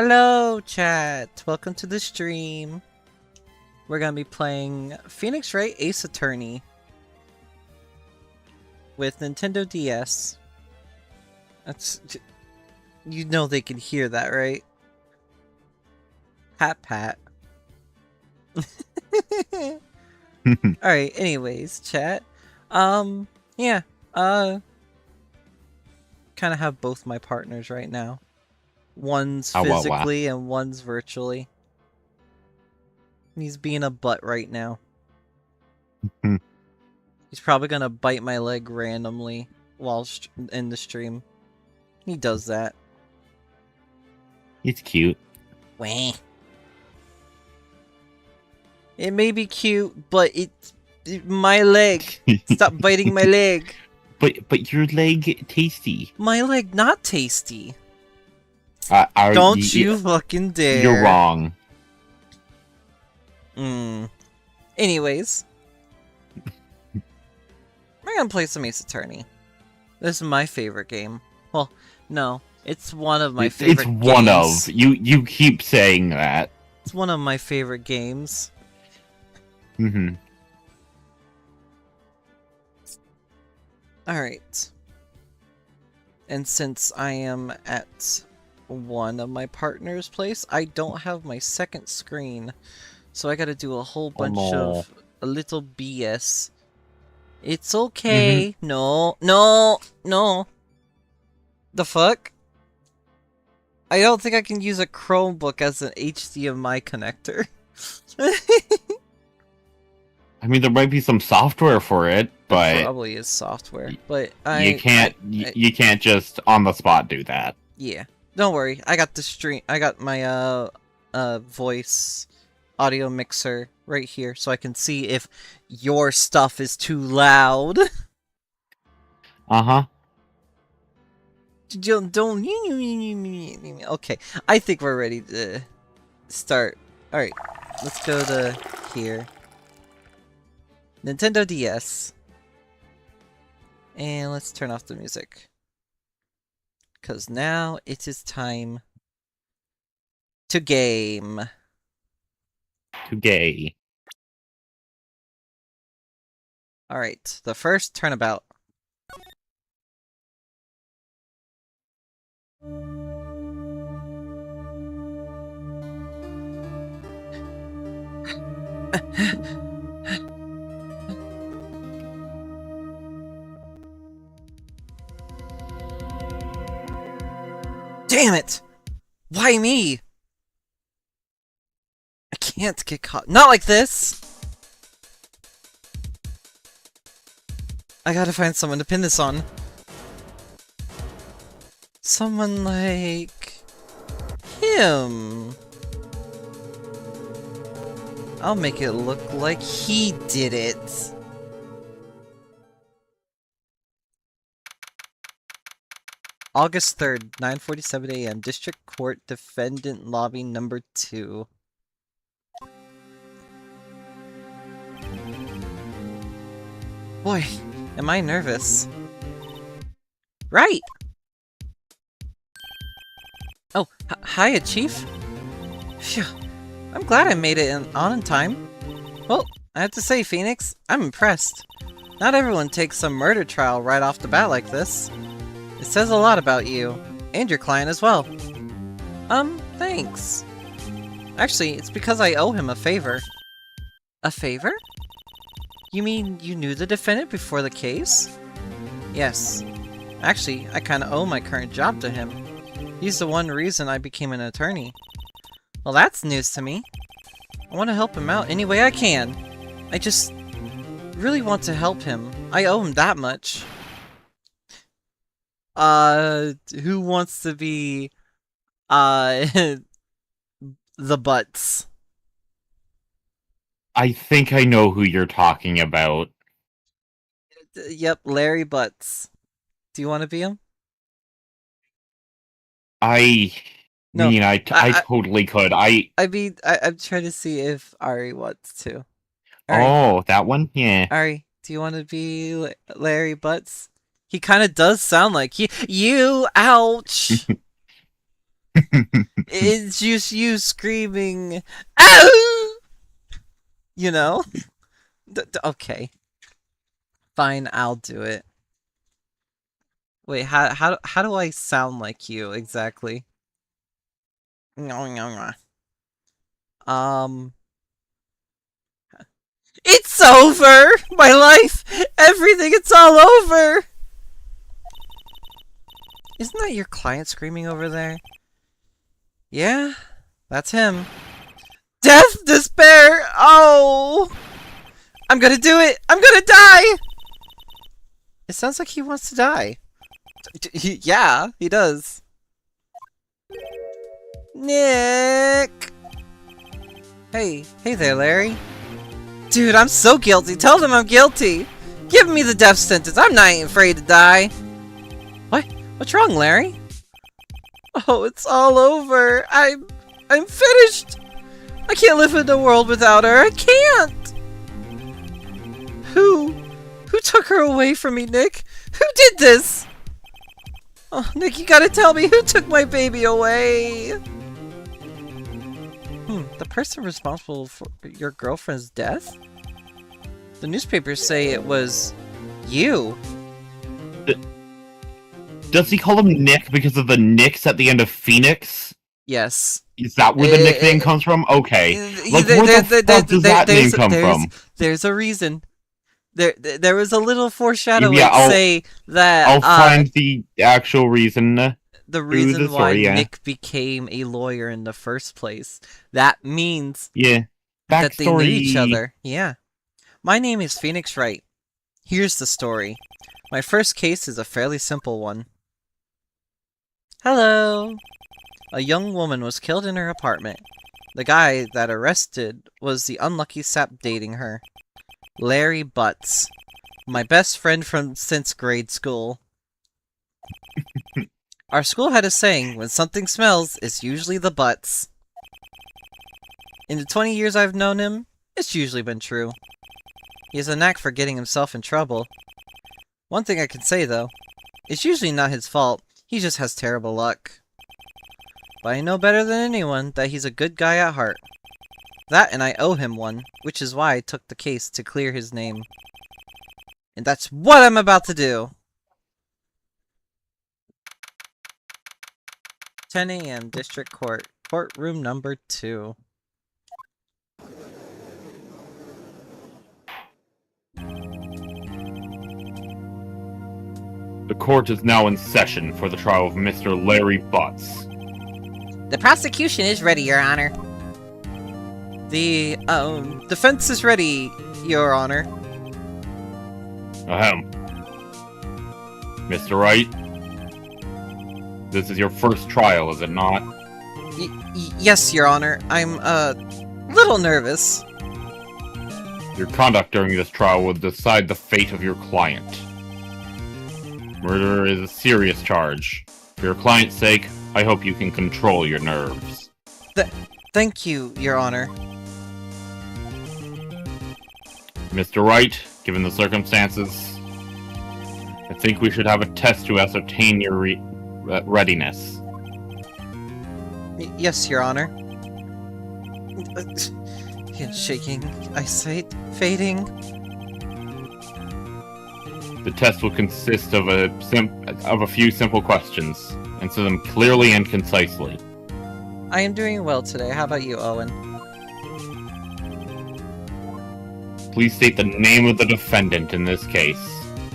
Hello, chat. Welcome to the stream. We're gonna be playing Phoenix Wright Ace Attorney with Nintendo DS. That's, you know they can hear that, right? Pat pat. Alright, anyways, chat. Yeah, kinda have both my partners right now. One's physically and one's virtually. He's being a butt right now. He's probably gonna bite my leg randomly while in the stream. He does that. He's cute. Wah. It may be cute, but it's my leg. Stop biting my leg. But your leg tasty. My leg not tasty. Don't you fucking dare. You're wrong. Anyways. We're gonna play some Ace Attorney. This is my favorite game. Well, no. It's one of my favorite games. It's one of. You keep saying that. It's one of my favorite games. Alright. And since I am at one of my partner's place, I don't have my second screen. So I gotta do a whole bunch of a little BS. It's okay. No. The fuck? I don't think I can use a Chromebook as an HDMI connector. I mean, there might be some software for it, but There probably is software, but you can't just on the spot do that. Yeah, don't worry. I got the stream. I got my voice audio mixer right here, so I can see if your stuff is too loud. Don't. Okay, I think we're ready to start. All right, let's go to here. Nintendo DS. And let's turn off the music. Because now it is time to game. To gay. Alright, the first turnabout. Damn it! Why me? I can't get caught. Not like this! I gotta find someone to pin this on. Someone like him. I'll make it look like he did it. August 3rd, 9:47 a.m. District Court Defendant Lobby Number 2. Boy, am I nervous. Right! Oh, hiya, Chief. Phew, I'm glad I made it on in time. Well, I have to say, Phoenix, I'm impressed. Not everyone takes a murder trial right off the bat like this. It says a lot about you, and your client as well. Thanks. Actually, it's because I owe him a favor. A favor? You mean you knew the defendant before the case? Yes. Actually, I kinda owe my current job to him. He's the one reason I became an attorney. Well, that's news to me. I want to help him out any way I can. I just really want to help him. I owe him that much. Who wants to be, the butts? I think I know who you're talking about. Yep, Larry Butts. Do you want to be him? I totally could. I'm trying to see if Ari wants to. Ari, that one? Yeah. Ari, do you want to be Larry Butts? He kind of does sound like you. Ouch! It's just you screaming, "Ow!" You know? Okay. Fine, I'll do it. Wait, how do I sound like you exactly? It's over! My life! Everything, it's all over! Isn't that your client screaming over there? Yeah, that's him. Death! Despair! Oh! I'm gonna do it! I'm gonna die! It sounds like he wants to die. Yeah, he does. Nick! Hey there, Larry. Dude, I'm so guilty. Tell them I'm guilty. Give me the death sentence. I'm not afraid to die. What? What's wrong, Larry? Oh, it's all over. I'm finished. I can't live in the world without her. I can't. Who took her away from me, Nick? Who did this? Oh, Nick, you gotta tell me who took my baby away. The person responsible for your girlfriend's death? The newspapers say it was you. Does he call him Nick because of the Nicks at the end of Phoenix? Yes. Is that where the nickname comes from? Okay. Like, where the fuck does that name come from? There's a reason. There was a little foreshadowing Yeah, say that I'll find the actual reason. The reason the story, why Nick became a lawyer in the first place. That means that they knew each other. Yeah. My name is Phoenix Wright. Here's the story. My first case is a fairly simple one. Hello. A young woman was killed in her apartment. The guy that arrested was the unlucky sap dating her. Larry Butts. My best friend since grade school. Our school had a saying, when something smells, it's usually the butts. In the 20 years I've known him, it's usually been true. He has a knack for getting himself in trouble. One thing I can say, though, it's usually not his fault, he just has terrible luck. But I know better than anyone that he's a good guy at heart. That and I owe him one, which is why I took the case to clear his name. And that's what I'm about to do! 10 a.m. District Court. Courtroom number 2. The court is now in session for the trial of Mr. Larry Butts. The prosecution is ready, Your Honor. The, defense is ready, Your Honor. Ahem. Mr. Wright? This is your first trial, is it not? Yes, Your Honor. I'm, little nervous. Your conduct during this trial will decide the fate of your client. Murder is a serious charge. For your client's sake, I hope you can control your nerves. Thank you, Your Honor. Mr. Wright, given the circumstances, I think we should have a test to ascertain your readiness. Yes, Your Honor. Hand shaking, eyesight fading. The test will consist of a few simple questions. Answer them clearly and concisely. I am doing well today. How about you, Owen? Please state the name of the defendant in this case.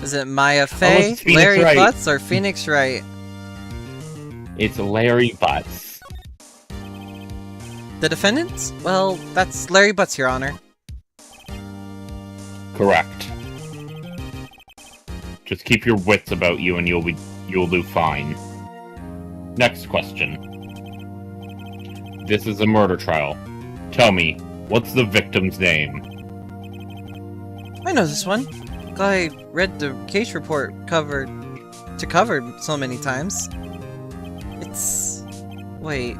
Is it Maya Fey, Larry Butts, or Phoenix Wright? It's Larry Butts. The defendant? Well, that's Larry Butts, Your Honor. Correct. Just keep your wits about you and you'll do fine. Next question. This is a murder trial. Tell me, what's the victim's name? I know this one. I read the case report covered so many times. It's... wait.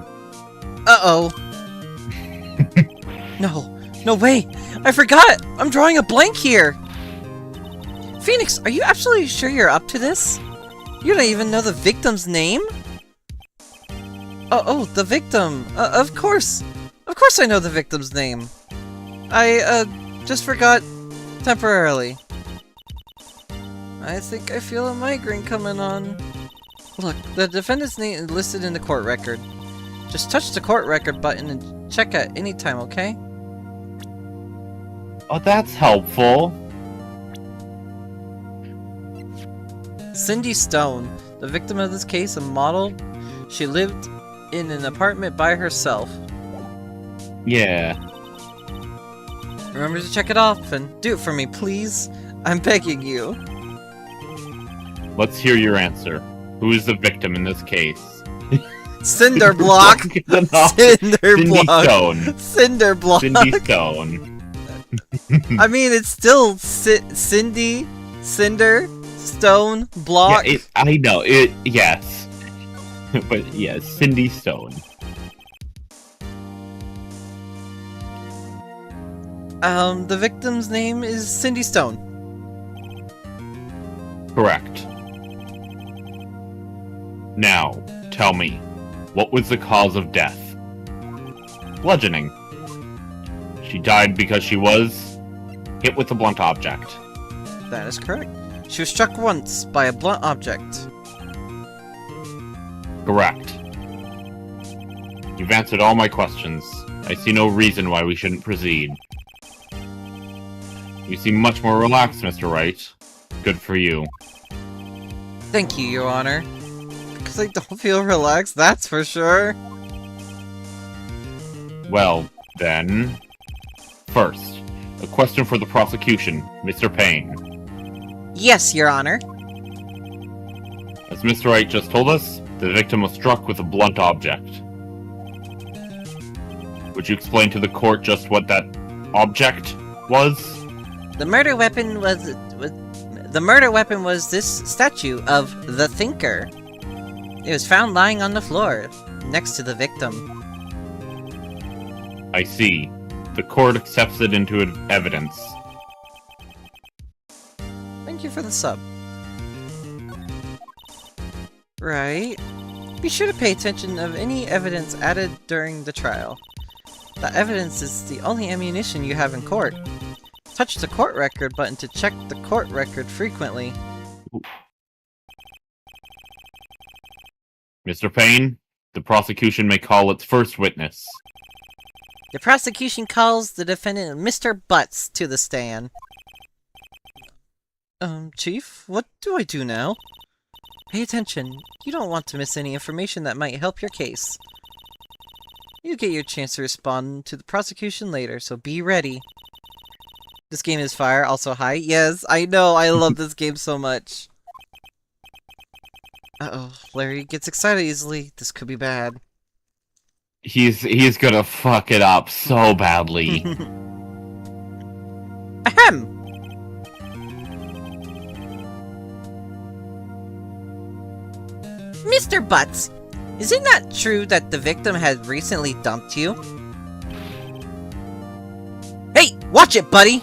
Uh-oh. No way! I forgot! I'm drawing a blank here! Phoenix, are you absolutely sure you're up to this? You don't even know the victim's name? Oh, the victim! Of course! Of course I know the victim's name! I, just forgot temporarily. I think I feel a migraine coming on. Look, the defendant's name is listed in the court record. Just touch the court record button and check at any time, okay? Oh, that's helpful. Cindy Stone, the victim of this case, a model. She lived in an apartment by herself. Yeah. Remember to check it off and do it for me, please. I'm begging you. Let's hear your answer. Who is the victim in this case? Cinderblock! Cinderblock! Stone. Cinderblock! Cindy Stone. I mean, it's still Cindy, Cinder, Stone, Block. Yeah, I know. Yes. But yes, Cindy Stone. The victim's name is Cindy Stone. Correct. Now, tell me, what was the cause of death? Bludgeoning. She died because she was hit with a blunt object. That is correct. She was struck once by a blunt object. Correct. You've answered all my questions. I see no reason why we shouldn't proceed. You seem much more relaxed, Mr. Wright. Good for you. Thank you, Your Honor. Because I don't feel relaxed, that's for sure. Well, then... First, a question for the prosecution, Mr. Payne. Yes, Your Honor. As Mr. Wright just told us, the victim was struck with a blunt object. Would you explain to the court just what that object was? The murder weapon was this statue of the Thinker. It was found lying on the floor, next to the victim. I see. The court accepts it into evidence. Thank you for the sub. Right. Be sure to pay attention of any evidence added during the trial. That evidence is the only ammunition you have in court. Touch the court record button to check the court record frequently. Mr. Payne, the prosecution may call its first witness. The prosecution calls the defendant Mr. Butts to the stand. Chief, what do I do now? Pay attention. You don't want to miss any information that might help your case. You get your chance to respond to the prosecution later, so be ready. This game is fire, also hi. Yes, I know, I love this game so much. Uh-oh, Larry gets excited easily. This could be bad. He's gonna fuck it up so badly. Ahem! Mr. Butts, is it not true that the victim had recently dumped you? Hey, watch it, buddy!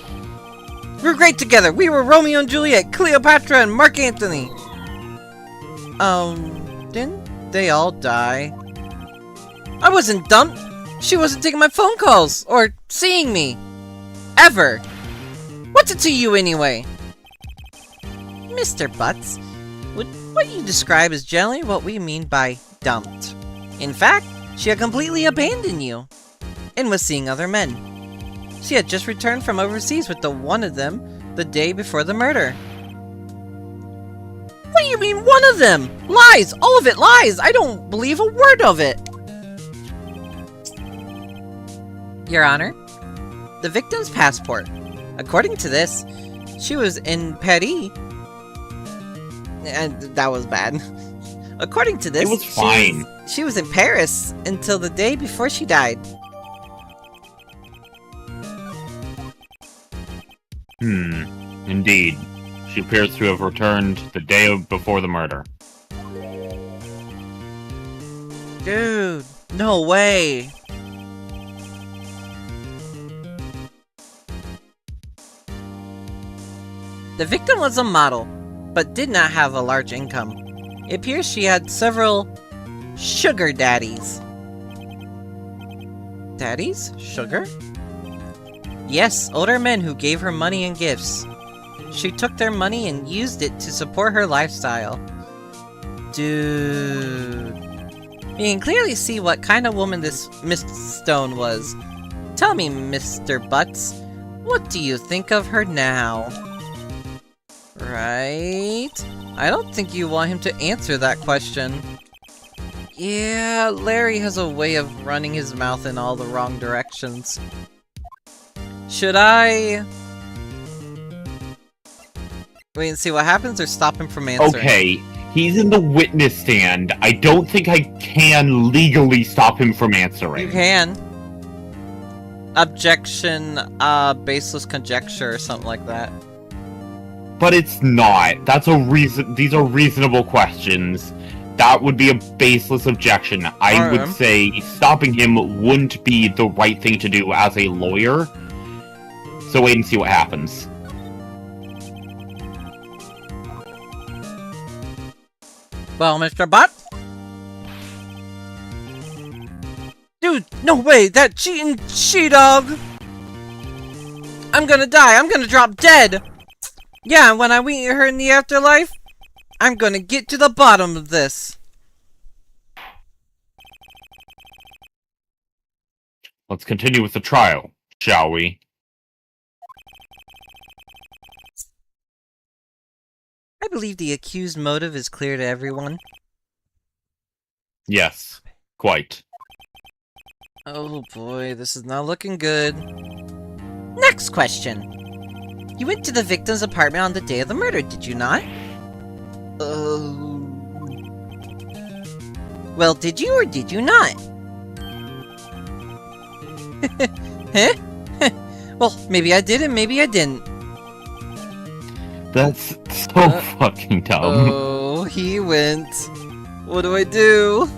We were great together. We were Romeo and Juliet, Cleopatra, and Mark Antony. Didn't they all die? I wasn't dumped. She wasn't taking my phone calls or seeing me. Ever. What's it to you anyway? Mr. Butts, what you describe is generally what we mean by dumped. In fact, she had completely abandoned you and was seeing other men. She had just returned from overseas with one of them the day before the murder. What do you mean, one of them? Lies! All of it lies! I don't believe a word of it! Your Honor, the victim's passport. According to this, she was in Paris. And that was bad. According to this, it was fine. She was in Paris until the day before she died. Indeed. She appears to have returned the day before the murder. Dude, no way. The victim was a model, but did not have a large income. It appears she had several sugar daddies. Daddies? Sugar? Yes, older men who gave her money and gifts. She took their money and used it to support her lifestyle. Dude. You can clearly see what kind of woman this Miss Stone was. Tell me, Mr. Butts, what do you think of her now? Right? I don't think you want him to answer that question. Yeah, Larry has a way of running his mouth in all the wrong directions. Should I wait and see what happens or stop him from answering? Okay, he's in the witness stand. I don't think I can legally stop him from answering. You can. Objection, baseless conjecture or something like that. But it's not. That's a reason. These are reasonable questions. That would be a baseless objection. I would say stopping him wouldn't be the right thing to do as a lawyer. So wait and see what happens. Well, Mr. Butt? Dude, no way! That cheating she-dog! I'm gonna die! I'm gonna drop dead! Yeah, when I meet her in the afterlife, I'm gonna get to the bottom of this. Let's continue with the trial, shall we? I believe the accused motive is clear to everyone. Yes, quite. Oh boy, this is not looking good. Next question. You went to the victim's apartment on the day of the murder, did you not? Well, did you or did you not? Huh? Well, maybe I did and maybe I didn't. That's so fucking dumb. Oh, he went. What do I do?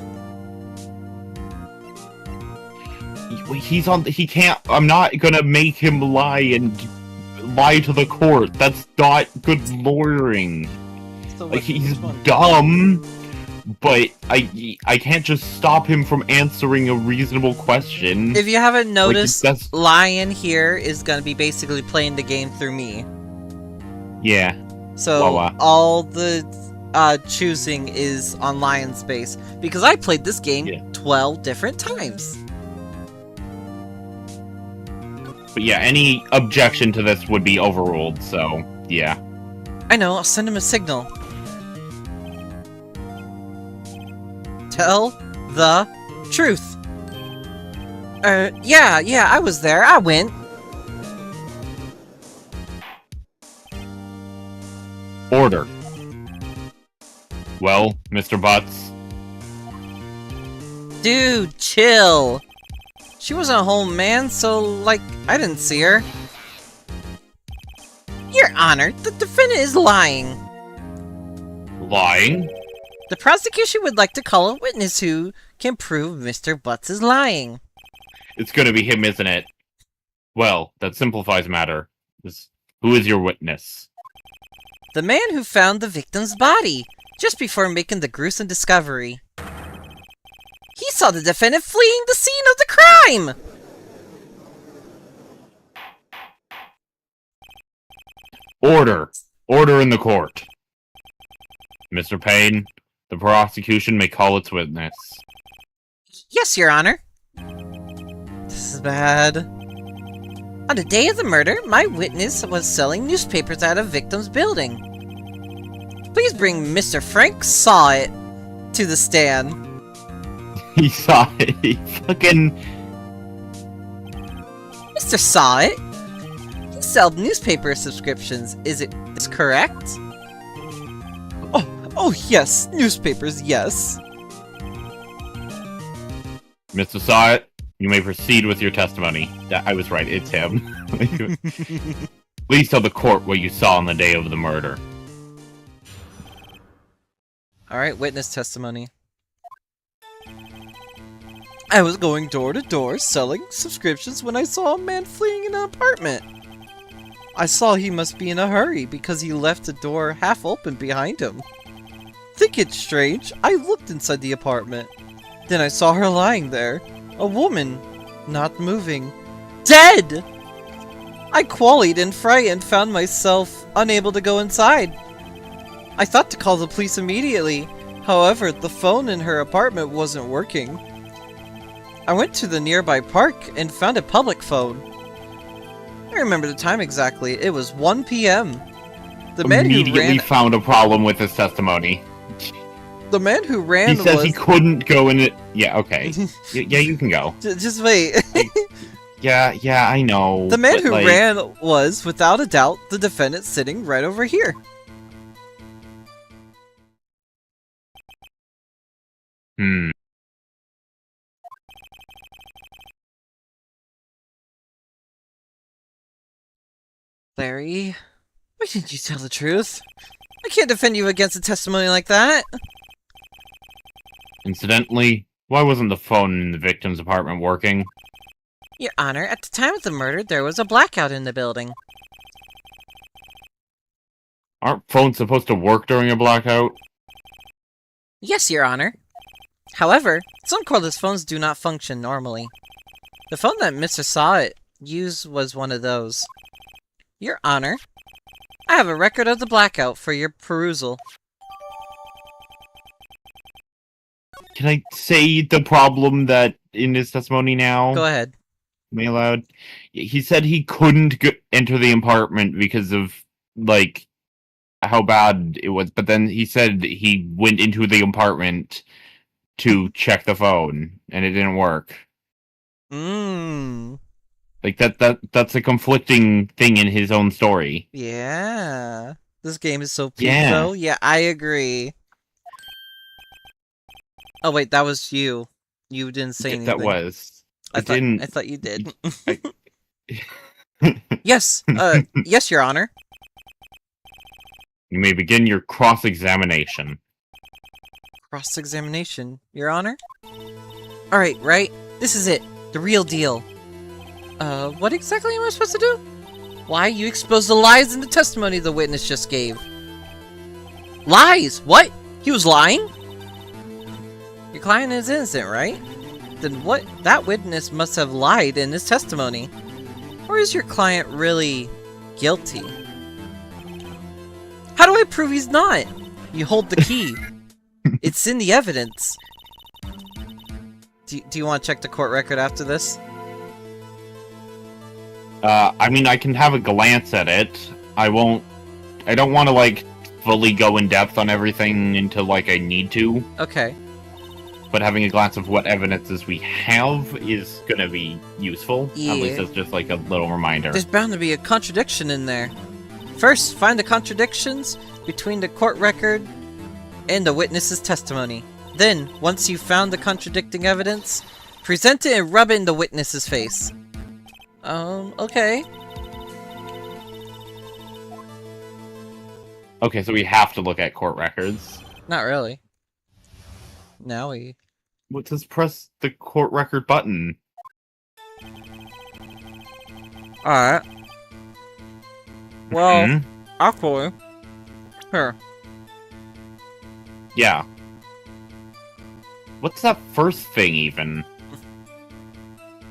He's on. He can't. I'm not gonna make him lie and lie to the court. That's not good lawyering. So like he's dumb, but I can't just stop him from answering a reasonable question. If you haven't noticed, like, Lion here is gonna be basically playing the game through me. Yeah. So all the choosing is on Lion's space because I played this game 12 different times. But yeah, any objection to this would be overruled, so yeah. I know, I'll send him a signal. Tell the truth. Yeah, I was there, I went. Order. Well, Mr. Butts? Dude, chill. She wasn't home, man, so, like, I didn't see her. Your Honor, the defendant is lying. Lying? The prosecution would like to call a witness who can prove Mr. Butts is lying. It's gonna be him, isn't it? Well, that simplifies matter. Who is your witness? The man who found the victim's body, just before making the gruesome discovery. He saw the defendant fleeing the scene of the crime! Order! Order in the court. Mr. Payne, the prosecution may call its witness. Yes, Your Honor. This is bad. On the day of the murder, my witness was selling newspapers at a victim's building. Please bring Mr. Frank Saw It to the stand. He saw it. He fucking... Mr. Saw It? He sold newspaper subscriptions. Is this correct? Oh yes, newspapers, yes. Mr. Saw It, you may proceed with your testimony. I was right, it's him. Please tell the court what you saw on the day of the murder. Alright, witness testimony. I was going door to door selling subscriptions when I saw a man fleeing in an apartment. I saw he must be in a hurry because he left the door half open behind him. Think it's strange, I looked inside the apartment. Then I saw her lying there. A woman, not moving. Dead! I qualied in fright and found myself unable to go inside. I thought to call the police immediately. However, the phone in her apartment wasn't working. I went to the nearby park and found a public phone. I remember the time exactly. It was 1 p.m. The man Immediately found a problem with his testimony. The man who ran He says he couldn't go in it. Yeah, okay. Yeah, you can go. Just wait. Yeah, I know. The man who like, ran was, without a doubt, the defendant sitting right over here. Larry, why didn't you tell the truth? I can't defend you against a testimony like that. Incidentally, why wasn't the phone in the victim's apartment working? Your Honor, at the time of the murder, there was a blackout in the building. Aren't phones supposed to work during a blackout? Yes, Your Honor. However, some cordless phones do not function normally. The phone that Mr. Sawit used was one of those. Your Honor, I have a record of the blackout for your perusal. Can I say the problem that in his testimony now? Go ahead. Am I allowed? He said he couldn't enter the apartment because of, like, how bad it was. But then he said he went into the apartment to check the phone, and it didn't work. Like, that's a conflicting thing in his own story. Yeah. This game is so peak, though. Yeah, I agree. Oh, wait, that was you. You didn't say anything. That was. I thought you did. Yes, yes, Your Honor. You may begin your cross-examination. Cross-examination, Your Honor? Alright, right? This is it. The real deal. What exactly am I supposed to do? Why, you exposed the lies in the testimony the witness just gave. Lies? What? He was lying? Your client is innocent, right? Then what? That witness must have lied in his testimony. Or is your client really guilty? How do I prove he's not? You hold the key. It's in the evidence. Do you want to check the court record after this? I mean, I can have a glance at it. I don't want to, like, fully go in depth on everything until, like, I need to. Okay. But having a glance of what evidences we have is gonna be useful. Yeah. At least as just, like, a little reminder. There's bound to be a contradiction in there. First, find the contradictions between the court record and the witness's testimony. Then, once you've found the contradicting evidence, present it and rub it in the witness's face. Okay. Okay, so we have to look at court records. Not really. Now we... Well, just press the court record button. Alright. Well, actually... Here. Yeah. What's that first thing, even?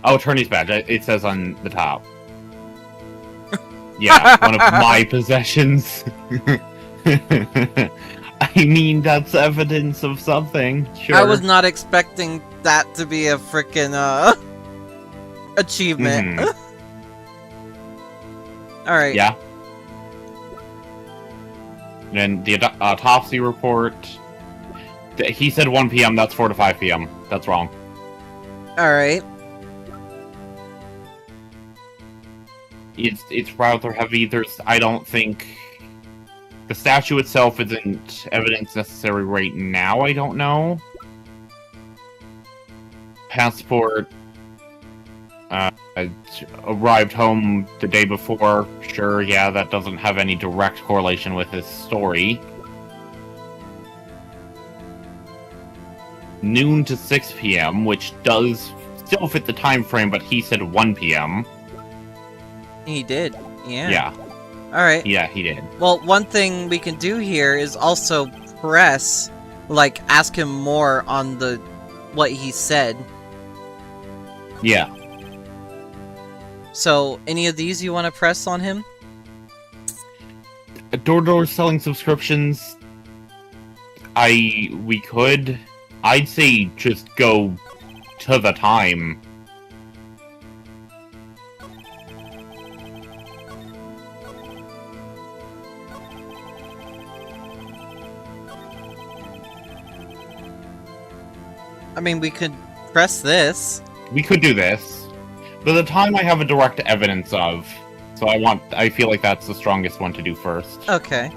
Oh, attorney's badge. It says on the top. Yeah, one of my possessions. I mean, that's evidence of something. Sure. I was not expecting that to be a frickin' achievement. Alright. Yeah. And the autopsy report. He said 1 p.m. That's 4 to 5 p.m. That's wrong. Alright. It's rather heavy. I don't think... The statue itself isn't evidence necessary right now, I don't know. Passport... arrived home the day before. Sure, yeah, that doesn't have any direct correlation with his story. Noon to 6 p.m., which does still fit the time frame, but he said 1 p.m. He did, yeah. Yeah. Alright. Yeah, he did. Well, one thing we can do here is also press, like, ask him more on the what he said. Yeah. So, any of these you want to press on him? Door-to-door selling subscriptions. We could. I'd say just go to the time. I mean, we could press this. We could do this. But the time I have a direct evidence of. So I feel like that's the strongest one to do first. Okay.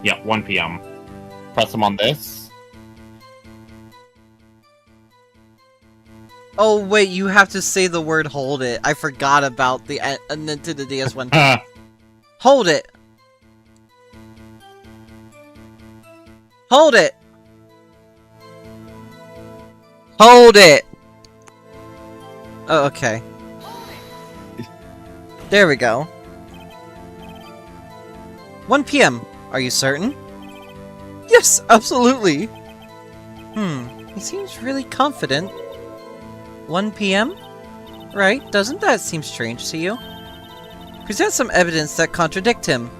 Yeah, 1 p.m. Press them on this. Oh, wait, you have to say the word hold it. I forgot about the Nintendo DS one. Hold it! Hold it! Hold it! Oh, okay. There we go. 1 p.m. Are you certain? Yes, absolutely! He seems really confident. 1 p.m.? Right, doesn't that seem strange to you? Present some evidence that contradict him.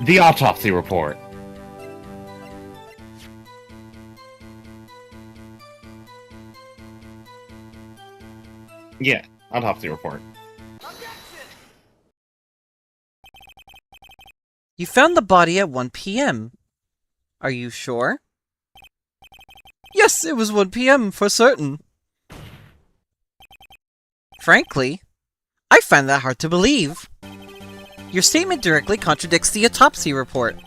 The autopsy report. Yeah, autopsy report. You found the body at 1 p.m. Are you sure? Yes, it was 1 p.m. for certain. Frankly, I find that hard to believe. Your statement directly contradicts the autopsy report.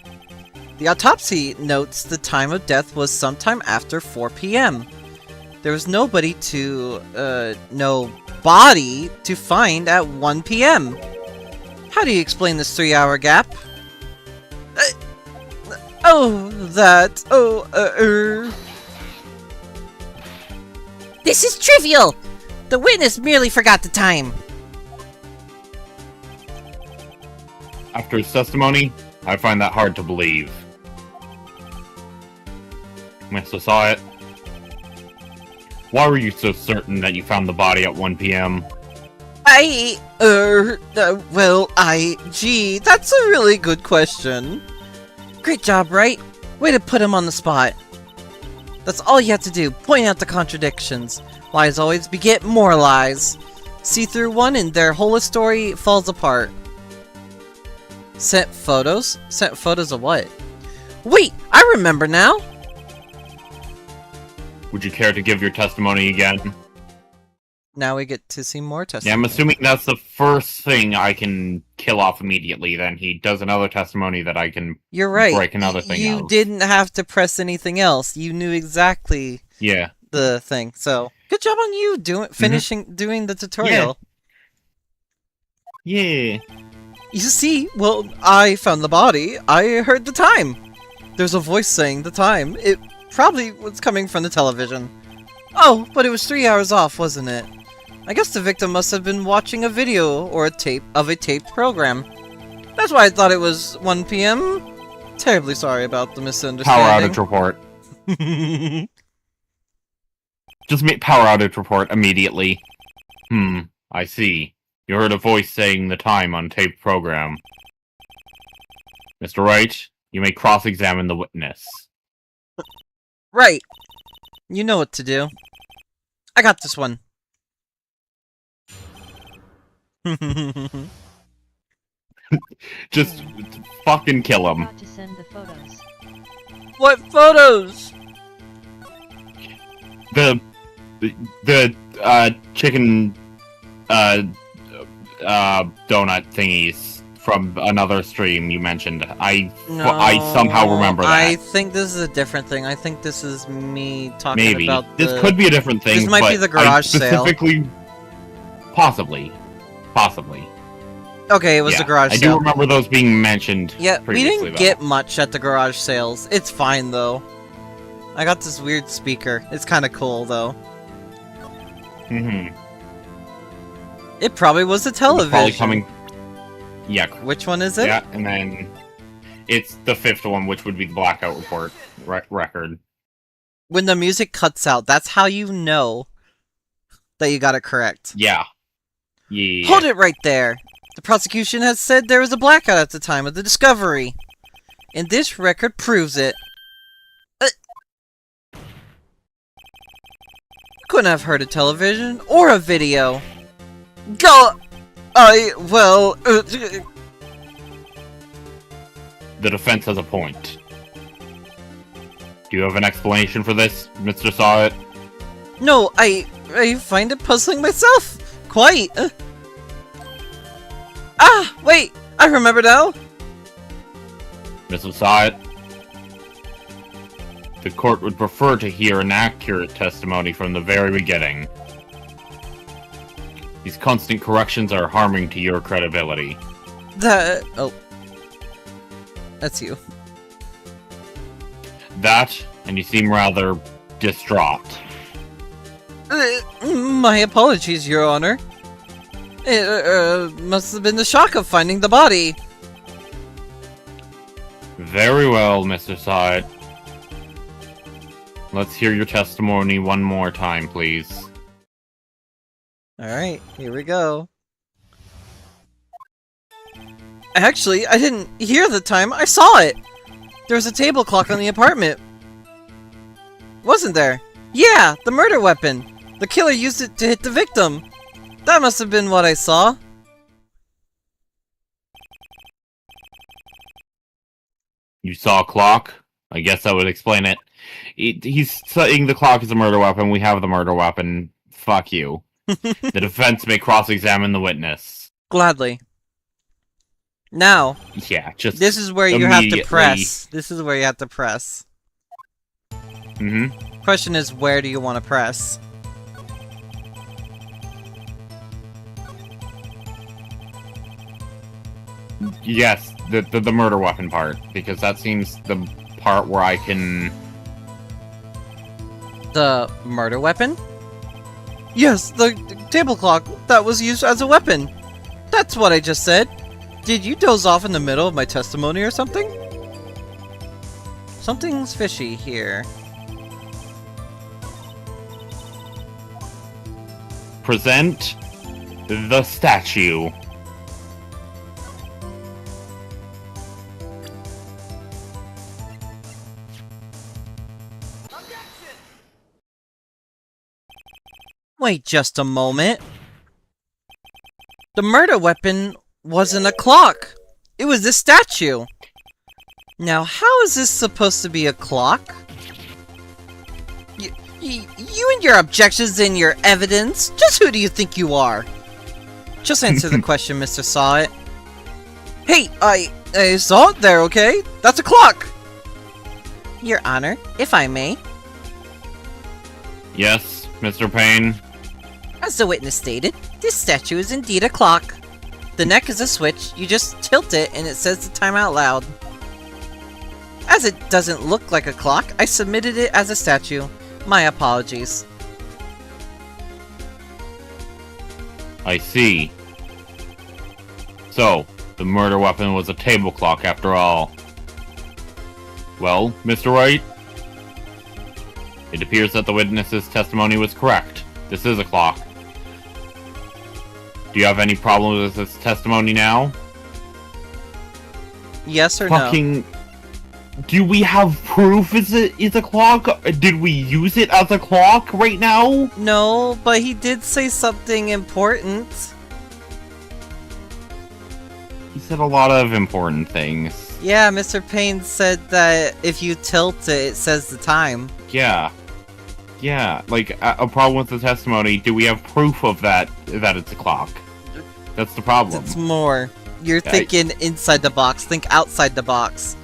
The autopsy notes the time of death was sometime after 4 p.m. There was no body to find at 1 p.m. How do you explain this 3-hour gap? This is trivial! The witness merely forgot the time. After his testimony, I find that hard to believe. Mister saw it. Why were you so certain that you found the body at 1 p.m.? Gee, that's a really good question. Great job, right? Way to put him on the spot. That's all you have to do, point out the contradictions. Lies always beget more lies. See through one and their whole story falls apart. Sent photos? Sent photos of what? Wait, I remember now! Would you care to give your testimony again? Now we get to see more Yeah, testimony. I'm assuming that's the first thing I can kill off immediately, then he does another testimony that I can You're right. break another thing You out. didn't have to press anything else. You knew exactly the thing. So, good job on you doing the tutorial. Yeah. You see, well, I found the body. I heard the time. There's a voice saying the time. It probably was coming from the television. Oh, but it was 3 hours off, wasn't it? I guess the victim must have been watching a video or a taped program. That's why I thought it was 1 p.m. Terribly sorry about the misunderstanding. Power outage report. Just make power outage report immediately. I see. You heard a voice saying the time on taped program. Mr. Wright, you may cross-examine the witness. Right. You know what to do. I got this one. Just fucking kill him. To send the photos. What photos? The chicken donut thingies from another stream you mentioned. I somehow remember that. I think this is a different thing. I think this is me talking about this could be a different thing. This might be the garage sale. Possibly. Okay, it was the garage sale. I do remember those being mentioned. Yeah, we previously, didn't get much at the garage sales. It's fine though. I got this weird speaker. It's kind of cool though. Mm-hmm. It probably was a television. Yeah. Which one is it? Yeah, and then it's the 5th one, which would be the blackout report record. When the music cuts out, that's how you know that you got it correct. Yeah. Yeah. Hold it right there! The prosecution has said there was a blackout at the time of the discovery. And this record proves it. Couldn't have heard a television or a video. The defense has a point. Do you have an explanation for this, Mr. Sawit? No, I find it puzzling myself. Quite. Wait! I remember now! Mr. Sawit? The court would prefer to hear an accurate testimony from the very beginning. These constant corrections are harming to your credibility. Oh. That's you. That, and you seem rather distraught. My apologies, Your Honor. It must have been the shock of finding the body. Very well, Mr. Sawit. Let's hear your testimony one more time, please. Alright, here we go. Actually, I didn't hear the time, I saw it! There was a table clock on the apartment. Wasn't there? Yeah, the murder weapon! The killer used it to hit the victim! That must have been what I saw. You saw a clock? I guess that would explain it. He's saying the clock is a murder weapon. We have the murder weapon. Fuck you. The defense may cross-examine the witness. Gladly. Now, yeah, just this is where you have to press. This is where you have to press. Mm-hmm. Question is, where do you want to press? Yes, the murder weapon part, because that seems the part where I can... The murder weapon? Yes, the table clock that was used as a weapon. That's what I just said. Did you doze off in the middle of my testimony or something? Something's fishy here. Present the statue. Wait just a moment. The murder weapon wasn't a clock. It was this statue. Now, how is this supposed to be a clock? You and your objections and your evidence? Just who do you think you are? Just answer the question, Mr. Sawit. Hey, I saw it there, okay? That's a clock! Your Honor, if I may. Yes, Mr. Payne? As the witness stated, this statue is indeed a clock. The neck is a switch, you just tilt it and it says the time out loud. As it doesn't look like a clock, I submitted it as a statue. My apologies. I see. So, the murder weapon was a table clock after all. Well, Mr. Wright? It appears that the witness's testimony was correct. This is a clock. Do you have any problems with this testimony now? Yes or no? Do we have proof it's a clock? Did we use it as a clock right now? No, but he did say something important. He said a lot of important things. Yeah, Mr. Payne said that if you tilt it, it says the time. Yeah. Yeah, like, a problem with the testimony, do we have proof of that it's a clock? That's the problem. It's more. You're thinking inside the box, think outside the box.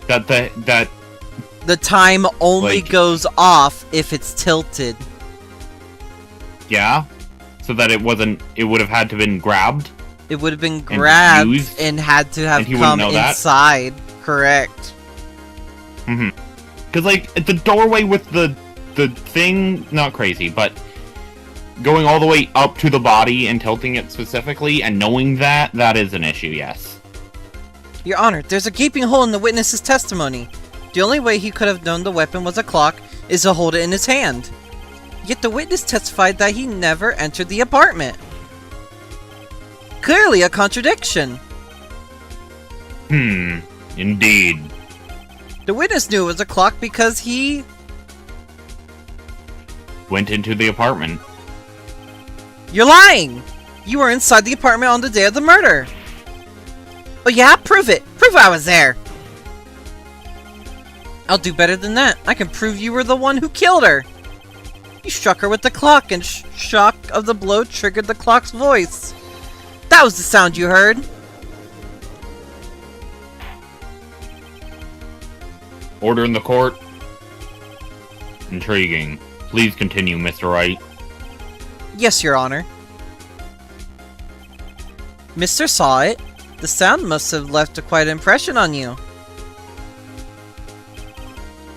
The time only goes off if it's tilted. Yeah? So that it would have had to been grabbed? It would have been grabbed and had to have come inside. Correct. Mm-hmm. Because, like, the doorway with the thing, not crazy, but going all the way up to the body and tilting it specifically, and knowing that is an issue, yes. Your Honor, there's a gaping hole in the witness's testimony. The only way he could have known the weapon was a clock is to hold it in his hand. Yet the witness testified that he never entered the apartment. Clearly a contradiction. Indeed. The witness knew it was a clock because he went into the apartment. You're lying! You were inside the apartment on the day of the murder. Oh yeah? Prove it! Prove I was there! I'll do better than that. I can prove you were the one who killed her. You struck her with the clock, and shock of the blow triggered the clock's voice. That was the sound you heard. Order in the court. Intriguing. Please continue, Mr. Wright. Yes, Your Honor. Mr. saw it. The sound must have left quite an impression on you.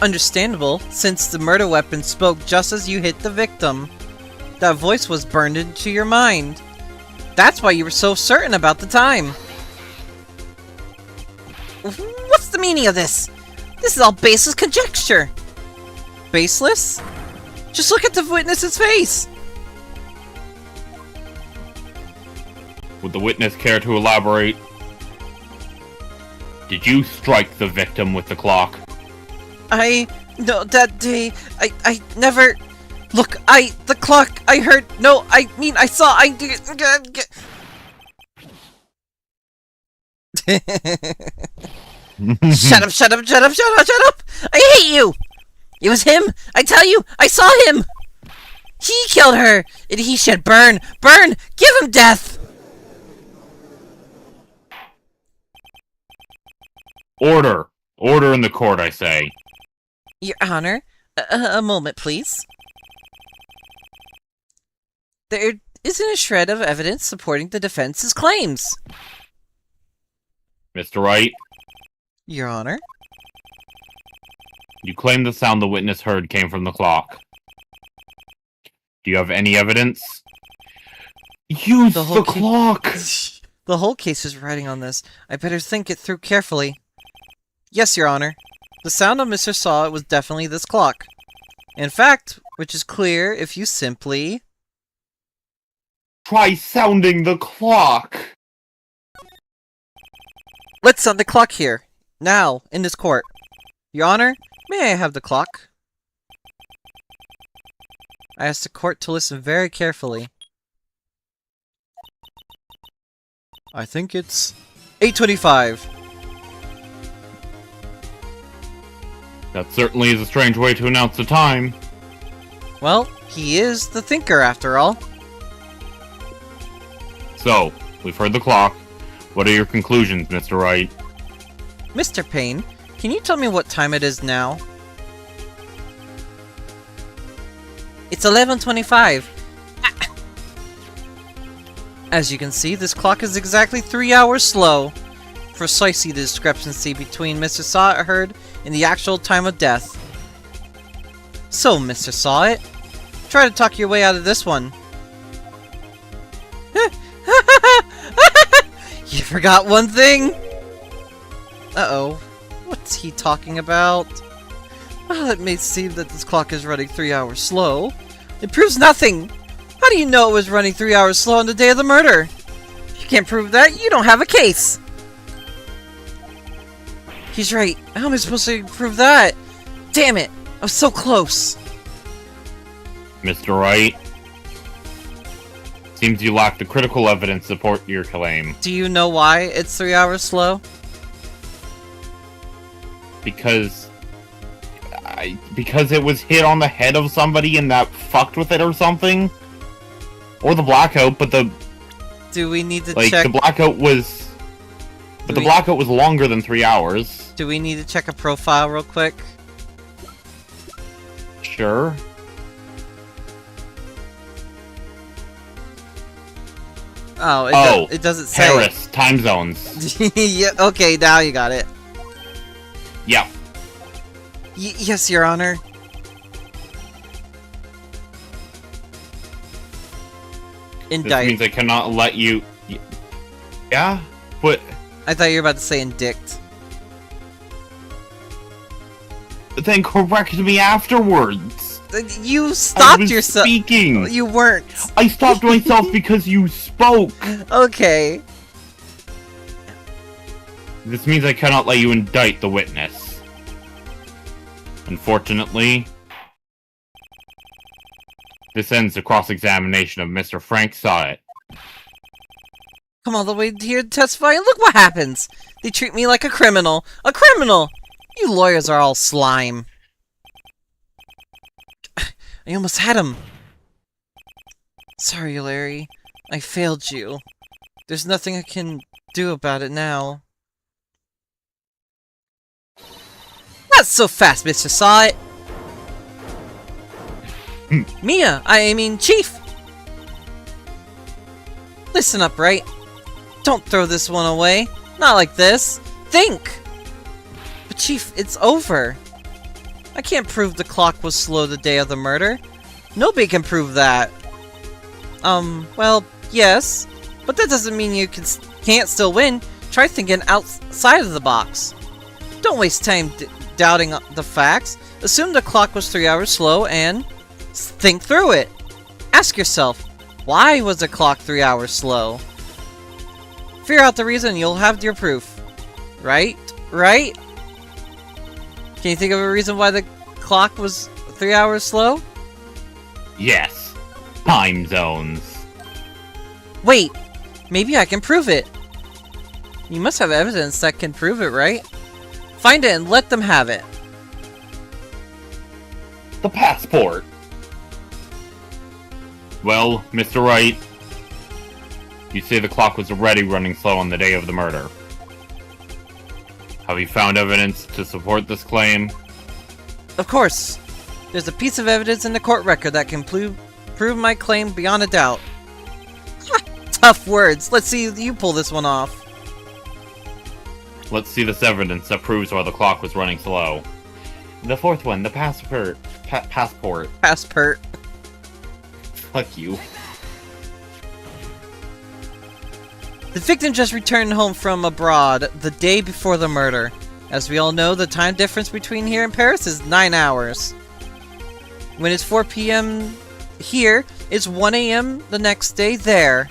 Understandable, since the murder weapon spoke just as you hit the victim. That voice was burned into your mind. That's why you were so certain about the time. What's the meaning of this? This is all baseless conjecture. Baseless? Just look at the witness's face. Would the witness care to elaborate? Did you strike the victim with the clock? No, that day, I never... Look, the clock, I heard, no, I mean, I saw, Shut up, shut up, shut up, shut up, shut up! I hate you! It was him! I tell you, I saw him! He killed her! And he should burn! Burn! Give him death! Order! Order in the court, I say. Your Honor, a moment, please. There isn't a shred of evidence supporting the defense's claims. Mr. Wright? Your Honor? You claim the sound the witness heard came from the clock. Do you have any evidence? Use the clock! The whole case is riding on this. I better think it through carefully. Yes, Your Honor. The sound of Mr. Saw was definitely this clock. In fact, which is clear if you simply... Try sounding the clock! Let's sound the clock here. Now, in this court. Your Honor, may I have the clock? I ask the court to listen very carefully. I think it's 8:25. That certainly is a strange way to announce the time. Well, he is the thinker after all. So, we've heard the clock. What are your conclusions, Mr. Wright? Mr. Payne, can you tell me what time it is now? It's 11:25. As you can see, this clock is exactly 3 hours slow. Precisely the discrepancy between Mr. Saw It heard and the actual time of death. So, Mr. Saw It, try to talk your way out of this one. You forgot one thing! Uh-oh. What's he talking about? Well, it may seem that this clock is running 3 hours slow. It proves nothing! How do you know it was running 3 hours slow on the day of the murder? If you can't prove that, you don't have a case! He's right. How am I supposed to prove that? Damn it! I was so close! Mr. Wright? Seems you lack the critical evidence to support your claim. Do you know why it's 3 hours slow? Because it was hit on the head of somebody and that fucked with it or something? Or the blackout, but the... Do we need to like, check... the blackout was... But the blackout was longer than 3 hours. Do we need to check a profile real quick? Sure. Oh, it doesn't say. Paris, time zones. Yeah, okay, now you got it. Yep. Yes, Your Honor. This Indict. means I cannot let you... Yeah? But... I thought you were about to say indict. Then correct me afterwards! You stopped I was yourself. speaking! You weren't. I stopped myself because you spoke! Okay. This means I cannot let you indict the witness. Unfortunately, this ends the cross-examination of Mr. Frank Sott. Come all the way here to testify, and look what happens! They treat me like a criminal! A criminal! You lawyers are all slime. I almost had him. Sorry, Larry. I failed you. There's nothing I can do about it now. Not so fast, Mr. Sott! Mia! I mean, Chief! Listen up, right? Don't throw this one away. Not like this. Think! But Chief, it's over. I can't prove the clock was slow the day of the murder. Nobody can prove that. Well, yes. But that doesn't mean you can't still win. Try thinking outside of the box. Don't waste time doubting the facts. Assume the clock was 3 hours slow and think through it. Ask yourself, why was the clock 3 hours slow? Figure out the reason, you'll have your proof. Right? Right? Can you think of a reason why the clock was 3 hours slow? Yes. Time zones. Wait! Maybe I can prove it. You must have evidence that can prove it, right? Find it and let them have it. The passport. Well, Mr. Wright, you say the clock was already running slow on the day of the murder. Have you found evidence to support this claim? Of course. There's a piece of evidence in the court record that can prove my claim beyond a doubt. Tough words. Let's see you pull this one off. Let's see this evidence that proves why the clock was running slow. The fourth one, the passport. Passport. Passport. Fuck you. The victim just returned home from abroad the day before the murder. As we all know, the time difference between here and Paris is 9 hours. When it's 4 p.m. here, it's 1 a.m. the next day there.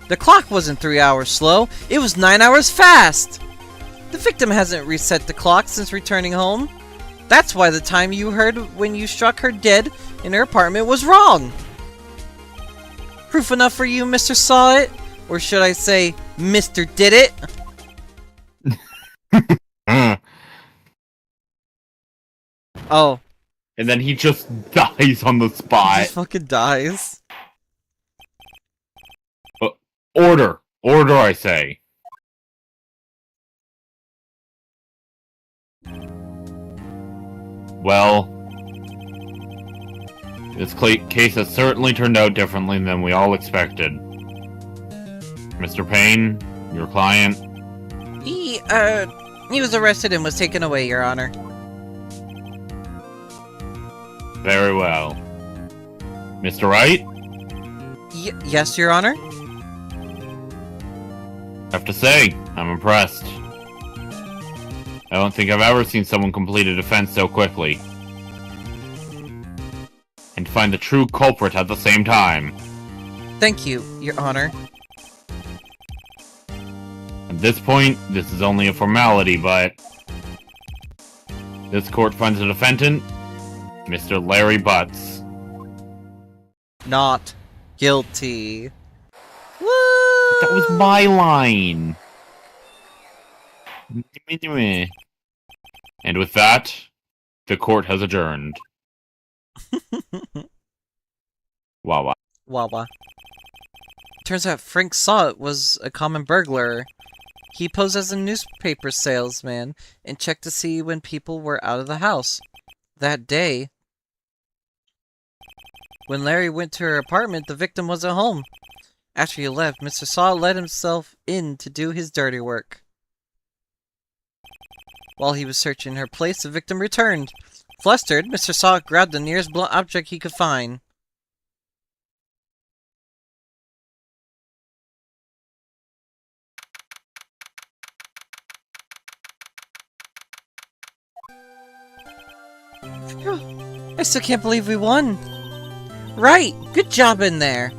The clock wasn't 3 hours slow, it was 9 hours fast! The victim hasn't reset the clock since returning home. That's why the time you heard when you struck her dead in her apartment was wrong! Proof enough for you, Mr. Saw It? Or should I say, Mr. Did It? Oh. And then he just dies on the He spot. just fucking dies. Order! Order, I say. Well, this case has certainly turned out differently than we all expected. Mr. Payne, your client... He was arrested and was taken away, Your Honor. Very well. Mr. Wright? Yes, Your Honor? I have to say, I'm impressed. I don't think I've ever seen someone complete a defense so quickly. And find the true culprit at the same time. Thank you, Your Honor. At this point, this is only a formality, but... this court finds the defendant, Mr. Larry Butts. Not guilty. Woo! That was my line! And with that, the court has adjourned. Wawa. Wawa. Turns out Frank Saw It was a common burglar. He posed as a newspaper salesman and checked to see when people were out of the house. That day, when Larry went to her apartment, the victim wasn't home. After he left, Mr. Saw let himself in to do his dirty work. While he was searching her place, the victim returned. Flustered, Mr. Saw grabbed the nearest blunt object he could find. I still can't believe we won. Right! Good job in there!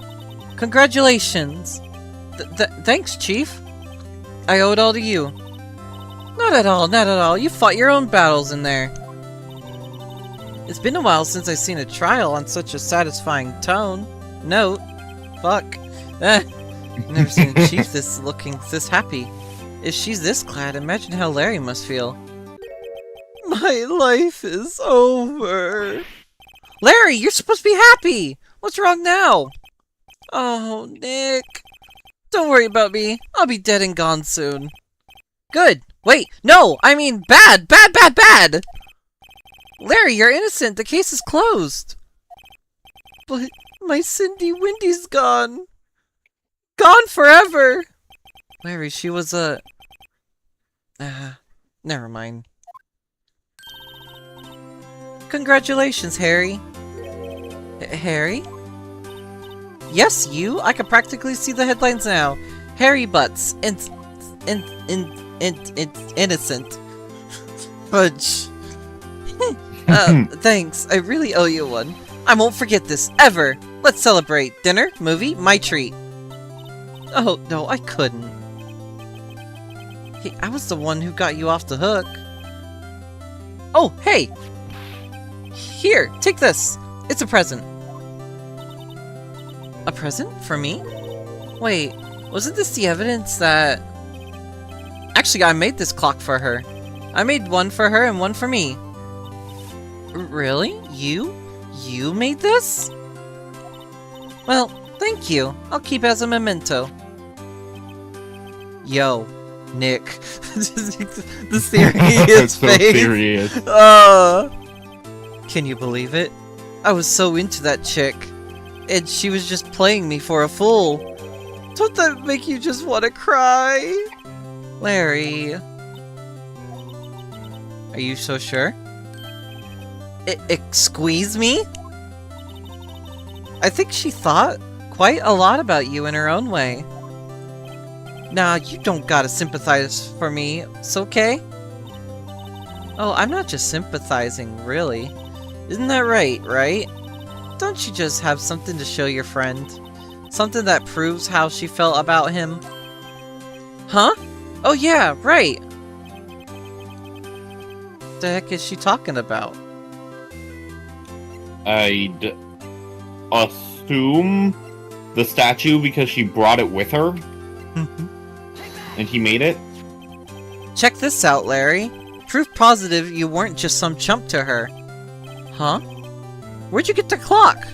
Congratulations! Thanks, Chief. I owe it all to you. Not at all, not at all. You fought your own battles in there. It's been a while since I've seen a trial on such a satisfying note. Fuck. Never seen a chief looking this happy. If she's this glad, imagine how Larry must feel. My life is over. Larry, you're supposed to be happy! What's wrong now? Oh, Nick. Don't worry about me. I'll be dead and gone soon. Good. Wait, no! I mean bad! Bad, bad, bad! Larry, you're innocent. The case is closed. But my Cindy Windy's gone. Gone forever! Larry, she was a... never mind. Congratulations, Harry. Harry? Yes, you? I can practically see the headlines now. Harry Butts. Innocent. Fudge. Thanks. I really owe you one. I won't forget this, ever. Let's celebrate. Dinner? Movie? My treat. Oh, no, I couldn't. Hey, I was the one who got you off the hook. Oh, hey! Here, take this. It's a present. A present? For me? Wait, wasn't this the evidence that... Actually, I made this clock for her. I made one for her and one for me. Really? You? You made this? Well, thank you. I'll keep as a memento. Yo, Nick. The serious so face. serious. Can you believe it? I was so into that chick. And she was just playing me for a fool. Don't that make you just want to cry? Larry. Are you so sure? Squeeze me? I think she thought quite a lot about you in her own way. Nah, you don't gotta sympathize for me, it's okay? Oh, I'm not just sympathizing, really. Isn't that right? Don't you just have something to show your friend? Something that proves how she felt about him? Huh? Oh yeah, right! The heck is she talking about? I'd assume the statue because she brought it with her. And he made it. Check this out, Larry. Proof positive you weren't just some chump to her. Huh? Where'd you get the clock?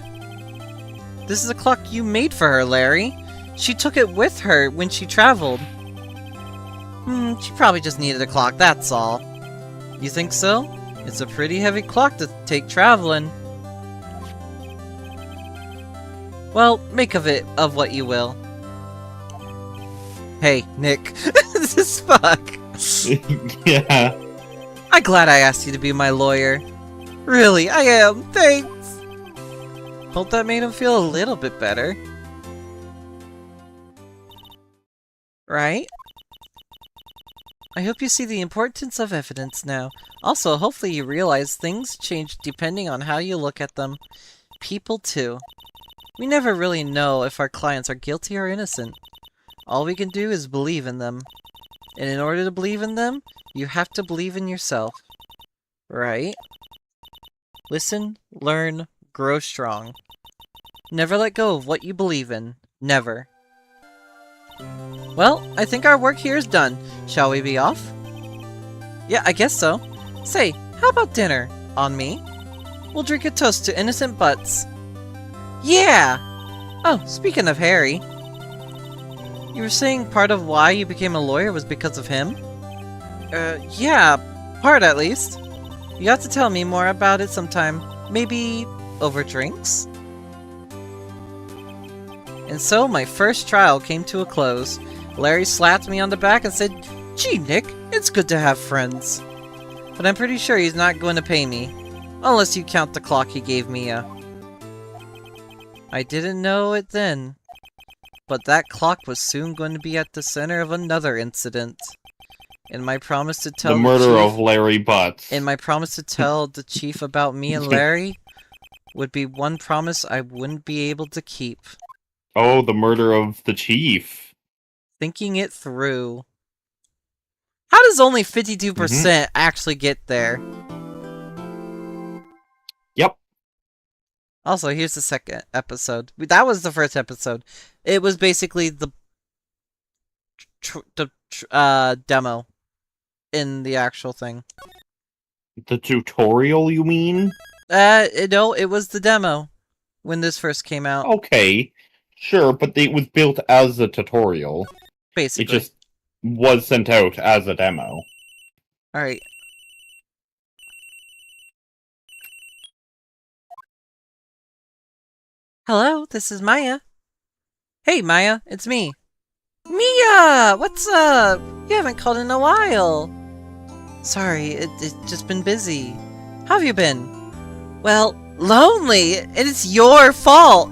This is a clock you made for her, Larry. She took it with her when she traveled. She probably just needed a clock, that's all. You think so? It's a pretty heavy clock to take traveling. Well, make of it of what you will. Hey, Nick. This is fuck. Yeah. I'm glad I asked you to be my lawyer. Really, I am. Thanks. Hope that made him feel a little bit better. Right? I hope you see the importance of evidence now. Also, hopefully you realize things change depending on how you look at them. People, too. We never really know if our clients are guilty or innocent. All we can do is believe in them. And in order to believe in them, you have to believe in yourself. Right? Listen, learn, grow strong. Never let go of what you believe in. Never. Well, I think our work here is done. Shall we be off? Yeah, I guess so. Say, how about dinner? On me? We'll drink a toast to innocent butts. Yeah! Oh, speaking of Harry. You were saying part of why you became a lawyer was because of him? Yeah, part at least. You have to tell me more about it sometime. Maybe over drinks? And so my first trial came to a close. Larry slapped me on the back and said, "Gee, Nick, it's good to have friends." But I'm pretty sure he's not going to pay me. Unless you count the clock he gave me, I didn't know it then. But that clock was soon going to be at the center of another incident. And my promise to tell the murder of Larry Butts. And my promise to tell the chief about me and Larry would be one promise I wouldn't be able to keep. Oh, the murder of the chief. Thinking it through. How does only 52% actually get there? Yep. Also, here's the second episode. That was the first episode. It was basically the demo in the actual thing. The tutorial, you mean? No, it was the demo when this first came out. Okay, sure, but it was built as a tutorial. Basically. It just was sent out as a demo. Alright. Hello, this is Maya. Hey, Maya, it's me. Mia! What's up? You haven't called in a while. Sorry, it's just been busy. How have you been? Well, lonely, and it's your fault.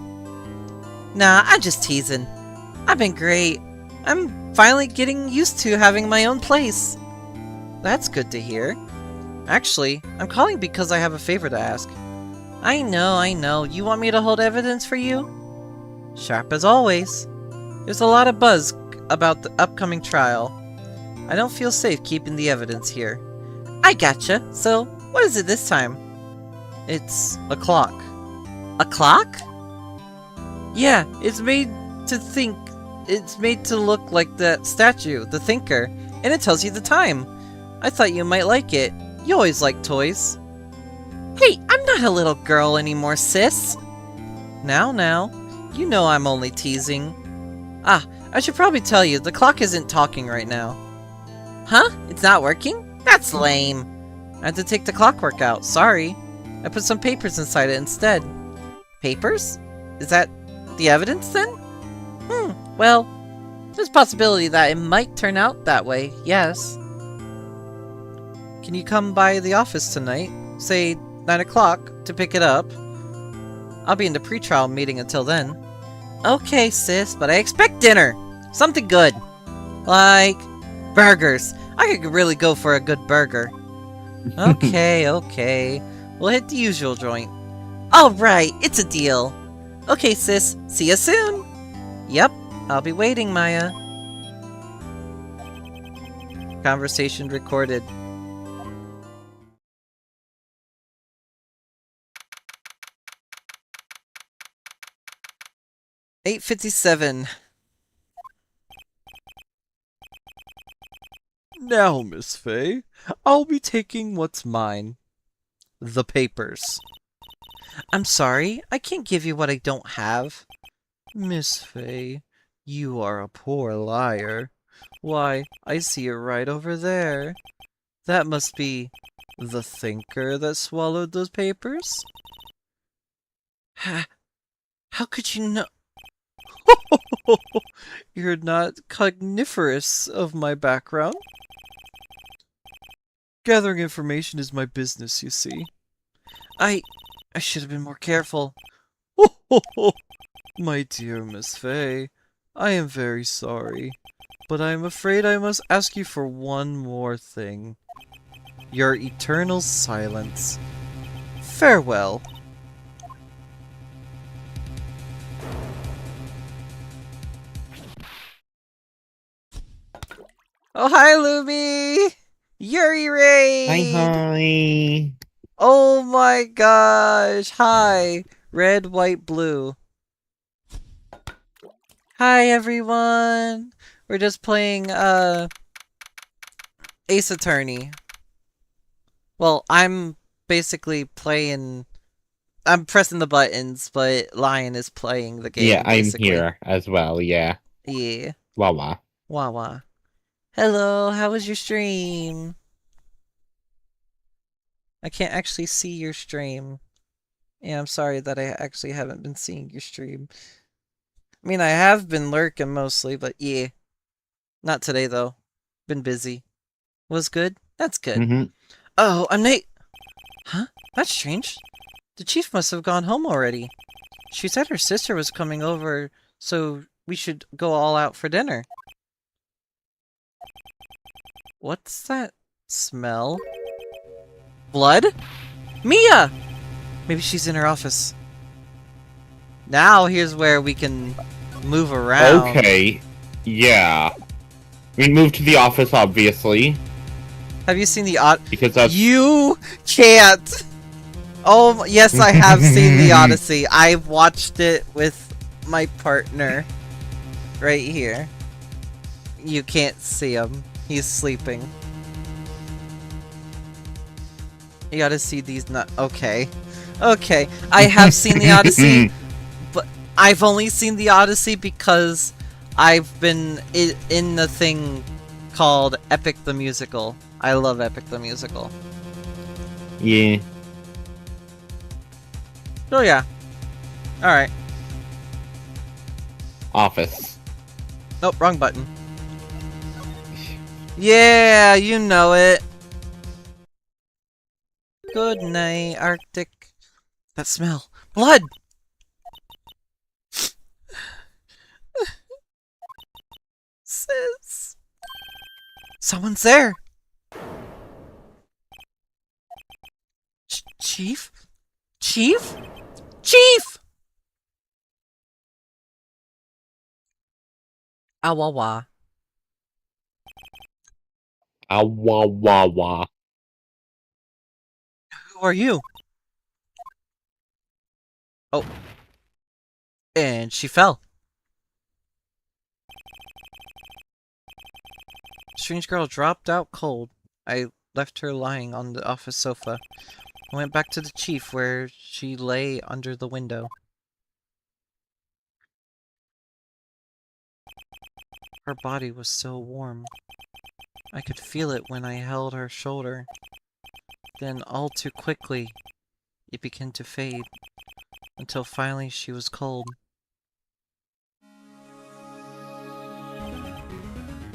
Nah, I'm just teasing. I've been great. I'm finally getting used to having my own place. That's good to hear. Actually, I'm calling because I have a favor to ask. I know. You want me to hold evidence for you? Sharp as always. There's a lot of buzz about the upcoming trial. I don't feel safe keeping the evidence here. I gotcha. So, what is it this time? It's a clock. A clock? Yeah, it's made to look like that statue, the Thinker, and it tells you the time. I thought you might like it. You always like toys. Hey, I'm not a little girl anymore, sis. Now, you know I'm only teasing. Ah, I should probably tell you, the clock isn't talking right now. Huh? It's not working? That's lame. I had to take the clockwork out, sorry. I put some papers inside it instead. Papers? Is that the evidence then? Well, there's a possibility that it might turn out that way, yes. Can you come by the office tonight? Say 9 o'clock to pick it up. I'll be in the pre-trial meeting until then. Okay, sis, but I expect dinner. Something good. Like burgers. I could really go for a good burger. Okay. We'll hit the usual joint. Alright, it's a deal. Okay, sis. See you soon. Yep, I'll be waiting, Maya. Conversation recorded. $8:57. Now, Miss Faye, I'll be taking what's mine. The papers. I'm sorry, I can't give you what I don't have. Miss Faye, you are a poor liar. Why, I see it right over there. That must be the Thinker that swallowed those papers? How could you know? You're not cogniferous of my background. Gathering information is my business, you see. I should have been more careful. My dear Miss Faye, I am very sorry, but I am afraid I must ask you for one more thing. Your eternal silence. Farewell. Oh, hi, Luby! Yuri Ray! Hi. Oh my gosh! Hi! Red, white, blue. Hi, everyone! We're just playing, Ace Attorney. Well, I'm basically playing... I'm pressing the buttons, but Lion is playing the game, Yeah, basically. I'm here as well, yeah. Yeah. Wawa. Wawa. Hello, how was your stream? I can't actually see your stream. Yeah, I'm sorry that I actually haven't been seeing your stream. I mean, I have been lurking mostly, but yeah. Not today, though. Been busy. Was good? That's good. Oh, I'm Nate! Huh? That's strange. The chief must have gone home already. She said her sister was coming over, so we should go all out for dinner. What's that smell? Blood? Mia! Maybe she's in her office. Now here's where we can move around. Okay. Yeah. We moved to the office, obviously. Have you seen the Because that's... You can't! Oh, yes, I have seen the Odyssey. I've watched it with my partner. Right here. You can't see him. He's sleeping. You gotta see these okay. Okay. I have seen the Odyssey, but I've only seen the Odyssey because I've been in the thing called Epic the Musical. I love Epic the Musical. Yeah. Oh yeah. Alright. Office. Nope, wrong button. Yeah, you know it. Good night, Arctic. That smell. Blood! Sis. Someone's there. Chief? Chief? Chief! Awawa. Awawawa. Who are you? Oh. And she fell. Strange girl dropped out cold. I left her lying on the office sofa. I went back to the chief where she lay under the window. Her body was so warm. I could feel it when I held her shoulder. Then all too quickly, it began to fade, until finally she was cold.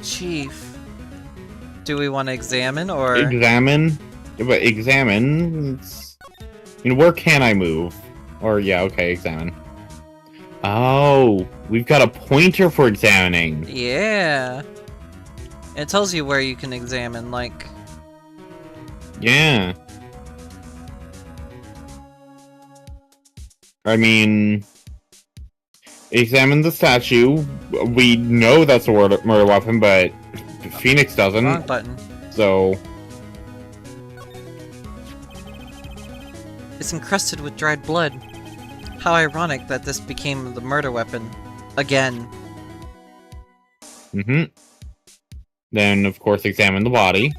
Chief, do we want to examine, or...? Examine? Yeah, but examine... You know, where can I move? Or, yeah, okay, examine. Oh, we've got a pointer for examining. Yeah. It tells you where you can examine, like... Yeah. I mean... Examine the statue. We know that's a murder weapon, but Phoenix doesn't. Wrong button. So... It's encrusted with dried blood. How ironic that this became the murder weapon. Again. Mm-hmm. Then, of course, examine the body.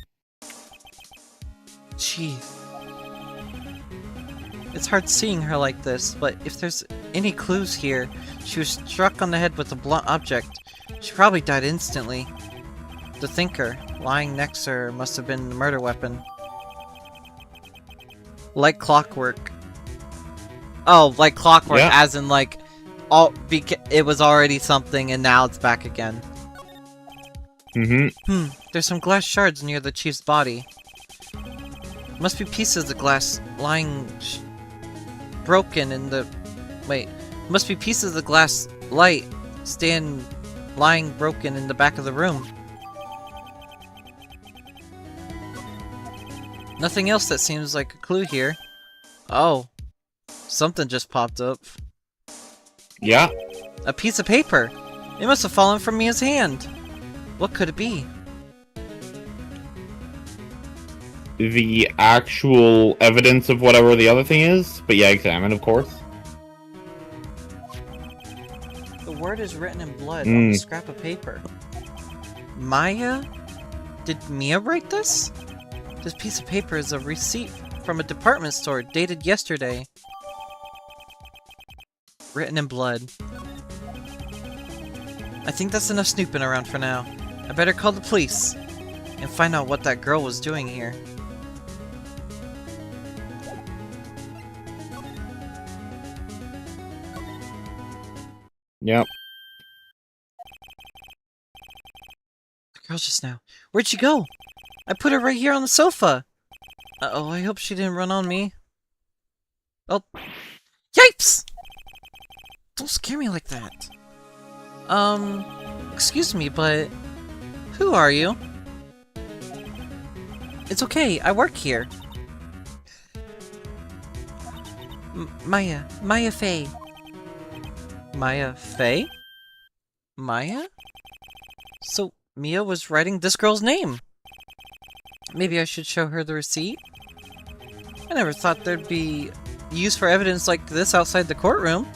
Chief. It's hard seeing her like this, but if there's any clues here, she was struck on the head with a blunt object. She probably died instantly. The thinker, lying next to her, must have been the murder weapon. Like clockwork. Oh, like clockwork, yeah. as in like, it was already something and now it's back again. Mm-hmm. There's some glass shards near the chief's body. Must be pieces of glass lying broken in the... Wait. Must be pieces of glass light lying broken in the back of the room. Nothing else that seems like a clue here. Oh. Something just popped up. Yeah. A piece of paper. It must have fallen from Mia's hand. What could it be? The actual evidence of whatever the other thing is. But yeah, examine, of course. The word is written in blood on a scrap of paper. Maya? Did Mia write this? This piece of paper is a receipt from a department store dated yesterday. Written in blood. I think that's enough snooping around for now. I better call the police and find out what that girl was doing here. Yep. The girl just now. Where'd she go? I put her right here on the sofa. Uh-oh, I hope she didn't run on me. Oh. Yipes! Don't scare me like that. Excuse me, but who are you? It's okay, I work here. Maya Fey. Maya Fey? Maya? So, Mia was writing this girl's name. Maybe I should show her the receipt? I never thought there'd be use for evidence like this outside the courtroom.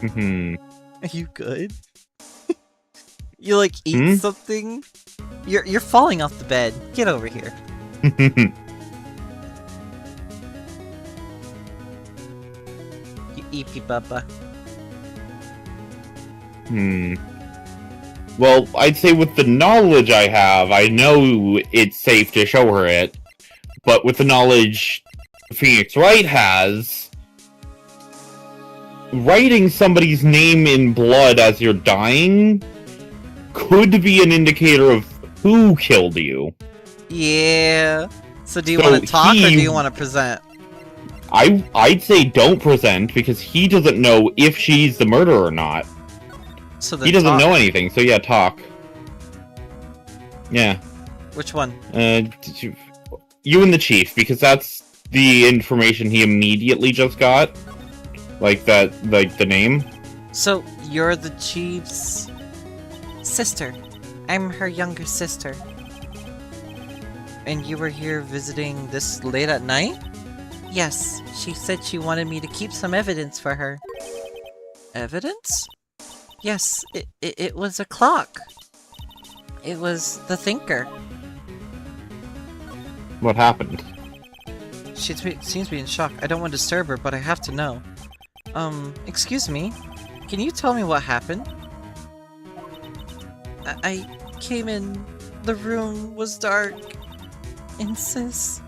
Are you good? You like eat something? You're falling off the bed. Get over here. You eepy bubba. Well, I'd say with the knowledge I have, I know it's safe to show her it. But with the knowledge Phoenix Wright has, writing somebody's name in blood as you're dying could be an indicator of who killed you. Yeah. So do you want to talk or do you want to present? I'd say don't present, because he doesn't know if she's the murderer or not. So he doesn't know anything, so yeah, talk. Yeah. Which one? You and the chief, because that's the information he immediately just got. Like the name. So, you're the chief's sister. I'm her younger sister. And you were here visiting this late at night? Yes, she said she wanted me to keep some evidence for her. Evidence? Yes, it was a clock. It was the thinker. What happened? She seems to be in shock. I don't want to disturb her, but I have to know. Excuse me? Can you tell me what happened? I came in, the room was dark, and sis...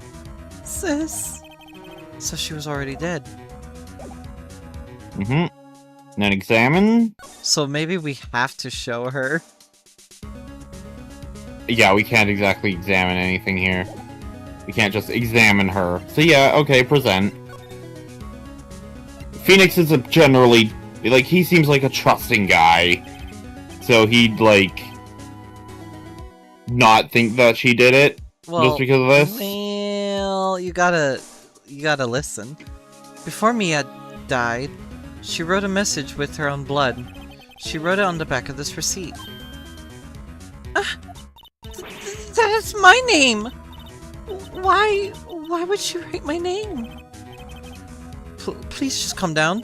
So she was already dead. Then examine? So maybe we have to show her. Yeah, we can't exactly examine anything here. We can't just examine her. So yeah, okay, present. Phoenix is generally, like, he seems like a trusting guy. So he'd, like, not think that she did it, just because of this. Well, you gotta listen. Before Mia died, she wrote a message with her own blood. She wrote it on the back of this receipt. That's my name! Why would she write my name? Please just calm down.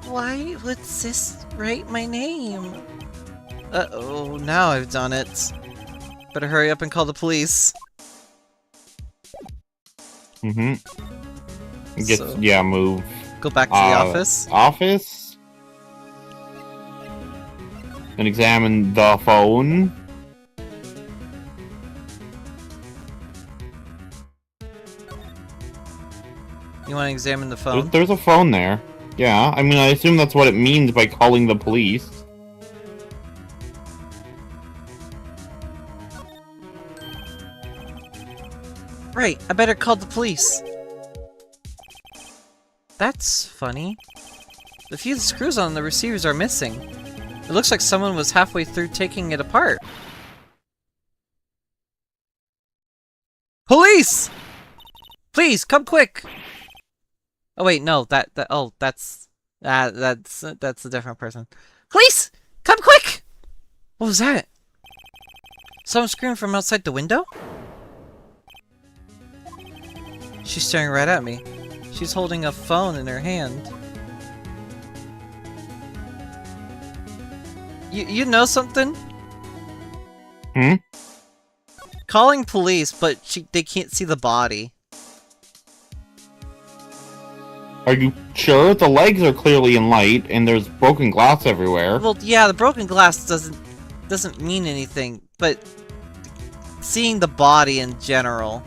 Why would sis write my name? Uh-oh, now I've done it. Better hurry up and call the police. Yeah, move. Go back to the office. Office? And examine the phone. You want to examine the phone? There's a phone there. Yeah, I mean, I assume that's what it means by calling the police. Right, I better call the police. That's funny. The few screws on the receivers are missing. It looks like someone was halfway through taking it apart. Police! Please, come quick! Oh wait, no, that's a different person. Police! Come quick! What was that? Someone screamed from outside the window? She's staring right at me. She's holding a phone in her hand. You know something? Calling police, but they can't see the body. Are you sure? The legs are clearly in light, and there's broken glass everywhere. Well, yeah, the broken glass doesn't mean anything, but seeing the body in general.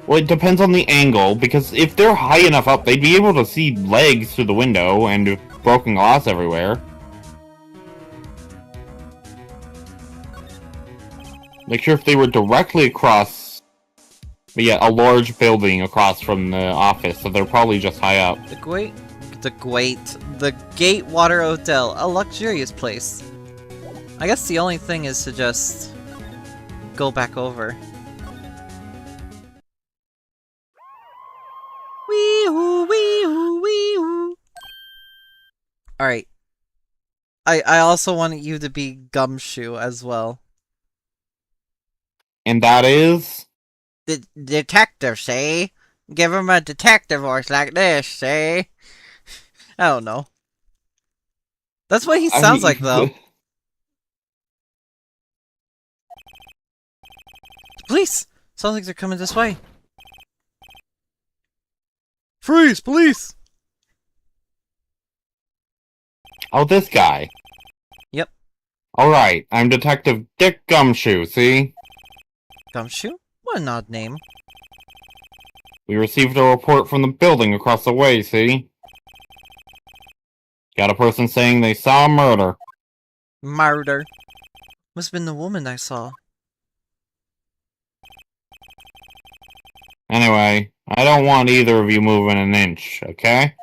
Well, it depends on the angle, because if they're high enough up, they'd be able to see legs through the window and broken glass everywhere. Make sure if they were directly across... But yeah, a large building across from the office, so they're probably just high up. The Gatewater Hotel, a luxurious place. I guess the only thing is to just go back over. Wee-oo, wee-oo, wee-oo. Alright. I also wanted you to be Gumshoe as well. And that is? The detective, see? Give him a detective voice like this, see? I don't know. That's what he sounds like, though. Police! Sounds like they're coming this way. Freeze, police! Oh, this guy. Yep. Alright, I'm Detective Dick Gumshoe, see? Gumshoe? What an odd name. We received a report from the building across the way, see? Got a person saying they saw a murder. Murder. Must have been the woman I saw. Anyway, I don't want either of you moving an inch, okay?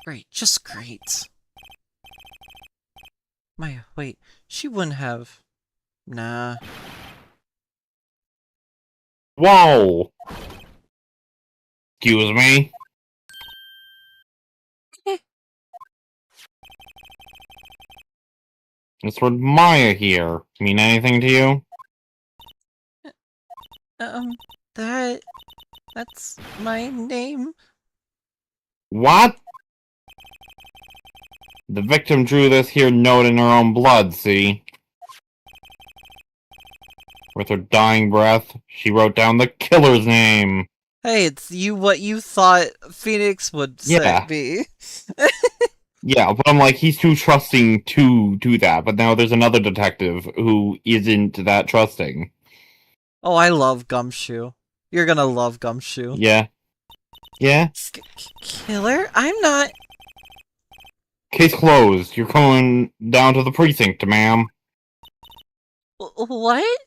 Great, just great. Maya, wait, she wouldn't have... Nah. Whoa! Excuse me? This word Maya here mean anything to you? That's my name. What? The victim drew this here note in her own blood, see? With her dying breath, she wrote down the killer's name. Hey, it's what you thought Phoenix would say, Yeah. be. Yeah, but I'm like, he's too trusting to do that, but now there's another detective who isn't that trusting. Oh, I love Gumshoe. You're gonna love Gumshoe. Yeah. Yeah? Killer? I'm not... Case closed. You're going down to the precinct, ma'am. What?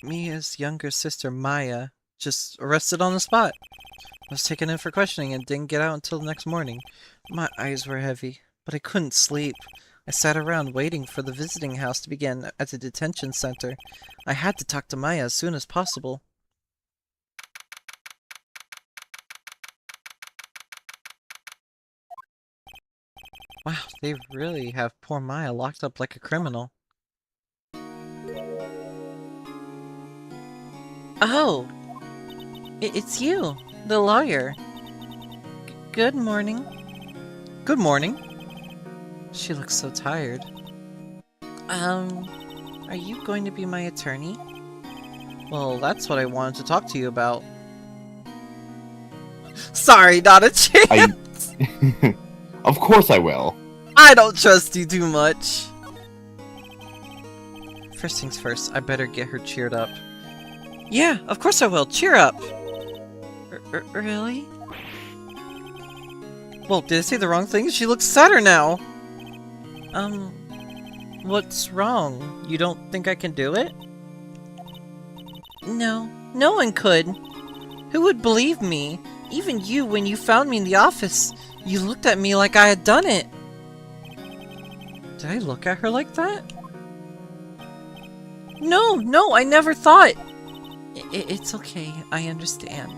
Mia's younger sister, Maya, just arrested on the spot. I was taken in for questioning and didn't get out until the next morning. My eyes were heavy, but I couldn't sleep. I sat around waiting for the visiting house to begin at the detention center. I had to talk to Maya as soon as possible. Wow, they really have poor Maya locked up like a criminal. Oh! It's you, the lawyer. Good morning. Good morning. She looks so tired. Are you going to be my attorney? Well, that's what I wanted to talk to you about. Sorry, not a chance! Of course I will. I don't trust you too much. First things first, I better get her cheered up. Yeah, of course I will. Cheer up. Really? Well, did I say the wrong thing? She looks sadder now. What's wrong? You don't think I can do it? No, no one could. Who would believe me? Even you, when you found me in the office, you looked at me like I had done it. Did I look at her like that? No, I never thought. It's okay, I understand.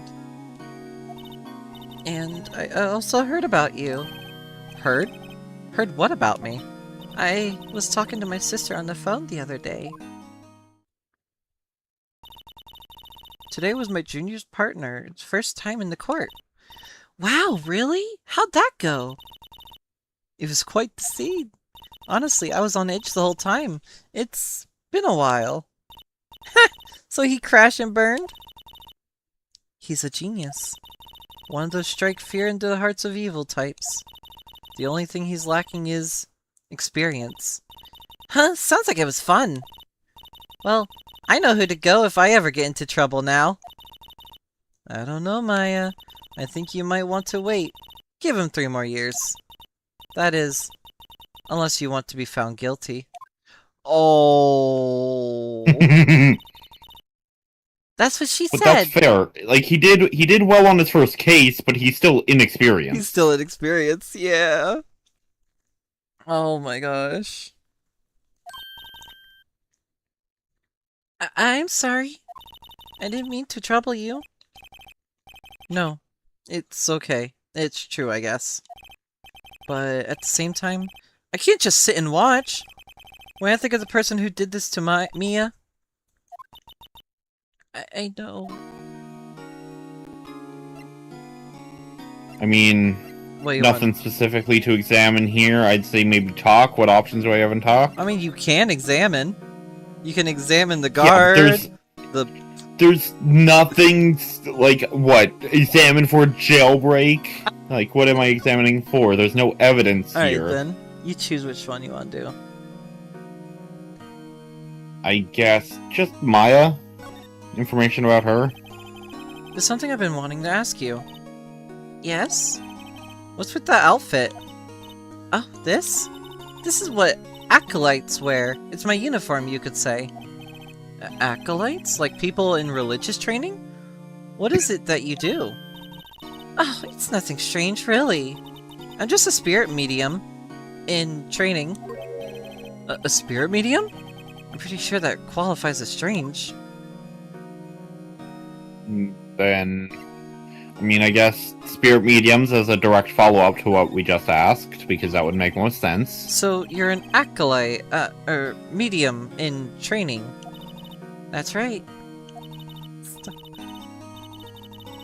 And I also heard about you. Heard? Heard what about me? I was talking to my sister on the phone the other day. Today was my junior's partner's first time in the court. Wow, really? How'd that go? It was quite the scene. Honestly, I was on edge the whole time. It's been a while. So he crashed and burned? He's a genius. One of those strike fear into the hearts of evil types. The only thing he's lacking is experience. Huh, sounds like it was fun. Well, I know who to go if I ever get into trouble now. I don't know, Maya. I think you might want to wait. Give him 3 more years. That is, unless you want to be found guilty. Oh. That's what she said. But that's fair. Like, he did well on his first case, but he's still inexperienced. He's still inexperienced, yeah. Oh my gosh. I'm sorry. I didn't mean to trouble you. No, it's okay. It's true, I guess. But at the same time, I can't just sit and watch. When I think of the person who did this to Mia... I know. I mean, nothing specifically to examine here. I'd say maybe talk. What options do I have in talk? I mean, you can examine. You can examine the guard. Yeah, there's nothing, like, what? Examine for jailbreak? Like, what am I examining for? There's no evidence here. Alright then, you choose which one you want to do. I guess just Maya? Information about her? There's something I've been wanting to ask you. Yes? What's with that outfit? Oh, this? This is what acolytes wear. It's my uniform, you could say. Acolytes? Like people in religious training? What is it that you do? Oh, it's nothing strange, really. I'm just a spirit medium in training. A spirit medium? I'm pretty sure that qualifies as strange. Then, I mean, I guess spirit mediums as a direct follow-up to what we just asked, because that would make most sense. So you're an acolyte, or medium in training. That's right.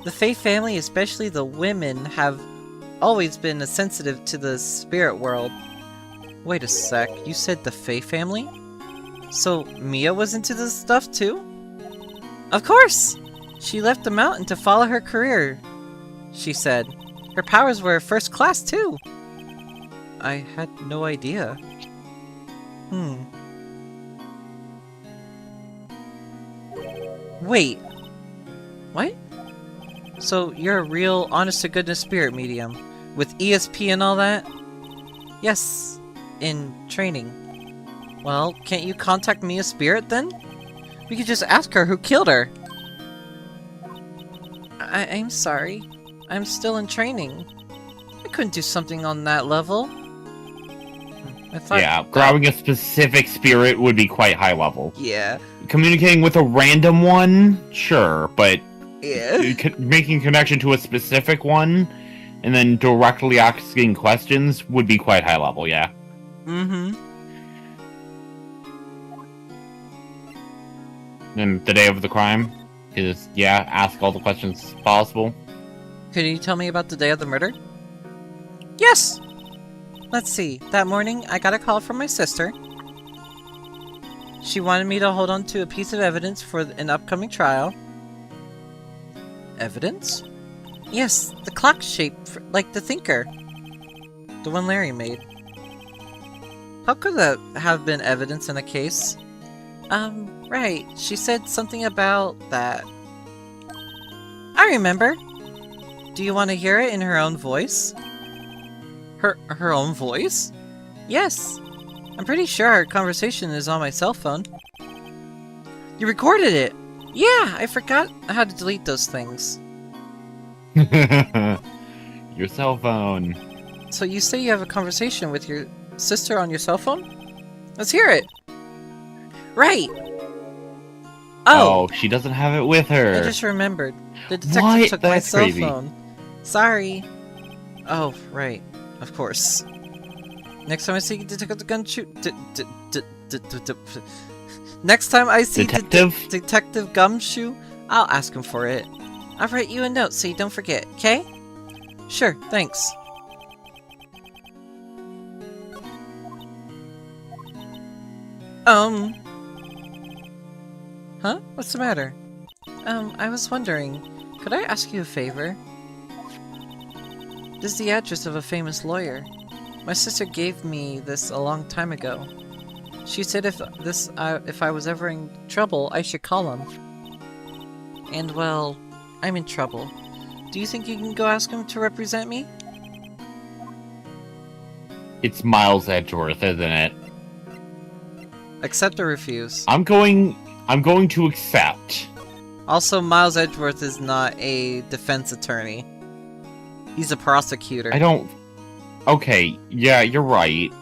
The Fae family, especially the women, have always been sensitive to the spirit world. Wait a sec, you said the Fae family? So Mia was into this stuff too? Of course! She left the mountain to follow her career, she said. Her powers were first class too. I had no idea. Wait. What? So you're a real honest-to-goodness spirit medium, with ESP and all that? Yes, in training. Well, can't you contact Mia's spirit then? We could just ask her who killed her. I'm sorry. I'm still in training. I couldn't do something on that level. I thought yeah, grabbing a specific spirit would be quite high level. Yeah. Communicating with a random one? Sure, but yeah. Making connection to a specific one and then directly asking questions would be quite high level, yeah. Mm-hmm. And the day of the crime is, yeah, ask all the questions possible. Could you tell me about the day of the murder? Yes! Let's see. That morning, I got a call from my sister. She wanted me to hold on to a piece of evidence for an upcoming trial. Evidence? Yes, the clock shape, like the thinker. The one Larry made. How could that have been evidence in a case? Right. She said something about that. I remember. Do you want to hear it in her own voice? Her own voice? Yes. I'm pretty sure our conversation is on my cell phone. You recorded it! Yeah, I forgot how to delete those things. Your cell phone. So you say you have a conversation with your sister on your cell phone? Let's hear it! Right! Oh, she doesn't have it with her. I just remembered. The detective took my cell phone. Sorry. Oh, right. Of course. Next time I see Detective Gumshoe... Next time I see Detective Gumshoe, I'll ask him for it. I'll write you a note so you don't forget, okay? Sure, thanks. Huh? What's the matter? I was wondering, could I ask you a favor? This is the address of a famous lawyer. My sister gave me this a long time ago. She said if I was ever in trouble, I should call him. And well, I'm in trouble. Do you think you can go ask him to represent me? It's Miles Edgeworth, isn't it? Accept or refuse? I'm going to accept. Also, Miles Edgeworth is not a defense attorney. He's a prosecutor. Okay, yeah, you're right.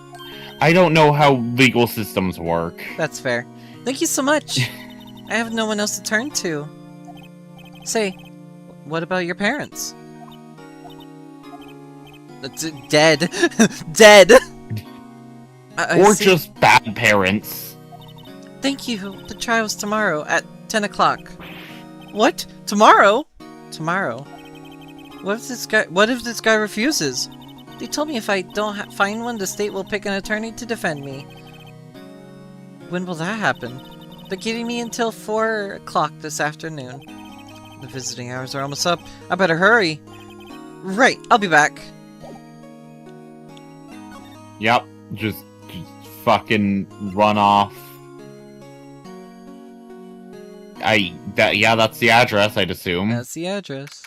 I don't know how legal systems work. That's fair. Thank you so much. I have no one else to turn to. Say, what about your parents? Dead. Dead! Or just bad parents. Thank you. The trial's tomorrow at 10 o'clock. What? Tomorrow? Tomorrow? What if this guy refuses? They told me if I don't find one, the state will pick an attorney to defend me. When will that happen? They're giving me until 4 o'clock this afternoon. The visiting hours are almost up. I better hurry. Right, I'll be back. Yep, just fucking run off. Yeah, that's the address, I'd assume. That's the address.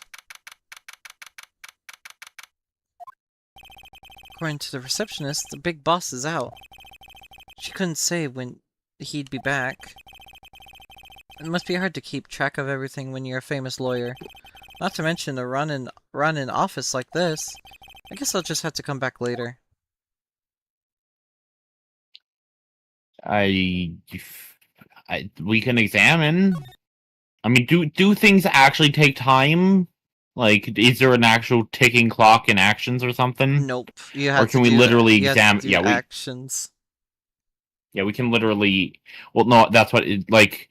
According to the receptionist, the big boss is out. She couldn't say when he'd be back. It must be hard to keep track of everything when you're a famous lawyer. Not to mention a run in office like this. I guess I'll just have to come back later. We can examine. I mean, do things actually take time? Like, is there an actual ticking clock in actions or something? Nope. You have or can we literally examine? Yeah, actions. Yeah, we can literally. Well, no, that's what it, like.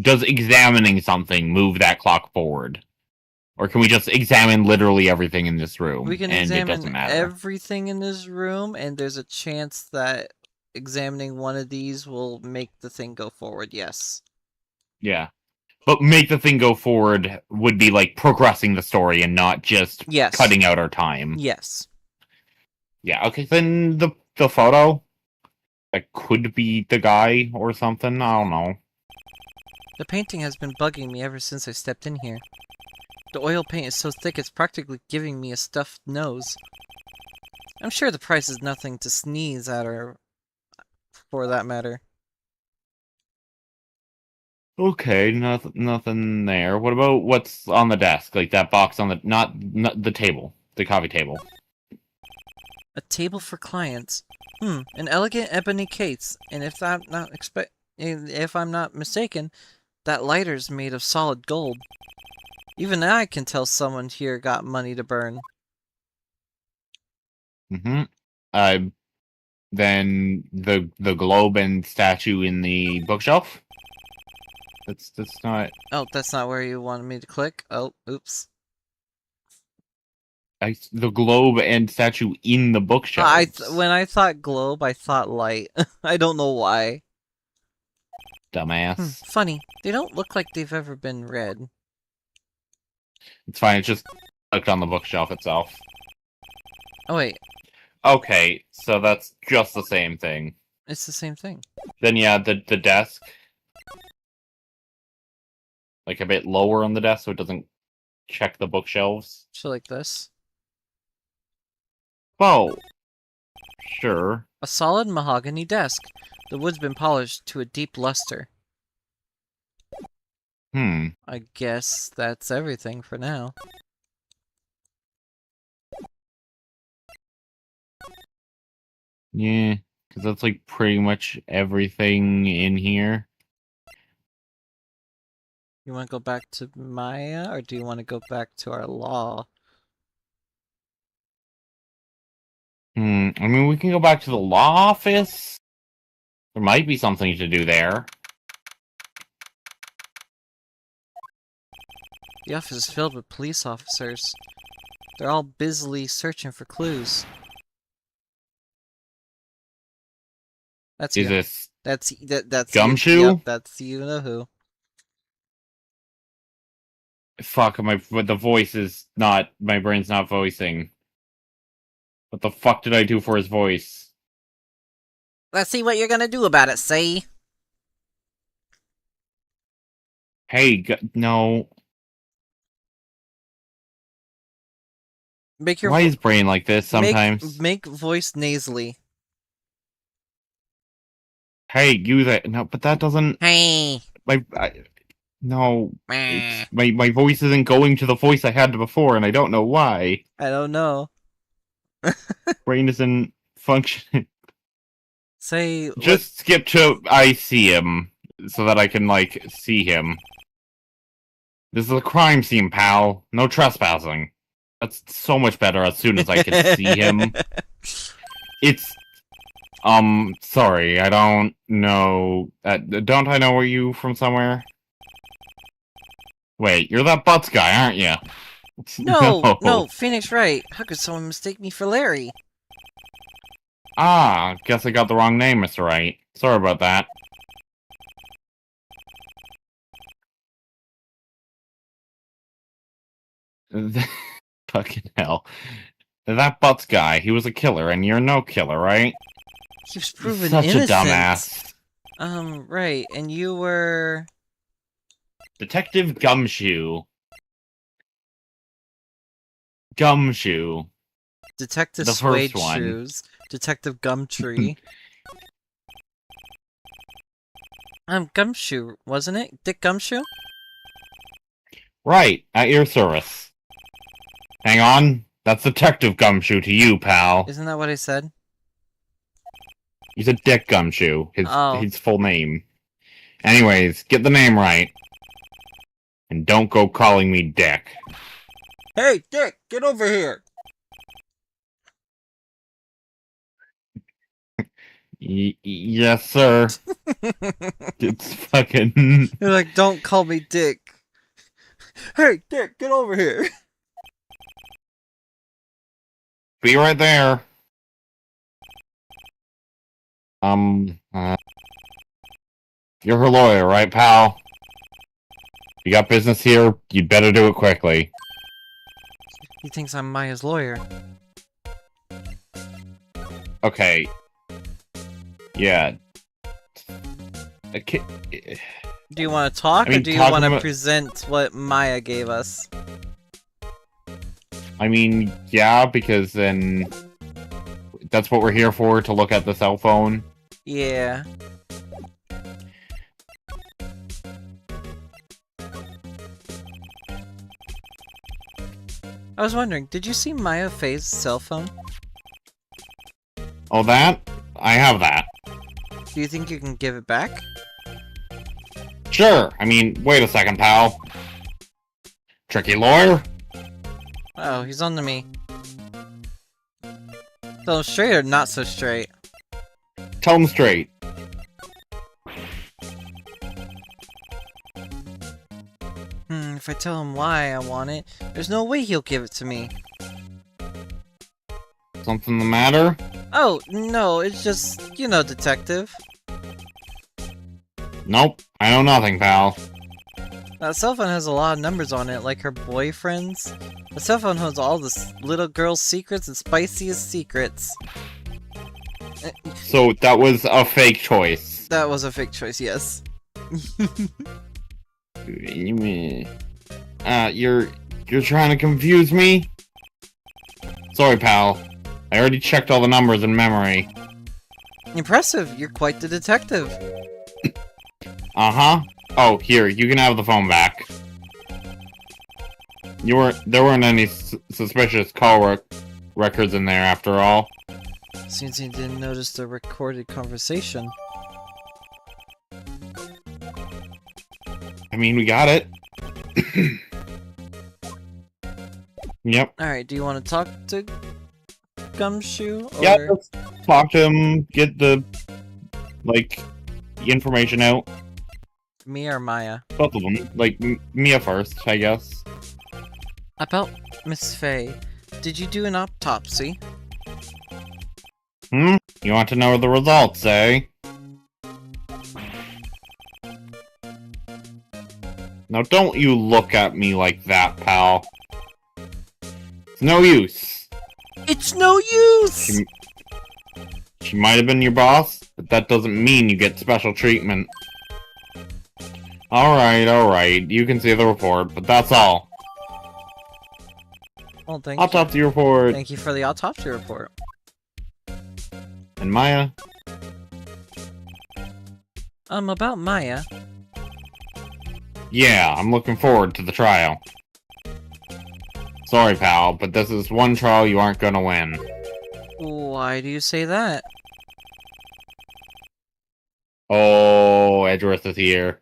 Does examining something move that clock forward, or can we just examine literally everything in this room? We can and examine it doesn't matter. everything in this room, and there's a chance that examining one of these will make the thing go forward. Yes. Yeah. But make the thing go forward would be like progressing the story and not just cutting out our time. Yes. Yeah, okay, then the photo that could be the guy or something, I don't know. The painting has been bugging me ever since I stepped in here. The oil paint is so thick it's practically giving me a stuffed nose. I'm sure the price is nothing to sneeze at, or for that matter. Okay, nothing there. What about what's on the desk? Like that box on the not the table, the coffee table. A table for clients. An elegant ebony case, and if I'm not mistaken, that lighter's made of solid gold. Even I can tell someone here got money to burn. Then the globe and statue in the bookshelf. That's not. Oh, that's not where you wanted me to click. Oh, oops. The globe and statue in the bookshelf. When I thought globe, I thought light. I don't know why. Dumbass. Funny. They don't look like they've ever been read. It's fine. It's just clicked on the bookshelf itself. Oh wait. Okay, so that's just the same thing. It's the same thing. Then yeah, the desk. Like a bit lower on the desk so it doesn't check the bookshelves. So like this. Well, sure. A solid mahogany desk. The wood's been polished to a deep luster. I guess that's everything for now. Yeah, because that's like pretty much everything in here. You want to go back to Maya, or do you want to go back to our law? I mean, we can go back to the law office. There might be something to do there. The office is filled with police officers. They're all busily searching for clues. That's Is you. this That's Gumshoe? You. Yep, that's you know who. Fuck, the voice is not, my brain's not voicing. What the fuck did I do for his voice? Let's see what you're gonna do about it, see? Hey, no. Why is brain like this sometimes? Make voice nasally. Hey, you that, no, but that doesn't... Hey! No, my voice isn't going to the voice I had before, and I don't know why. I don't know. Brain isn't functioning. Say... Just skip to I see him. so that I can, like, see him. This is a crime scene, pal. No trespassing. That's so much better as soon as I can see him. It's... sorry, I don't know... don't I know you from somewhere? Wait, you're that Butts guy, aren't you? No, Phoenix Wright. How could someone mistake me for Larry? Ah, guess I got the wrong name, Mr. Wright. Sorry about that. Fucking hell. That Butts guy, he was a killer, and you're no killer, right? He was proven Such innocent. a dumbass. Right, and you were... Detective Gumshoe. Gumshoe. Detective The Suede first one. Shoes. Detective Gumtree. Gumshoe, wasn't it? Dick Gumshoe? Right, at your service. Hang on, that's Detective Gumshoe to you, pal. Isn't that what I said? He's a Dick Gumshoe, Oh. his full name. Anyways, get the name right. And don't go calling me Dick. Hey, Dick, get over here! Yes, sir. It's fucking... You're like, don't call me Dick. Hey, Dick, get over here! Be right there. You're her lawyer, right, pal? You got business here, you'd better do it quickly. He thinks I'm Maya's lawyer. Okay. Yeah. Do you want to talk, or do you want to present what Maya gave us? I mean, yeah, because then... That's what we're here for, to look at the cell phone. Yeah. I was wondering, did you see Maya Faye's cell phone? Oh, that? I have that. Do you think you can give it back? Sure. I mean, wait a second, pal. Tricky lawyer? Oh, he's on to me. So straight or not so straight? Tell him straight. If I tell him why I want it, there's no way he'll give it to me. Something the matter? Oh, no, it's just, you know, detective. Nope. I know nothing, pal. That cell phone has a lot of numbers on it, like her boyfriend's. The cell phone holds all the little girl's secrets and spiciest secrets. So that was a fake choice. That was a fake choice, yes. You're trying to confuse me? Sorry, pal. I already checked all the numbers in memory. Impressive, you're quite the detective. Uh-huh. Oh, here, you can have the phone back. There weren't any suspicious call records in there after all. Seems you didn't notice the recorded conversation. I mean, we got it. Yep. Alright, do you want to talk to Gumshoe? Or... Yeah, let's talk to him, get the, like, information out. Me or Maya? Both of them. Like, Mia first, I guess. About Miss Faye, did you do an autopsy? You want to know the results, eh? Now don't you look at me like that, pal. It's no use. It's no use! She might have been your boss, but that doesn't mean you get special treatment. Alright, you can see the report, but that's all. Well, thank you. Autopsy report. Thank you for the autopsy report. And Maya? About Maya. Yeah, I'm looking forward to the trial. Sorry, pal, but this is one trial you aren't gonna win. Why do you say that? Oh, Edgeworth is here.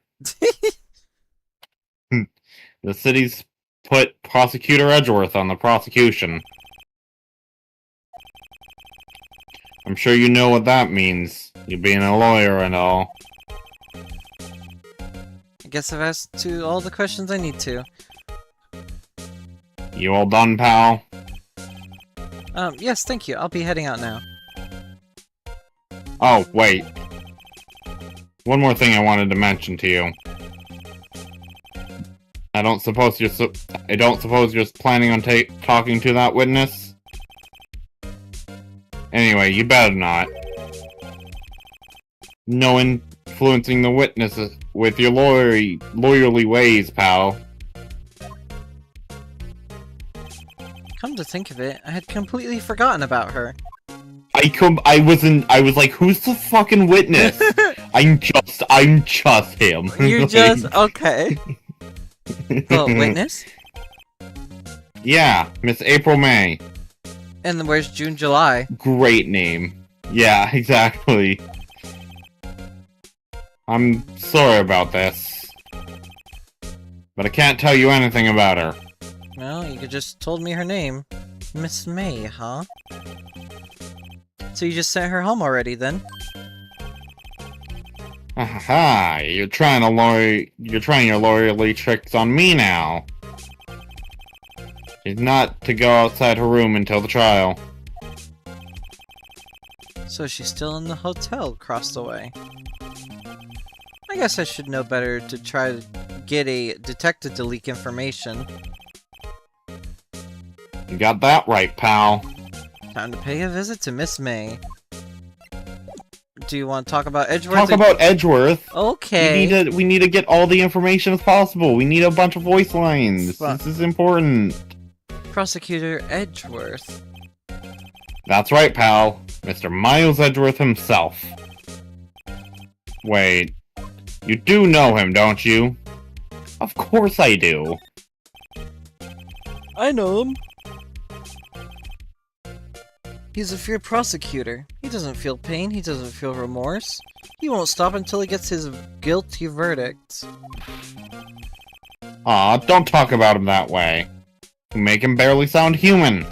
The city's put Prosecutor Edgeworth on the prosecution. I'm sure you know what that means, you being a lawyer and all. I guess I've asked all the questions I need to. You all done, pal? Yes, thank you. I'll be heading out now. Oh, wait. One more thing I wanted to mention to you. I don't suppose you're planning on talking to that witness? Anyway, you better not. No influencing the witnesses with your lawyerly ways, pal. Come to think of it, I had completely forgotten about her. I was like, who's the fucking witness? I'm just him. You're just, okay. The witness? Yeah, Miss April May. And then where's June, July? Great name. Yeah, exactly. I'm sorry about this. But I can't tell you anything about her. Well, you just told me her name. Miss May, huh? So you just sent her home already, then? Aha! You're trying your lawyerly tricks on me now. She's not to go outside her room until the trial. So she's still in the hotel across the way. I guess I should know better to try to get a detective to leak information. You got that right, pal. Time to pay a visit to Miss May. Do you want to talk about Edgeworth? Talk about Edgeworth. Okay. We need to get all the information as possible. We need a bunch of voice lines. This is important. Prosecutor Edgeworth. That's right, pal. Mr. Miles Edgeworth himself. Wait. You do know him, don't you? Of course I do. I know him. He's a feared prosecutor. He doesn't feel pain, he doesn't feel remorse. He won't stop until he gets his guilty verdict. Aw, don't talk about him that way. You make him barely sound human.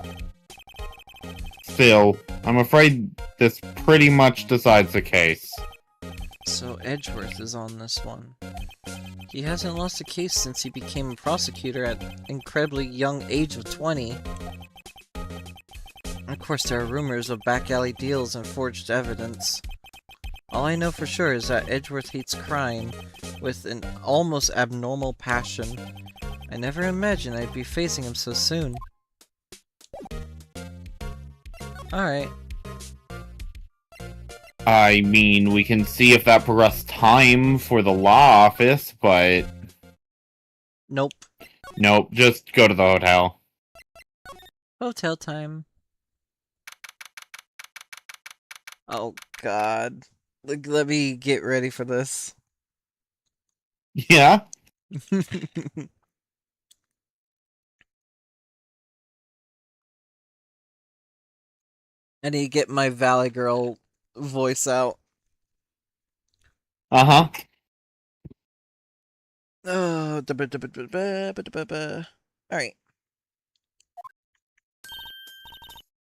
Still, I'm afraid this pretty much decides the case. So Edgeworth is on this one. He hasn't lost a case since he became a prosecutor at an incredibly young age of 20. Of course, there are rumors of back-alley deals and forged evidence. All I know for sure is that Edgeworth hates crime with an almost abnormal passion. I never imagined I'd be facing him so soon. Alright. I mean, we can see if that progressed time for the law office, but... Nope. Nope, just go to the hotel. Hotel time. Oh god. Let me get ready for this. Yeah? I need to get my Valley Girl voice out. Uh-huh. Oh, alright.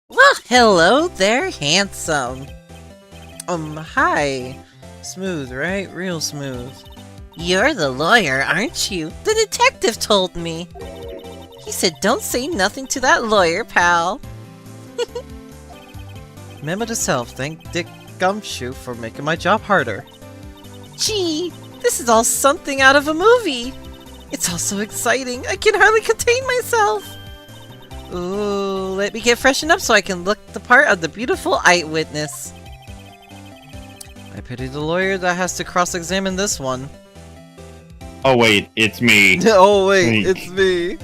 Well, hello there, handsome. Hi. Smooth, right? Real smooth. You're the lawyer, aren't you? The detective told me. He said don't say nothing to that lawyer, pal. Memo to self, thank Dick Gumshoe for making my job harder. Gee, this is all something out of a movie. It's all so exciting, I can hardly contain myself. Ooh, let me get freshened up so I can look the part of the beautiful eyewitness. I pity the lawyer that has to cross-examine this one. Oh wait, it's me. Oh wait, it's me.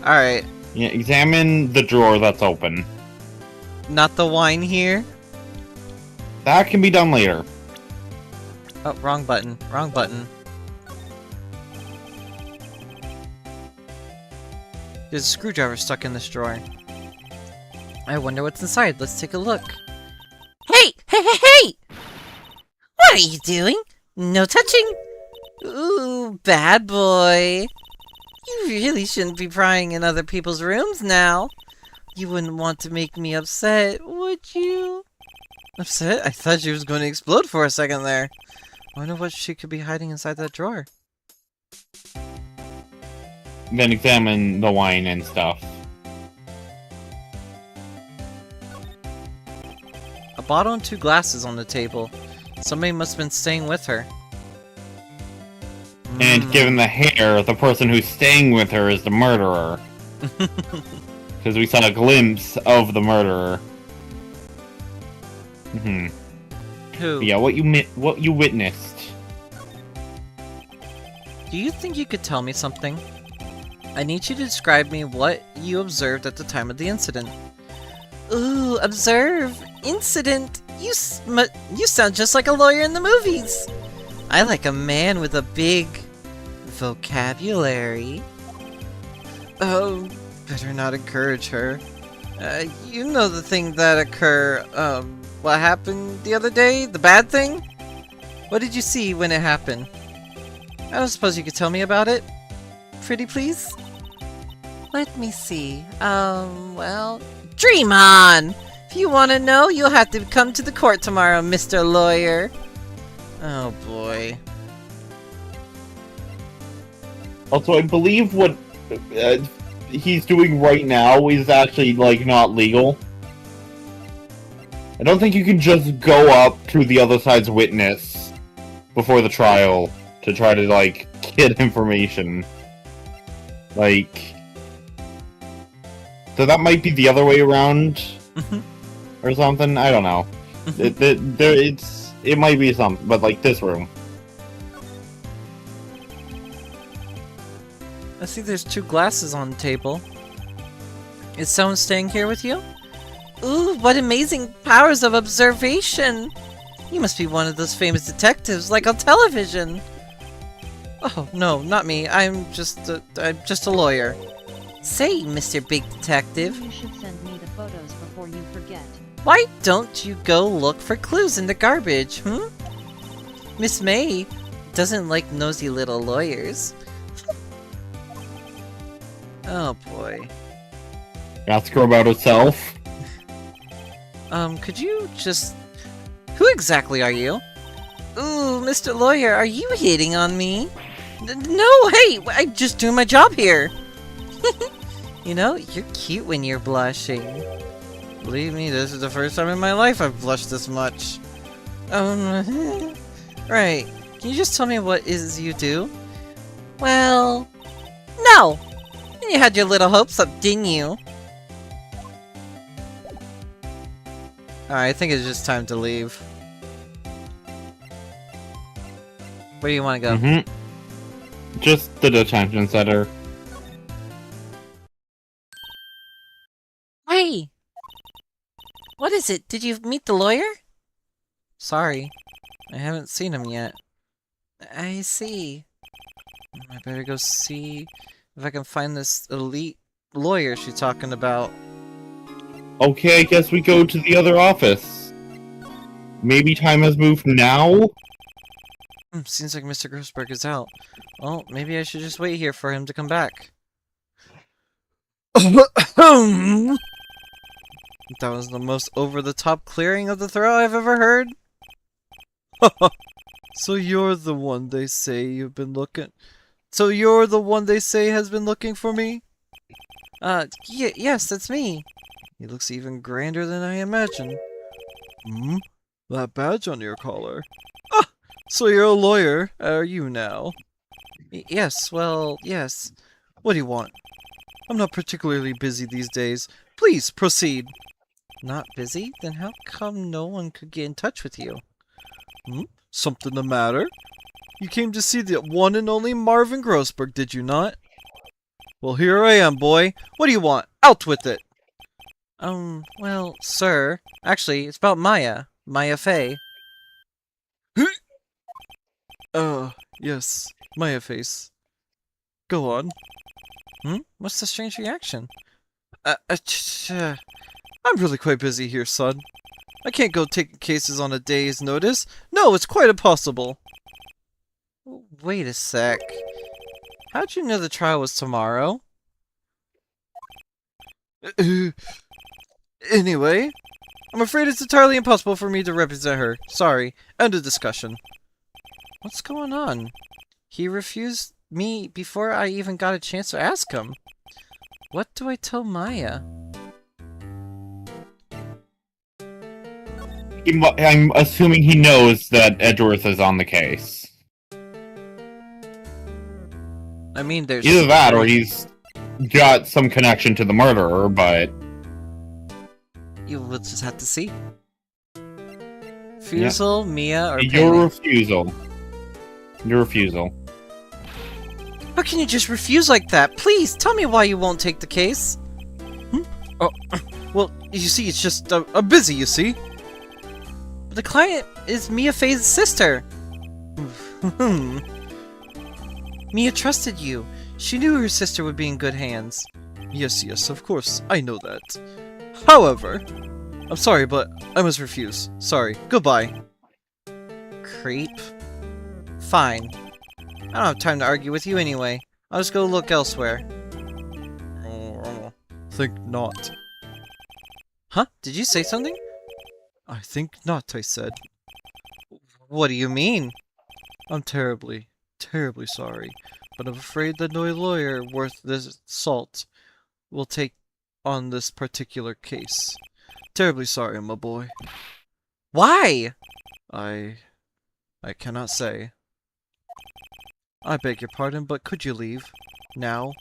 Alright. Yeah, examine the drawer that's open. Not the wine here? That can be done later. Oh, wrong button. Wrong button. There's a screwdriver stuck in this drawer. I wonder what's inside. Let's take a look. Hey! Hey, hey, hey! What are you doing? No touching! Ooh, bad boy. You really shouldn't be prying in other people's rooms now. You wouldn't want to make me upset, would you? Upset? I thought she was going to explode for a second there. I wonder what she could be hiding inside that drawer. Then examine the wine and stuff. A bottle and 2 glasses on the table. Somebody must have been staying with her. And given the hair, the person who's staying with her is the murderer. Because we saw a glimpse of the murderer. Who? Yeah, what you witnessed. Do you think you could tell me something? I need you to describe me what you observed at the time of the incident. Ooh, observe! Incident! You sound just like a lawyer in the movies! I like a man with a big vocabulary. Oh, better not encourage her. You know the thing that occurred, what happened the other day? The bad thing? What did you see when it happened? I don't suppose you could tell me about it? Pretty please? Let me see. Well... Dream on! If you want to know, you'll have to come to the court tomorrow, Mr. Lawyer. Oh boy. Also, I believe what he's doing right now is actually, like, not legal. I don't think you can just go up to the other side's witness before the trial to try to, like, get information. Like... So that might be the other way around, or something. I don't know. It might be something, but like this room. I see there's 2 glasses on the table. Is someone staying here with you? Ooh, what amazing powers of observation! You must be one of those famous detectives, like on television. Oh no, not me. I'm just a lawyer. Say, Mr. Big Detective. You should send me the photos before you forget. Why don't you go look for clues in the garbage, Miss May doesn't like nosy little lawyers. Oh boy. Ask her about herself. Could you just... Who exactly are you? Ooh, Mr. Lawyer, are you hitting on me? No, hey, I'm just doing my job here. You know, you're cute when you're blushing. Believe me, this is the first time in my life I've blushed this much. Right. Can you just tell me what is you do? Well... No! You had your little hopes up, didn't you? Alright, I think it's just time to leave. Where do you want to go? Just the detention center. Hey! What is it? Did you meet the lawyer? Sorry. I haven't seen him yet. I see. I better go see if I can find this elite lawyer she's talking about. Okay, I guess we go to the other office. Maybe time has moved now? Seems like Mr. Grossberg is out. Well, maybe I should just wait here for him to come back. That was the most over-the-top clearing of the throat I've ever heard. So you're the one they say you've been looking... So you're the one they say has been looking for me? Yes, that's me. He looks even grander than I imagined. That badge on your collar. Ah! So you're a lawyer, are you now? Yes, well, yes. What do you want? I'm not particularly busy these days. Please, proceed. Not busy? Then how come no one could get in touch with you? Something the matter? You came to see the one and only Marvin Grossberg, did you not? Well, here I am, boy. What do you want? Out with it! Well, sir. Actually, it's about Maya. Maya Fey. Yes. Maya Face. Go on. What's the strange reaction? I'm really quite busy here, son. I can't go taking cases on a day's notice. No, it's quite impossible. Wait a sec. How'd you know the trial was tomorrow? Anyway, I'm afraid it's entirely impossible for me to represent her. Sorry. End of discussion. What's going on? He refused me before I even got a chance to ask him. What do I tell Maya? I'm assuming he knows that Edgeworth is on the case. I mean, there's... Either that, or he's got some connection to the murderer, but... You will just have to see. Refusal, Mia, or Your Penny? refusal. Your refusal. How can you just refuse like that? Please, tell me why you won't take the case. Oh, well, you see, it's just, I'm busy, you see. But the client is Mia Faye's sister. Mia trusted you. She knew her sister would be in good hands. Yes, of course, I know that. However, I'm sorry, but I must refuse. Sorry, goodbye. Creep. Fine. I don't have time to argue with you anyway. I'll just go look elsewhere. Think not. Huh? Did you say something? I think not, I said. What do you mean? I'm terribly sorry, but I'm afraid that no lawyer worth this salt will take on this particular case. Terribly sorry, my boy. Why? I cannot say. I beg your pardon, but could you leave? Now?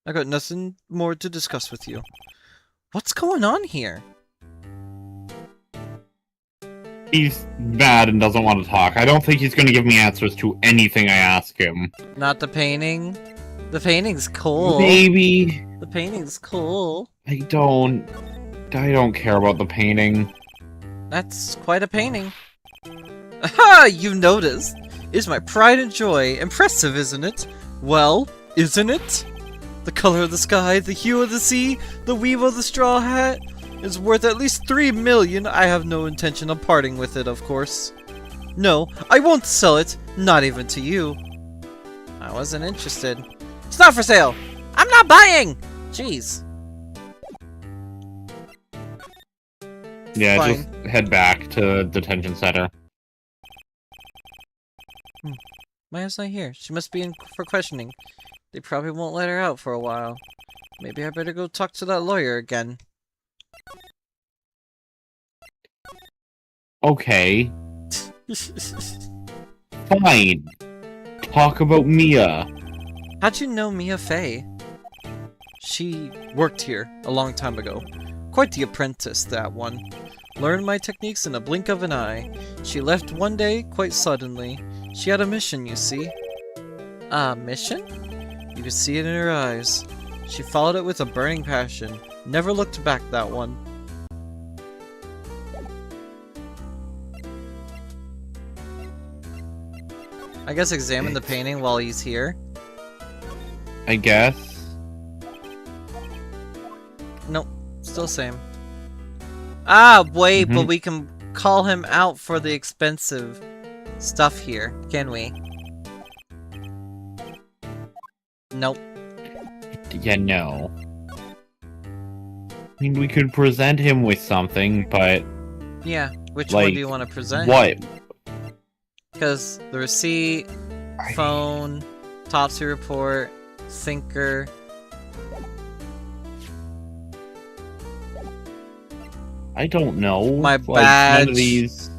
I got nothing more to discuss with you. What's going on here? He's mad and doesn't want to talk. I don't think he's going to give me answers to anything I ask him. Not the painting? The painting's cool. Maybe. The painting's cool. I don't care about the painting. That's quite a painting. Aha! You noticed. It's my pride and joy. Impressive, isn't it? Well, isn't it? The color of the sky, the hue of the sea, the weave of the straw hat is worth at least 3 million. I have no intention of parting with it, of course. No, I won't sell it. Not even to you. I wasn't interested. It's not for sale. I'm not buying. Jeez. Yeah, Fine. just head back to detention center. Maya's not here. She must be in for questioning. They probably won't let her out for a while. Maybe I better go talk to that lawyer again. Okay. Fine. Talk about Mia. How'd you know Mia Faye? She worked here a long time ago. Quite the apprentice, that one. Learned my techniques in a blink of an eye. She left one day, quite suddenly. She had a mission, you see. A mission? You could see it in her eyes. She followed it with a burning passion. Never looked back, that one. I guess examine the painting while he's here. I guess. Nope, still same. Ah, wait, but we can call him out for the expensive stuff here, can we? Nope. Yeah, no. I mean, we could present him with something, but... Yeah, which one like, do you want to present? What? Because the receipt, phone, autopsy report, sinker... I don't know. My Like, badge. none of these...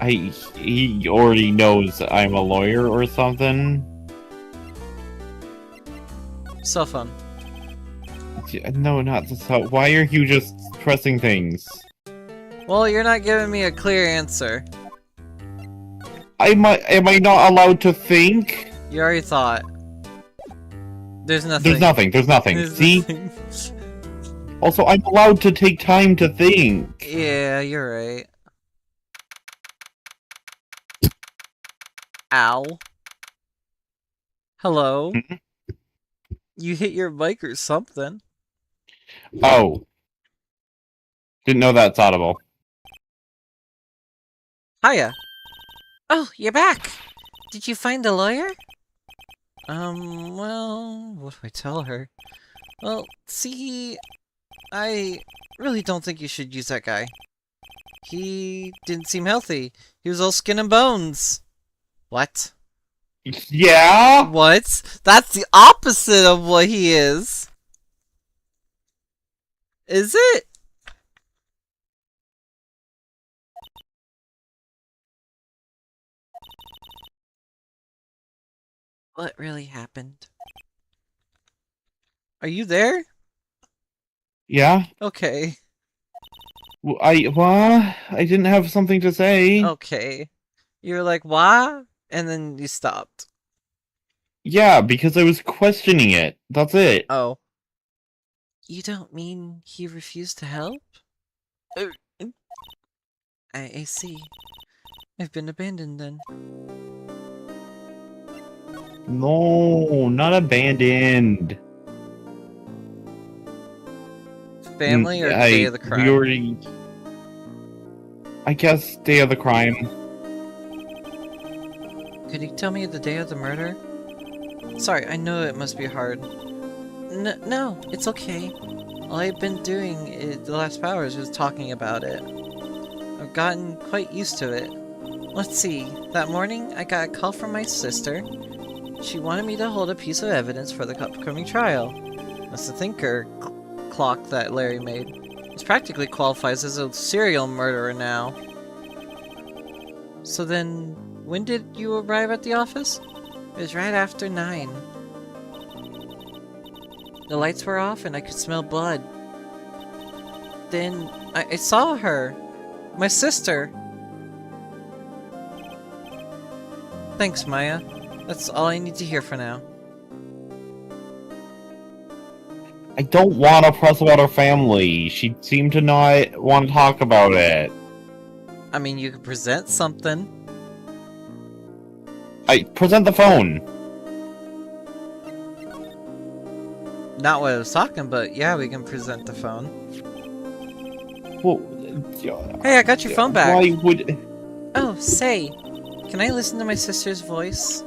He already knows I'm a lawyer or something. Cell phone. No, not the cell. Why are you just pressing things? Well, you're not giving me a clear answer. Am I not allowed to think? You already thought. There's nothing. There's nothing. There's See? nothing. Also, I'm allowed to take time to think. Yeah, you're right. Ow. Hello? You hit your mic or something. Oh. Didn't know that's audible. Hiya. Oh, you're back. Did you find a lawyer? Well, what do I tell her? Well, see, I really don't think you should use that guy. He didn't seem healthy. He was all skin and bones. What? Yeah? What? That's the opposite of what he is. Is it? What really happened? Are you there? Yeah? Okay. What? I didn't have something to say. Okay. You were like, why? And then you stopped. Yeah, because I was questioning it. That's it. Oh. You don't mean he refused to help? I see. I've been abandoned then. No, not abandoned. Family or day of the crime? We already... I guess day of the crime. Could you tell me the day of the murder? Sorry, I know it must be hard. No, it's okay. All I've been doing the last few hours was talking about it. I've gotten quite used to it. Let's see, that morning I got a call from my sister. She wanted me to hold a piece of evidence for the upcoming trial. That's the thinker clock that Larry made. This practically qualifies as a serial murderer now. So then, when did you arrive at the office? It was right after 9. The lights were off and I could smell blood. Then, I saw her. My sister. Thanks, Maya. That's all I need to hear for now. I don't want to press about her family. She seemed to not want to talk about it. I mean, you could present something. I present the phone. Not what I was talking, but yeah, we can present the phone. Well, Hey, I got your phone back. why would... Oh, say, can I listen to my sister's voice?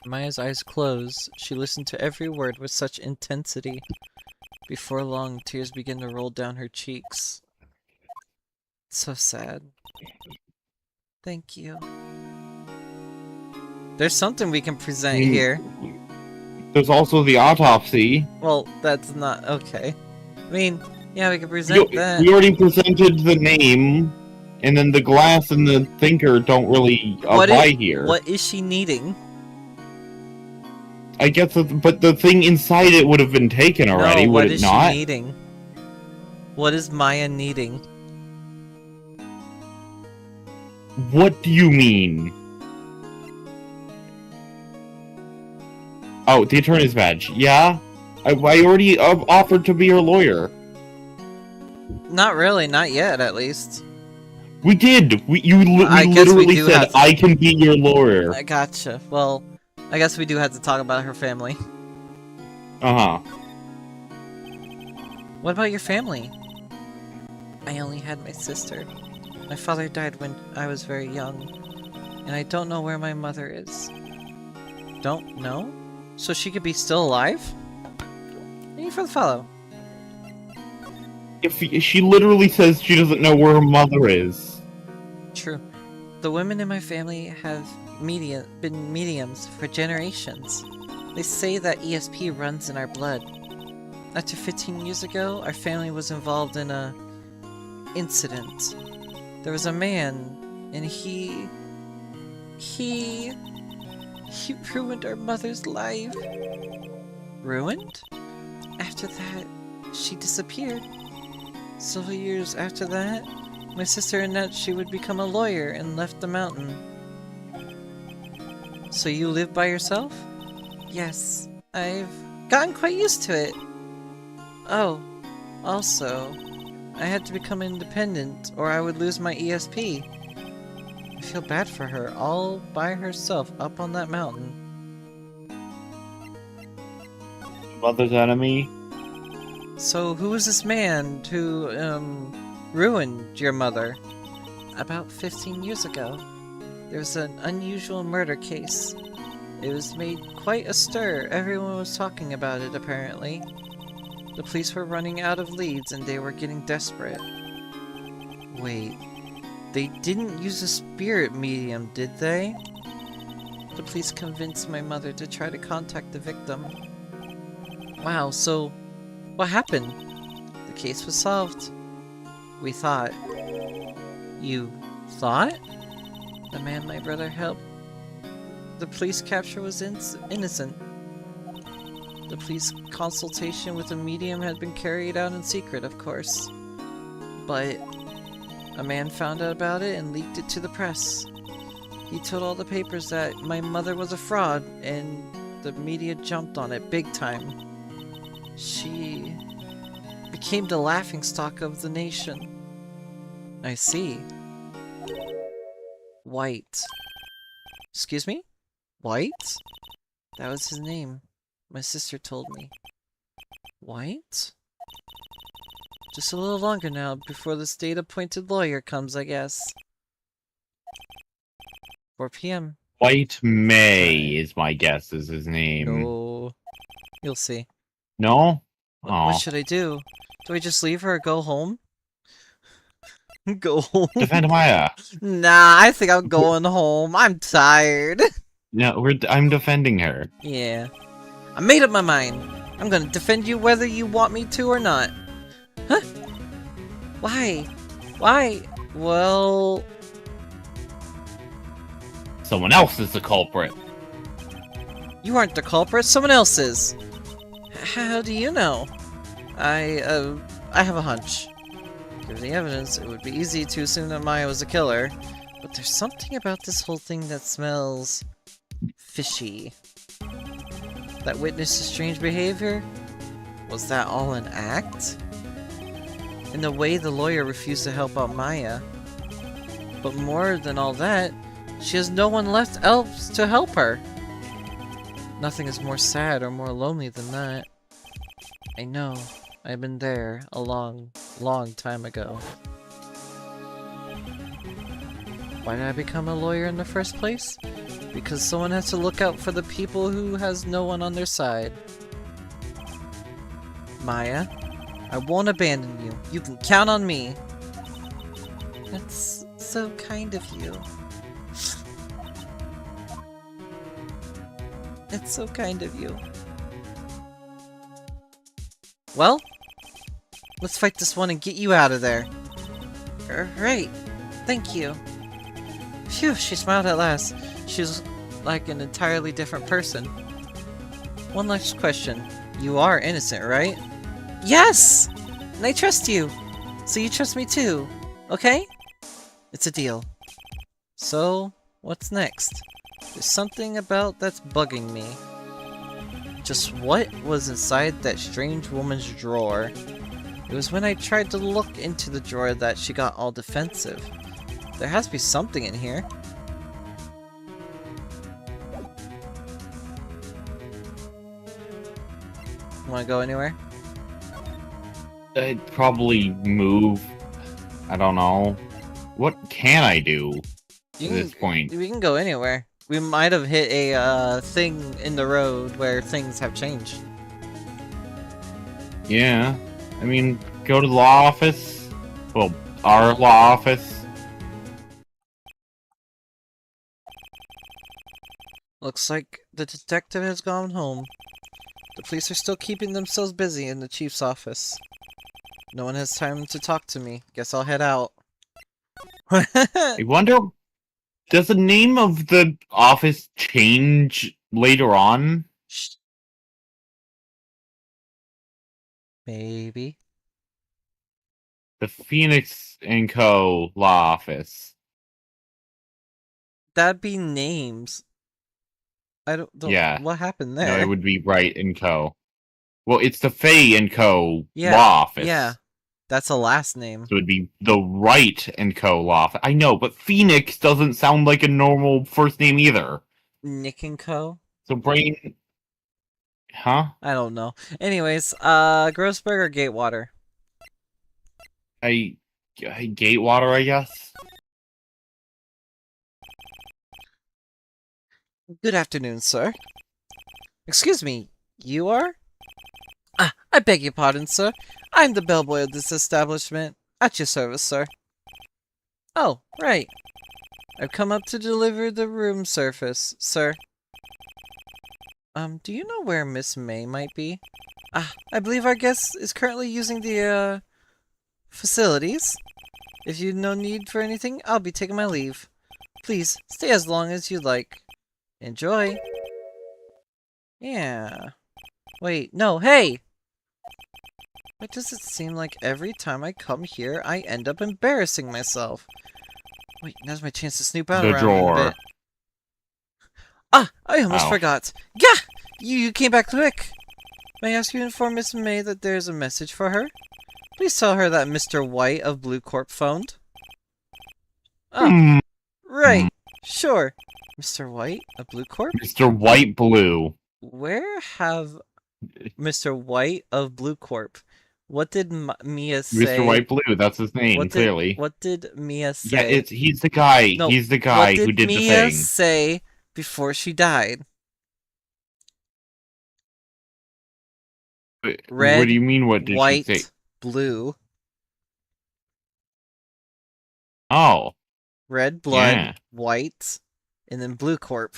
Maya's eyes closed. She listened to every word with such intensity. Before long, tears began to roll down her cheeks. So sad. Thank you. There's something we can present here. There's also the autopsy. Well, that's not... okay. I mean, yeah, we can present that. We already presented the name, and then the glass and the thinker don't really apply here. What is she needing? I guess, but the thing inside it would have been taken already, No, would it not? What is she needing? What is Maya needing? What do you mean? Oh, the attorney's badge. Yeah? I already offered to be your lawyer. Not really, not yet, at least. We did! We I guess we literally do said, have to- I can be your lawyer. I gotcha. Well, I guess we do have to talk about her family. Uh-huh. What about your family? I only had my sister. My father died when I was very young, and I don't know where my mother is. Don't know? So she could be still alive? Thank you for the follow. If she literally says she doesn't know where her mother is. True. The women in my family have been mediums for generations. They say that ESP runs in our blood. After 15 years ago, our family was involved in a incident. There was a man, and he ruined our mother's life. Ruined? After that, she disappeared. Several years after that, my sister announced she would become a lawyer and left the mountain. So you live by yourself? Yes, I've gotten quite used to it. Oh, also, I had to become independent or I would lose my ESP. I feel bad for her, all by herself up on that mountain. Mother's enemy? So who was this man who, ruined your mother? About 15 years ago, there was an unusual murder case. It was made quite a stir. Everyone was talking about it, apparently. The police were running out of leads and they were getting desperate. Wait, they didn't use a spirit medium, did they? The police convinced my mother to try to contact the victim. Wow, so what happened? The case was solved. We thought. You thought? The man my brother helped the police capture was innocent. The police consultation with a medium had been carried out in secret, of course. But a man found out about it and leaked it to the press. He told all the papers that my mother was a fraud, and the media jumped on it big time. She became the laughingstock of the nation. I see. White. Excuse me? White? That was his name. My sister told me. White? Just a little longer now before the state-appointed lawyer comes, I guess. 4 p.m. White May is my guess is his name. No. You'll see. No? What should I do? Do I just leave her or go home? Go home? Defend Maya. Nah, I think I'm going home. I'm tired. No, I'm defending her. Yeah. I made up my mind. I'm gonna defend you whether you want me to or not. Huh? Why? Why? Well... Someone else is the culprit. You aren't the culprit, someone else is. How do you know? I have a hunch. Given the evidence, it would be easy to assume that Maya was the killer. But there's something about this whole thing that smells... fishy. That witnessed strange behavior? Was that all an act? In the way the lawyer refused to help out Maya. But more than all that, she has no one left else to help her. Nothing is more sad or more lonely than that. I know. I've been there a long, long time ago. Why did I become a lawyer in the first place? Because someone has to look out for the people who has no one on their side. Maya, I won't abandon you. You can count on me. That's so kind of you. It's so kind of you. Well, let's fight this one and get you out of there. Right. Thank you. Phew, she smiled at last. She was like an entirely different person. One last question. You are innocent, right? Yes! And I trust you! So you trust me too, okay? It's a deal. So, what's next? There's something about that's bugging me. Just what was inside that strange woman's drawer? It was when I tried to look into the drawer that she got all defensive. There has to be something in here. Wanna go anywhere? I'd probably move. I don't know. What can I do at this point? We can go anywhere. We might have hit a thing in the road where things have changed. Yeah. I mean, go to the law office. Well, our law office. Looks like the detective has gone home. The police are still keeping themselves busy in the chief's office. No one has time to talk to me. Guess I'll head out. I wonder, does the name of the office change later on? Maybe. The Phoenix & Co. law office. That'd be names. I don't Yeah. What happened No, there? it would be Wright & Co. Well, it's the Fay & Co. Yeah, law office. Yeah. That's a last name. So it'd be the Wright & Co. law office. I know, but Phoenix doesn't sound like a normal first name either. Nick and Co. So Brain... Huh? I don't know. Anyways, Grossberg or Gatewater? Gatewater, I guess? Good afternoon, sir. Excuse me, you are? Ah, I beg your pardon, sir. I'm the bellboy of this establishment. At your service, sir. Oh, right. I've come up to deliver the room service, sir. Do you know where Miss May might be? Ah, I believe our guest is currently using the, facilities. If you've no need for anything, I'll be taking my leave. Please, stay as long as you'd like. Enjoy. Yeah. Wait, no, hey! Why does it seem like every time I come here, I end up embarrassing myself? Wait, now's my chance to snoop out The around drawer. a bit. Ah, I almost Ow. forgot. Gah! You came back quick. May I ask you to inform Miss May that there's a message for her? Please tell her that Mr. White of Blue Corp phoned. Oh, Hmm. right. Sure. Mr. White of Blue Corp? Mr. White Blue. Where have Mr. White of Blue Corp? What did Mia say? Mr. White Blue, that's his name, clearly. What did Mia Yeah, say? he's the guy. No, he's the guy what who did Mia the thing. say before she died? Red, What do you mean, what did white, she say? blue. Oh, Red blood, Yeah. white, and then Blue Corp.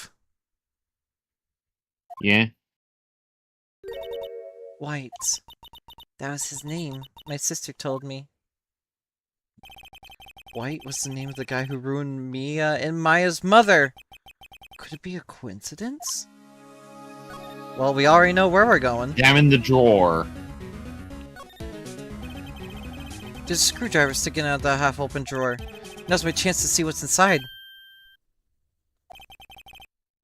yeah. White. That was his name. My sister told me. White was the name of the guy who ruined Mia and Maya's mother. Could it be a coincidence? Well, we already know where we're going. Examine the drawer. There's a screwdriver sticking out of the half-open drawer. Now's my chance to see what's inside.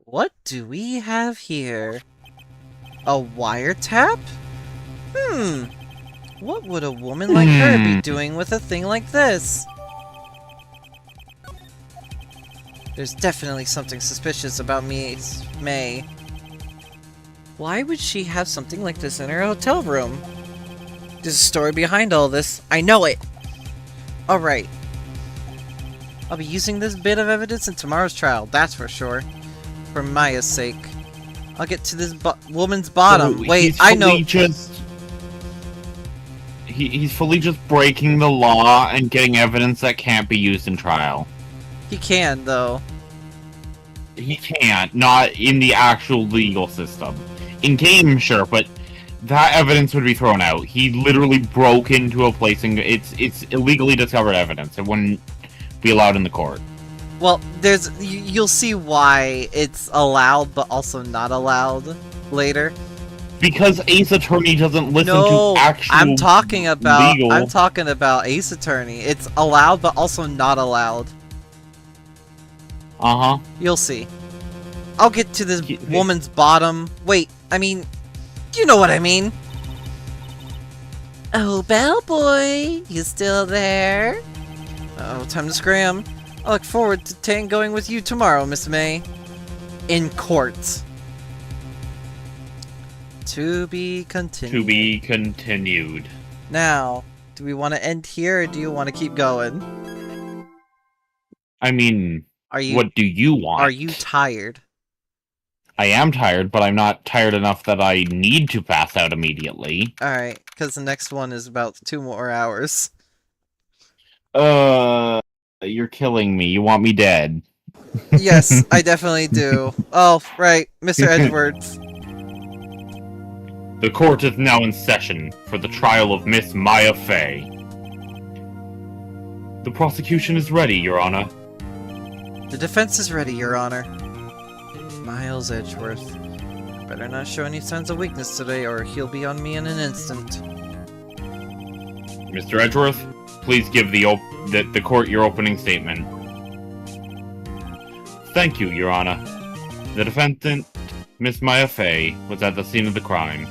What do we have here? A wiretap? What would a woman like her be doing with a thing like this? There's definitely something suspicious about Miss May. Why would she have something like this in her hotel room? There's a story behind all this. I know it! Alright. I'll be using this bit of evidence in tomorrow's trial, that's for sure. For Maya's sake. I'll get to this woman's bottom. So Wait, he's I know. He's fully just breaking the law and getting evidence that can't be used in trial. He can, though. He can't, not in the actual legal system. In game, sure, but that evidence would be thrown out. He literally broke into a place and it's illegally discovered evidence. It wouldn't be allowed in the court. Well, you'll see why it's allowed, but also not allowed later. Because Ace Attorney doesn't listen No, to actual I'm talking about legal... I'm talking about Ace Attorney. It's allowed, but also not allowed. Uh-huh. You'll see. I'll get to this Hey. woman's bottom. Wait, I mean, you know what I mean. Oh, bellboy, you still there? Oh, time to scram. I look forward to tangoing with you tomorrow, Miss May. In court. To be continued. To be continued. Now, do we want to end here, or do you want to keep going? I mean, what do you want? Are you tired? I am tired, but I'm not tired enough that I need to pass out immediately. Alright, because the next one is about 2 more hours. You're killing me. You want me dead. Yes, I definitely do. Oh, right, Mr. Edgeworth. The court is now in session for the trial of Miss Maya Fey. The prosecution is ready, Your Honor. The defense is ready, Your Honor. Miles Edgeworth. Better not show any signs of weakness today, or he'll be on me in an instant. Mr. Edgeworth, please give the court your opening statement. Thank you, Your Honor. The defendant, Miss Maya Fey, was at the scene of the crime.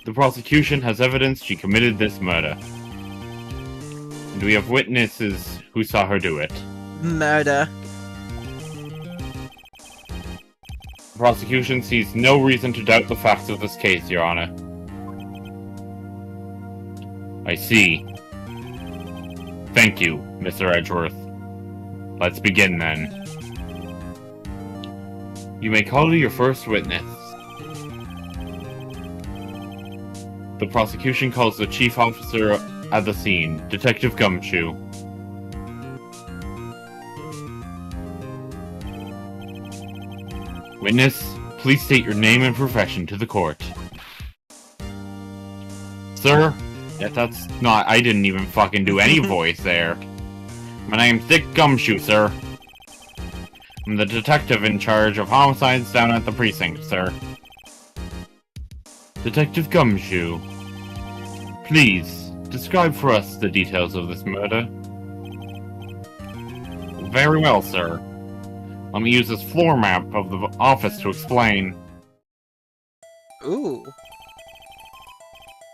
The prosecution has evidence she committed this murder. And we have witnesses who saw her do it. Murder. The prosecution sees no reason to doubt the facts of this case, Your Honor. I see. Thank you, Mr. Edgeworth. Let's begin then. You may call to your first witness. The prosecution calls the chief officer at the scene, Detective Gumshoe. Witness, please state your name and profession to the court. Sir? Yeah, that's not... I didn't even fucking do any voice there. My name's Dick Gumshoe, sir. I'm the detective in charge of homicides down at the precinct, sir. Detective Gumshoe, please, describe for us the details of this murder. Very well, sir. Let me use this floor map of the office to explain. Ooh.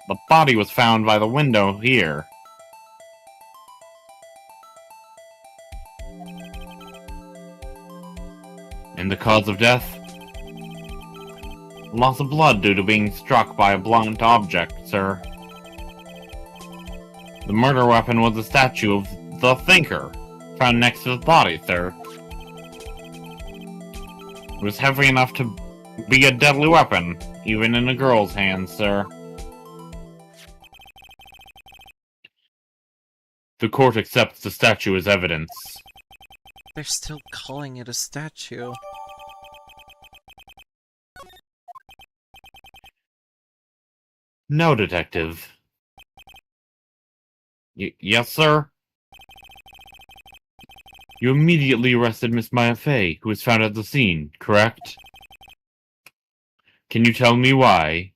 The body was found by the window here. And the cause of death? Loss of blood due to being struck by a blunt object, sir. The murder weapon was a statue of the Thinker, found next to the body, sir. It was heavy enough to be a deadly weapon, even in a girl's hands, sir. The court accepts the statue as evidence. They're still calling it a statue. No, Detective. Yes, sir? You immediately arrested Miss Maya Fey, who was found at the scene, correct? Can you tell me why?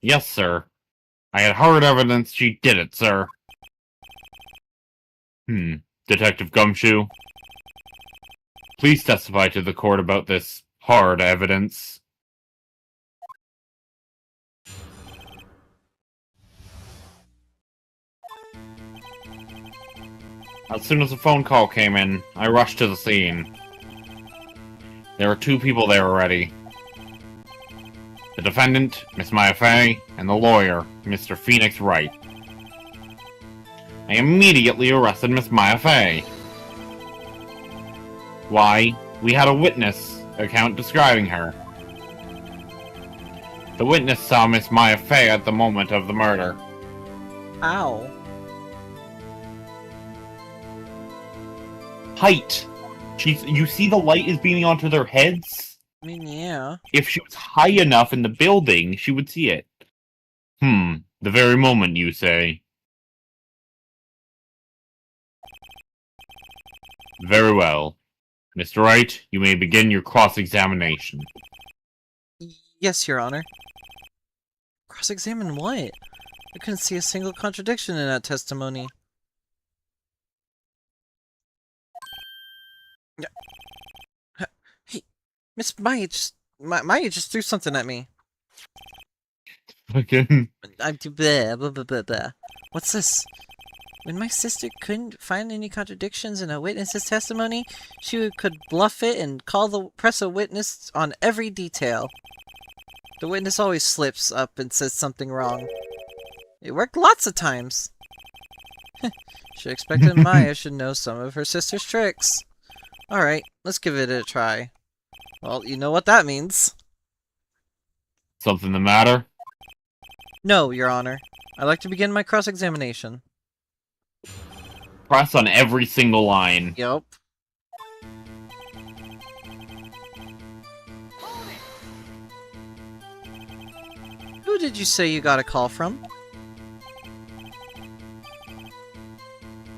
Yes, sir. I had hard evidence she did it, sir. Detective Gumshoe? Please testify to the court about this hard evidence. As soon as the phone call came in, I rushed to the scene. There were 2 people there already. The defendant, Miss Maya Fey, and the lawyer, Mr. Phoenix Wright. I immediately arrested Miss Maya Fey. Why? We had a witness account describing her. The witness saw Miss Maya Fey at the moment of the murder. Ow. Height! You see the light is beaming onto their heads? I mean, yeah. If she was high enough in the building, she would see it. The very moment, you say? Very well. Mr. Wright, you may begin your cross-examination. Yes, Your Honor. Cross-examine what? I couldn't see a single contradiction in that testimony. Hey, Miss Maya just threw something at me. Fucking... I'm too blah, blah, blah, blah, blah. What's this? When my sister couldn't find any contradictions in a witness's testimony, she could bluff it and press a witness on every detail. The witness always slips up and says something wrong. It worked lots of times. Should expected Maya should know some of her sister's tricks. Alright, let's give it a try. Well, you know what that means. Something the matter? No, Your Honor. I'd like to begin my cross-examination. Press on every single line. Yup. Who did you say you got a call from?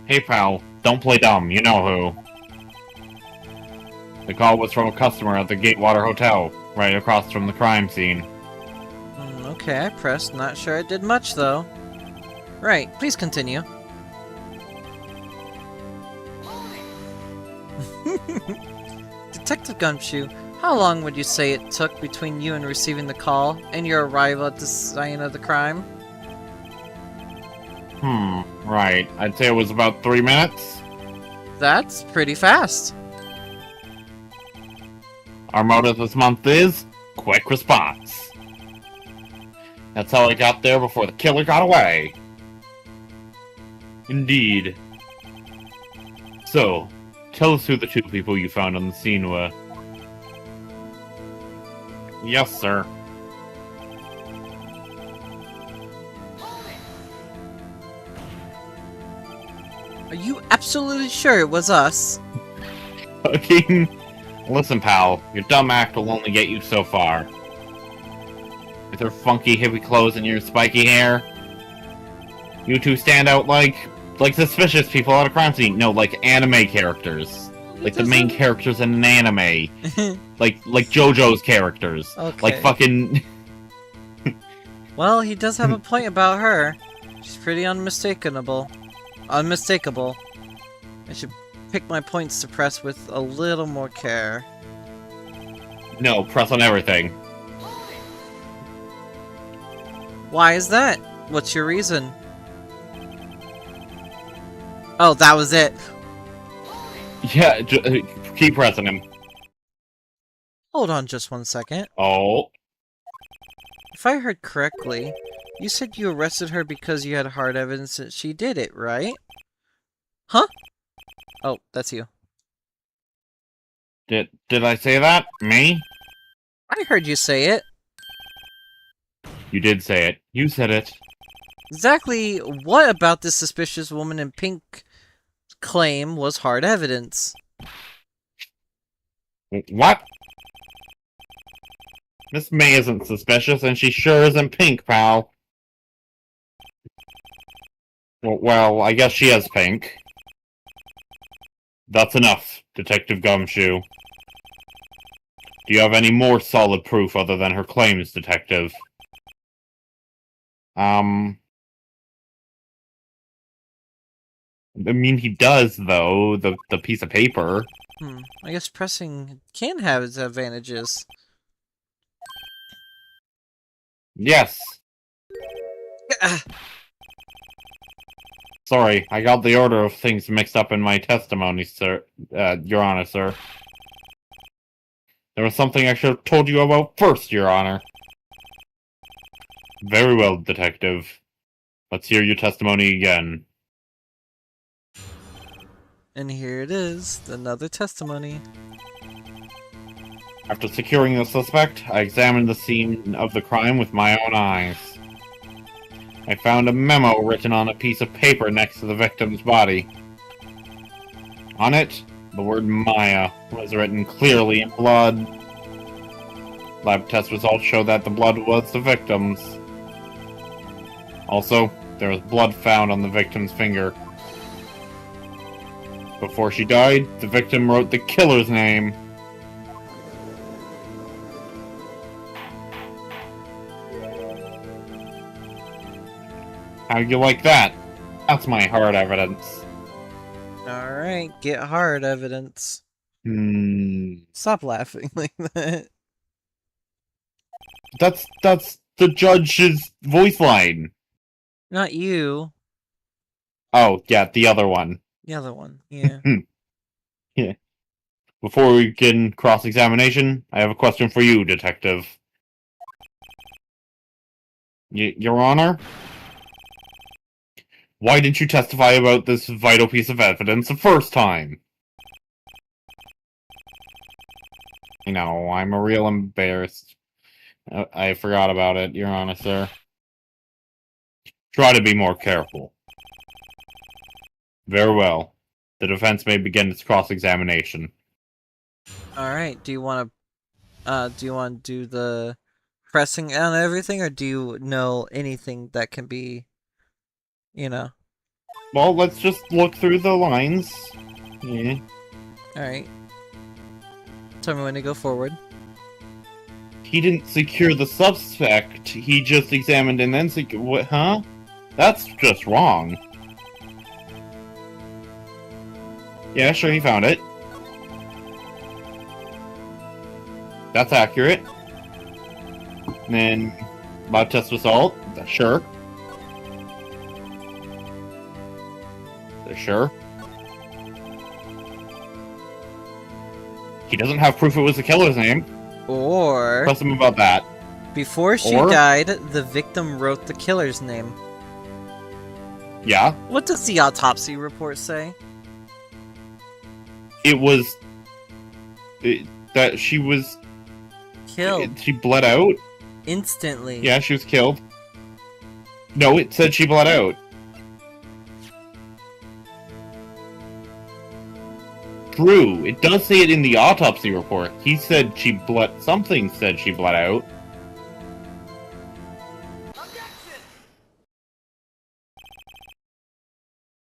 Hey pal, don't play dumb, you know who. The call was from a customer at the Gatewater Hotel, right across from the crime scene. Okay, I pressed. Not sure it did much, though. Right, please continue. Detective Gumshoe, how long would you say it took between you and receiving the call and your arrival at the scene of the crime? Right. I'd say it was about 3 minutes. That's pretty fast. Our motto this month is quick response. That's how I got there before the killer got away. Indeed. So, tell us who the 2 people you found on the scene were. Yes, sir. Are you absolutely sure it was us? Fucking... Listen, pal, your dumb act will only get you so far. With your funky hippie clothes and your spiky hair, you two stand out like suspicious people at a crime scene. No, like anime characters. Like the main characters in an anime. like JoJo's characters. Okay. Like fucking... Well, he does have a point about her. She's pretty unmistakable. Unmistakable. I should pick my points to press with a little more care. No, press on everything. Why is that? What's your reason? Oh, that was it. Yeah, keep pressing him. Hold on just one second. Oh. If I heard correctly, you said you arrested her because you had hard evidence that she did it, right? Huh? Oh, that's you. Did I say that? Me? I heard you say it. You did say it. You said it. Exactly what about this suspicious woman in pink claim was hard evidence? What? Miss May isn't suspicious, and she sure isn't pink, pal. Well, I guess she is pink. That's enough, Detective Gumshoe. Do you have any more solid proof other than her claims, Detective? I mean, he does, though, the piece of paper. I guess pressing can have its advantages. Yes. Sorry, I got the order of things mixed up in my testimony, sir. Your Honor, sir. There was something I should have told you about first, Your Honor. Very well, Detective. Let's hear your testimony again. And here it is, another testimony. After securing the suspect, I examined the scene of the crime with my own eyes. I found a memo written on a piece of paper next to the victim's body. On it, the word Maya was written clearly in blood. Lab test results show that the blood was the victim's. Also, there was blood found on the victim's finger. Before she died, the victim wrote the killer's name. How do you like that? That's my hard evidence. Alright, get hard evidence. Stop laughing like that. That's the judge's voice line. Not you. Oh, yeah, the other one. The other one, yeah. Yeah. Before we begin cross-examination, I have a question for you, Detective. Your Honor? Why didn't you testify about this vital piece of evidence the first time? You know, I'm a real embarrassed. I forgot about it, Your Honor, sir. Try to be more careful. Very well. The defense may begin its cross-examination. Alright, do you want to do the pressing on everything, or do you know anything that can be, you know? Well, let's just look through the lines. Yeah. Alright. Tell me when to go forward. He didn't secure the suspect. He just examined and then what? Huh? That's just wrong. Yeah, sure, he found it. That's accurate. And then lab test result. Sure. Sure. He doesn't have proof it was the killer's name. Or Press him about that. before she died, the victim wrote the killer's name. Yeah. What does the autopsy report say? It was... that she was... Killed. She bled out? Instantly. Yeah, she was killed. No, it said she bled out. True, it does say it in the autopsy report. He said she bled... Something said she bled out.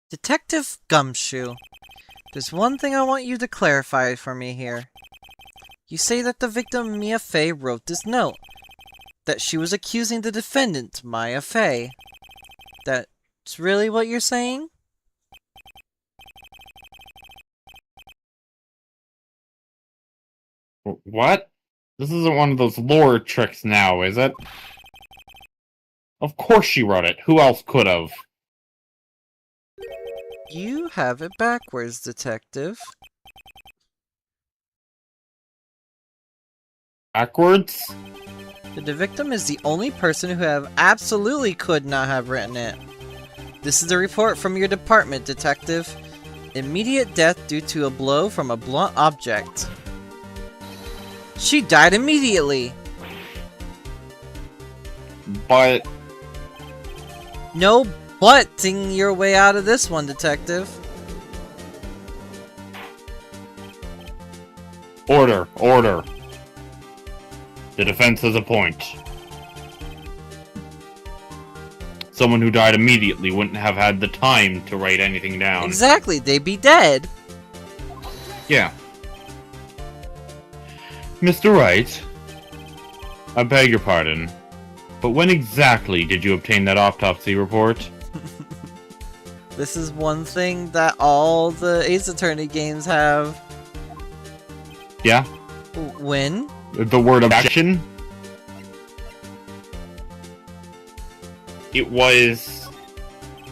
Detective Gumshoe, there's one thing I want you to clarify for me here. You say that the victim, Mia Fey, wrote this note. That she was accusing the defendant, Maya Fey. That's really what you're saying? What? This isn't one of those lore tricks now, is it? Of course she wrote it. Who else could have? You have it backwards, Detective. Backwards? The victim is the only person who absolutely could not have written it. This is a report from your department, Detective. Immediate death due to a blow from a blunt object. She died immediately. But... No butting your way out of this one, Detective. Order, order. The defense has a point. Someone who died immediately wouldn't have had the time to write anything down. Exactly, they'd be dead. Yeah. Mr. Wright, I beg your pardon, but when exactly did you obtain that autopsy report? This is one thing that all the Ace Attorney games have. Yeah? When? The word objection? It was...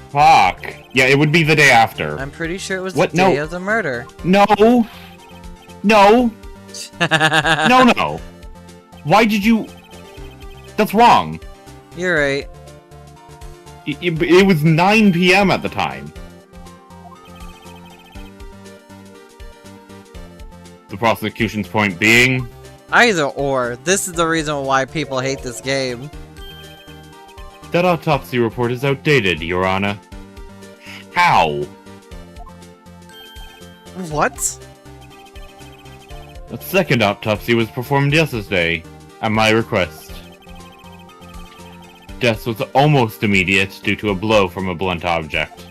Fuck. Yeah, it would be the day after. I'm pretty sure it was What? the day No. of the murder. No! No! No, no! Why did you... That's wrong. You're right. It was 9 PM at the time. The prosecution's point being... Either or. This is the reason why people hate this game. That autopsy report is outdated, Your Honor. How? What? A second autopsy was performed yesterday, at my request. Death was almost immediate due to a blow from a blunt object.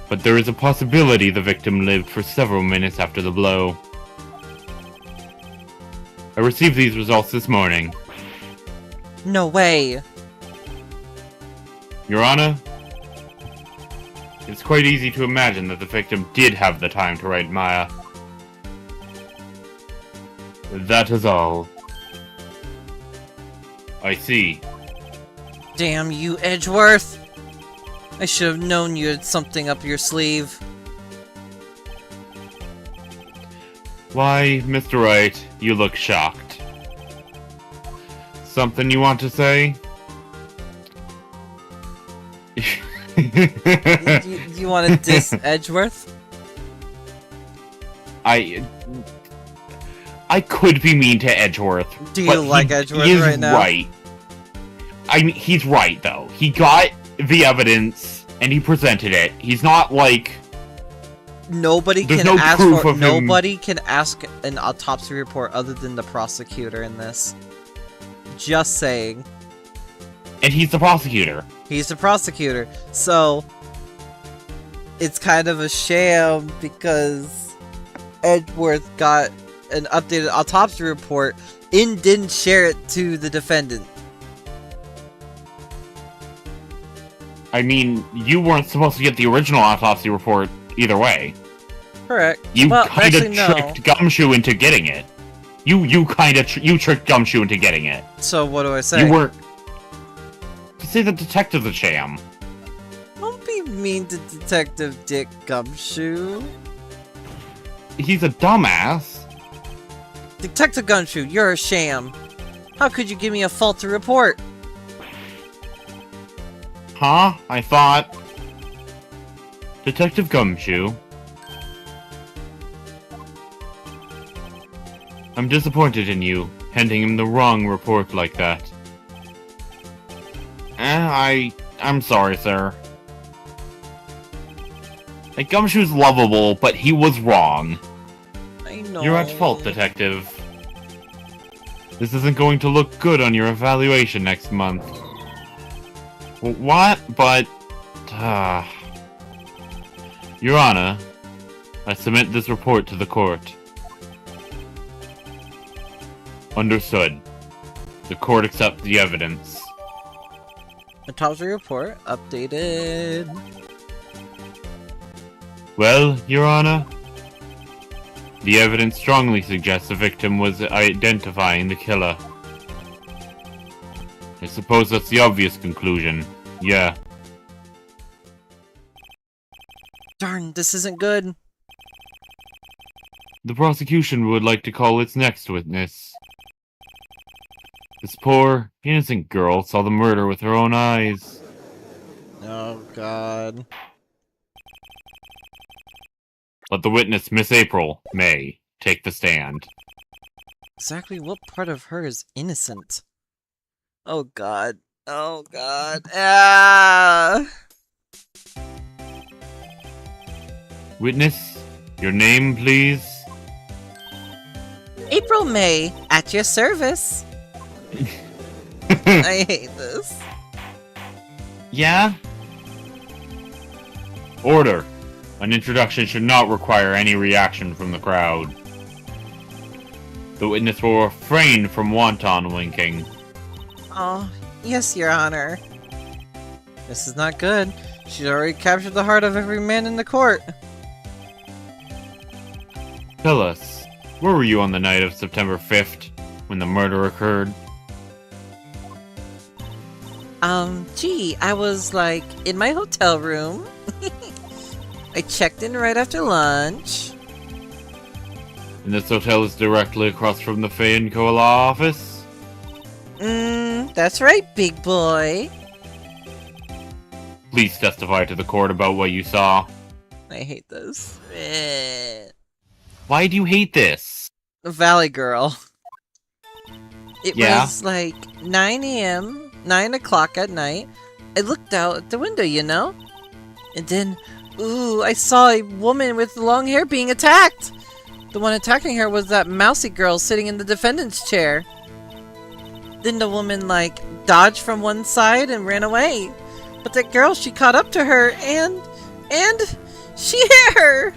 But there is a possibility the victim lived for several minutes after the blow. I received these results this morning. No way. Your Honor, it's quite easy to imagine that the victim did have the time to write Maya. That is all. I see. Damn you, Edgeworth! I should have known you had something up your sleeve. Why, Mr. Wright, you look shocked. Something you want to say? You want to diss Edgeworth? I could be mean to Edgeworth. Do but you like Edgeworth he is right now? Right. I mean, he's right, though. He got the evidence, and he presented it. He's not, like... Nobody There's can no ask proof for of him. nobody can ask an autopsy report other than the prosecutor in this. Just saying. And he's the prosecutor. He's the prosecutor. So it's kind of a sham because Edgeworth got an updated autopsy report and didn't share it to the defendant. I mean, you weren't supposed to get the original autopsy report either way. Correct. You Well, kind of actually, no. tricked Gumshoe into getting it. You tricked Gumshoe into getting it. So what do I say? You weren't... You say the detective's a sham. Don't be mean to Detective Dick Gumshoe. He's a dumbass. Detective Gumshoe, you're a sham. How could you give me a faulty report? Huh? I thought... Detective Gumshoe... I'm disappointed in you, handing him the wrong report like that. I'm sorry, sir. Like, Gumshoe's lovable, but he was wrong. I know. You're at fault, Detective. This isn't going to look good on your evaluation next month. What? But... Your Honor, I submit this report to the court. Understood. The court accepts the evidence. Autopsy report updated. Well, Your Honor, the evidence strongly suggests the victim was identifying the killer. I suppose that's the obvious conclusion. Yeah. Darn, this isn't good. The prosecution would like to call its next witness. This poor, innocent girl saw the murder with her own eyes. Oh, God. Let the witness, Miss April, May, take the stand. Exactly what part of her is innocent? Oh, God. Oh, God. Ah! Witness, your name, please? April May, at your service. I hate this. Yeah? Order. An introduction should not require any reaction from the crowd. The witness will refrain from wanton winking. Oh, yes, Your Honor. This is not good. She's already captured the heart of every man in the court. Tell us, where were you on the night of September 5th, when the murder occurred? Gee, I was, like, in my hotel room. I checked in right after lunch. And this hotel is directly across from the Fay & Co. law office? That's right, big boy. Please testify to the court about what you saw. I hate this. Why do you hate this? Valley Girl. It Yeah? was like 9 a.m., 9 o'clock at night. I looked out at the window, you know? And then, ooh, I saw a woman with long hair being attacked. The one attacking her was that mousy girl sitting in the defendant's chair. Then the woman, like, dodged from one side and ran away. But that girl, she caught up to her and she hit her.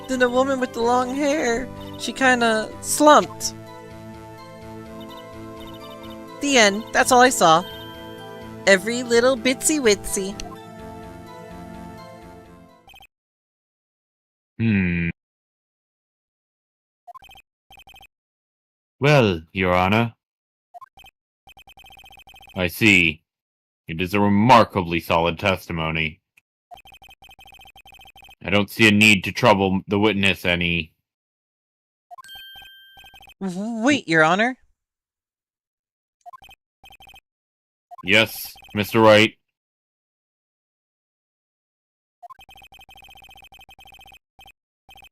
Then the woman with the long hair, she kinda slumped. The end. That's all I saw. Every little bitsy witsy. Well, Your Honor. I see. It is a remarkably solid testimony. I don't see a need to trouble the witness any. Wait, Your Honor. Yes, Mr. Wright.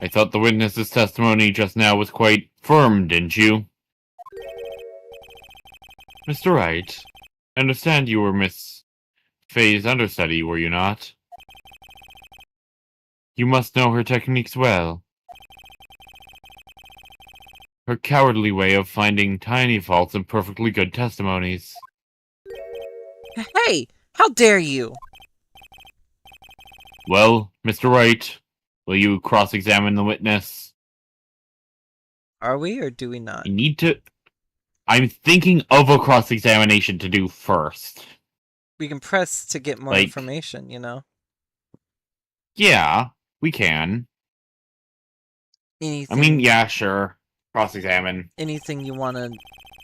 I thought the witness's testimony just now was quite firm, didn't you? Mr. Wright, I understand you were Miss Fay's understudy, were you not? You must know her techniques well. Her cowardly way of finding tiny faults in perfectly good testimonies. Hey, how dare you? Well, Mr. Wright, will you cross-examine the witness? Are we or do we not? You need to... I'm thinking of a cross-examination to do first. We can press to get more information, you know? Yeah, we can. Anything, I mean, yeah, sure. Cross-examine. anything you want to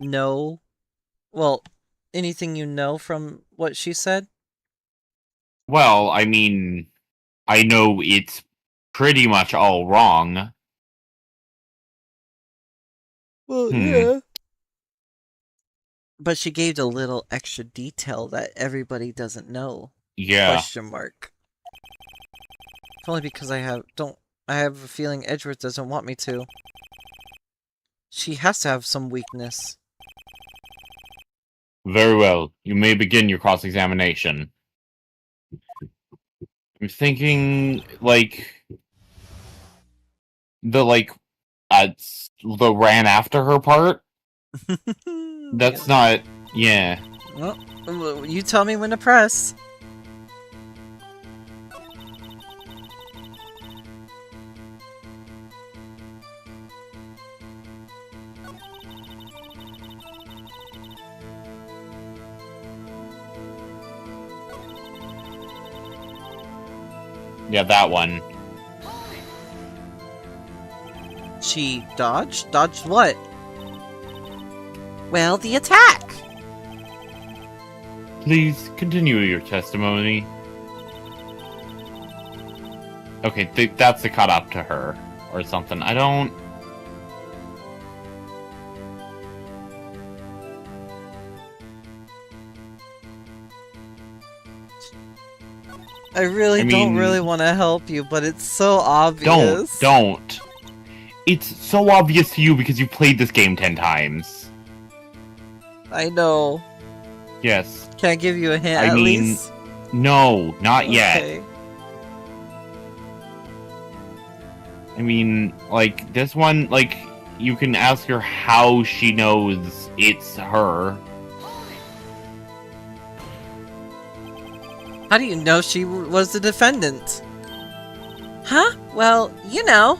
know? Well, anything you know from what she said? Well, I mean, I know it's pretty much all wrong. Well, yeah. But she gave a little extra detail that everybody doesn't know. Yeah. Question mark. If only because I don't I have a feeling Edgeworth doesn't want me to. She has to have some weakness. Very well. You may begin your cross-examination. I'm thinking, like... The ran after her part? That's not... Yeah. Well, you tell me when to press. Yeah, that one. She dodged? Dodged what? Well, the attack! Please continue your testimony. Okay, that's the cut up to her. Or something. I don't... I don't mean, really want to help you, but it's so obvious. Don't. It's so obvious to you because you played this game 10 times. I know. Yes. Can I give you a hint I at mean, least? No, not yet. Okay. I mean, like, this one, like, you can ask her how she knows it's her. How do you know she was the defendant? Huh? Well, you know.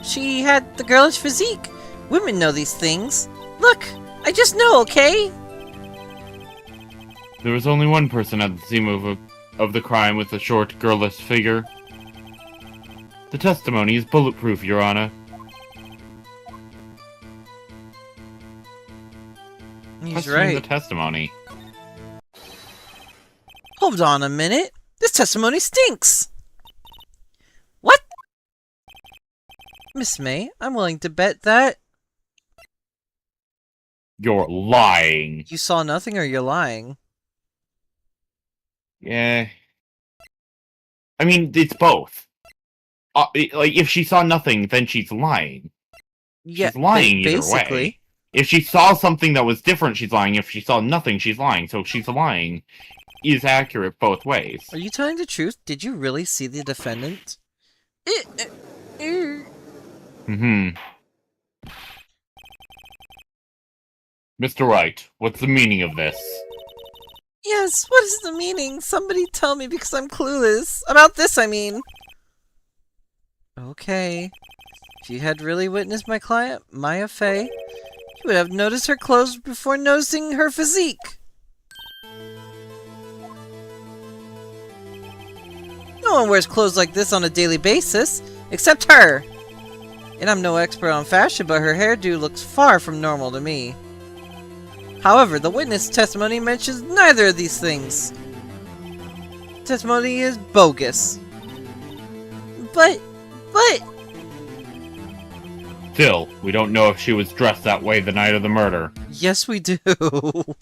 She had the girlish physique. Women know these things. Look, I just know, okay? There was only one person at the scene of the crime with a short, girlish figure. The testimony is bulletproof, Your Honor. He's Questioning right. the testimony. Hold on a minute. This testimony stinks. What? Miss May, I'm willing to bet that You're lying. you saw nothing or you're lying. Yeah. I mean, it's both. Like, if she saw nothing, then she's lying. Yeah, She's lying either basically. way. If she saw something that was different, she's lying. If she saw nothing, she's lying. So if she's lying, is accurate both ways. Are you telling the truth? Did you really see the defendant? Mm-hmm. Mr. Wright, what's the meaning of this? Yes, what is the meaning? Somebody tell me because I'm clueless. About this, I mean. Okay. If you had really witnessed my client, Maya Fey, you would have noticed her clothes before noticing her physique. No one wears clothes like this on a daily basis, except her. And I'm no expert on fashion, but her hairdo looks far from normal to me. However, the witness testimony mentions neither of these things. Testimony is bogus. But... Still, we don't know if she was dressed that way the night of the murder. Yes, we do. That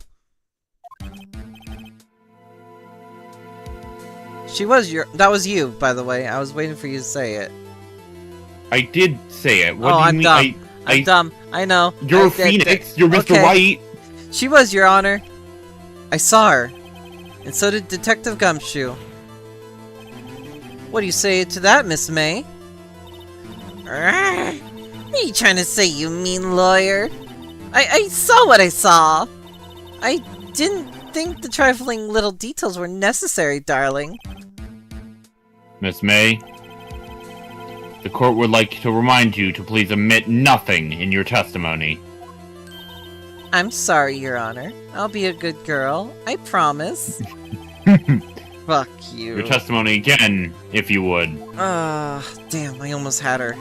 was you, by the way. I was waiting for you to say it. I did say it. What do you I'm mean? dumb. I'm dumb. I know. You're Phoenix. You're Mr. Okay. White. She was, Your Honor. I saw her. And so did Detective Gumshoe. What do you say to that, Miss May? What are you trying to say, you mean lawyer? I saw what I saw. I didn't think the trifling little details were necessary, darling. Miss May, the court would like to remind you to please omit nothing in your testimony. I'm sorry, Your Honor. I'll be a good girl. I promise. Fuck you. Your testimony again, if you would. Damn, I almost had her.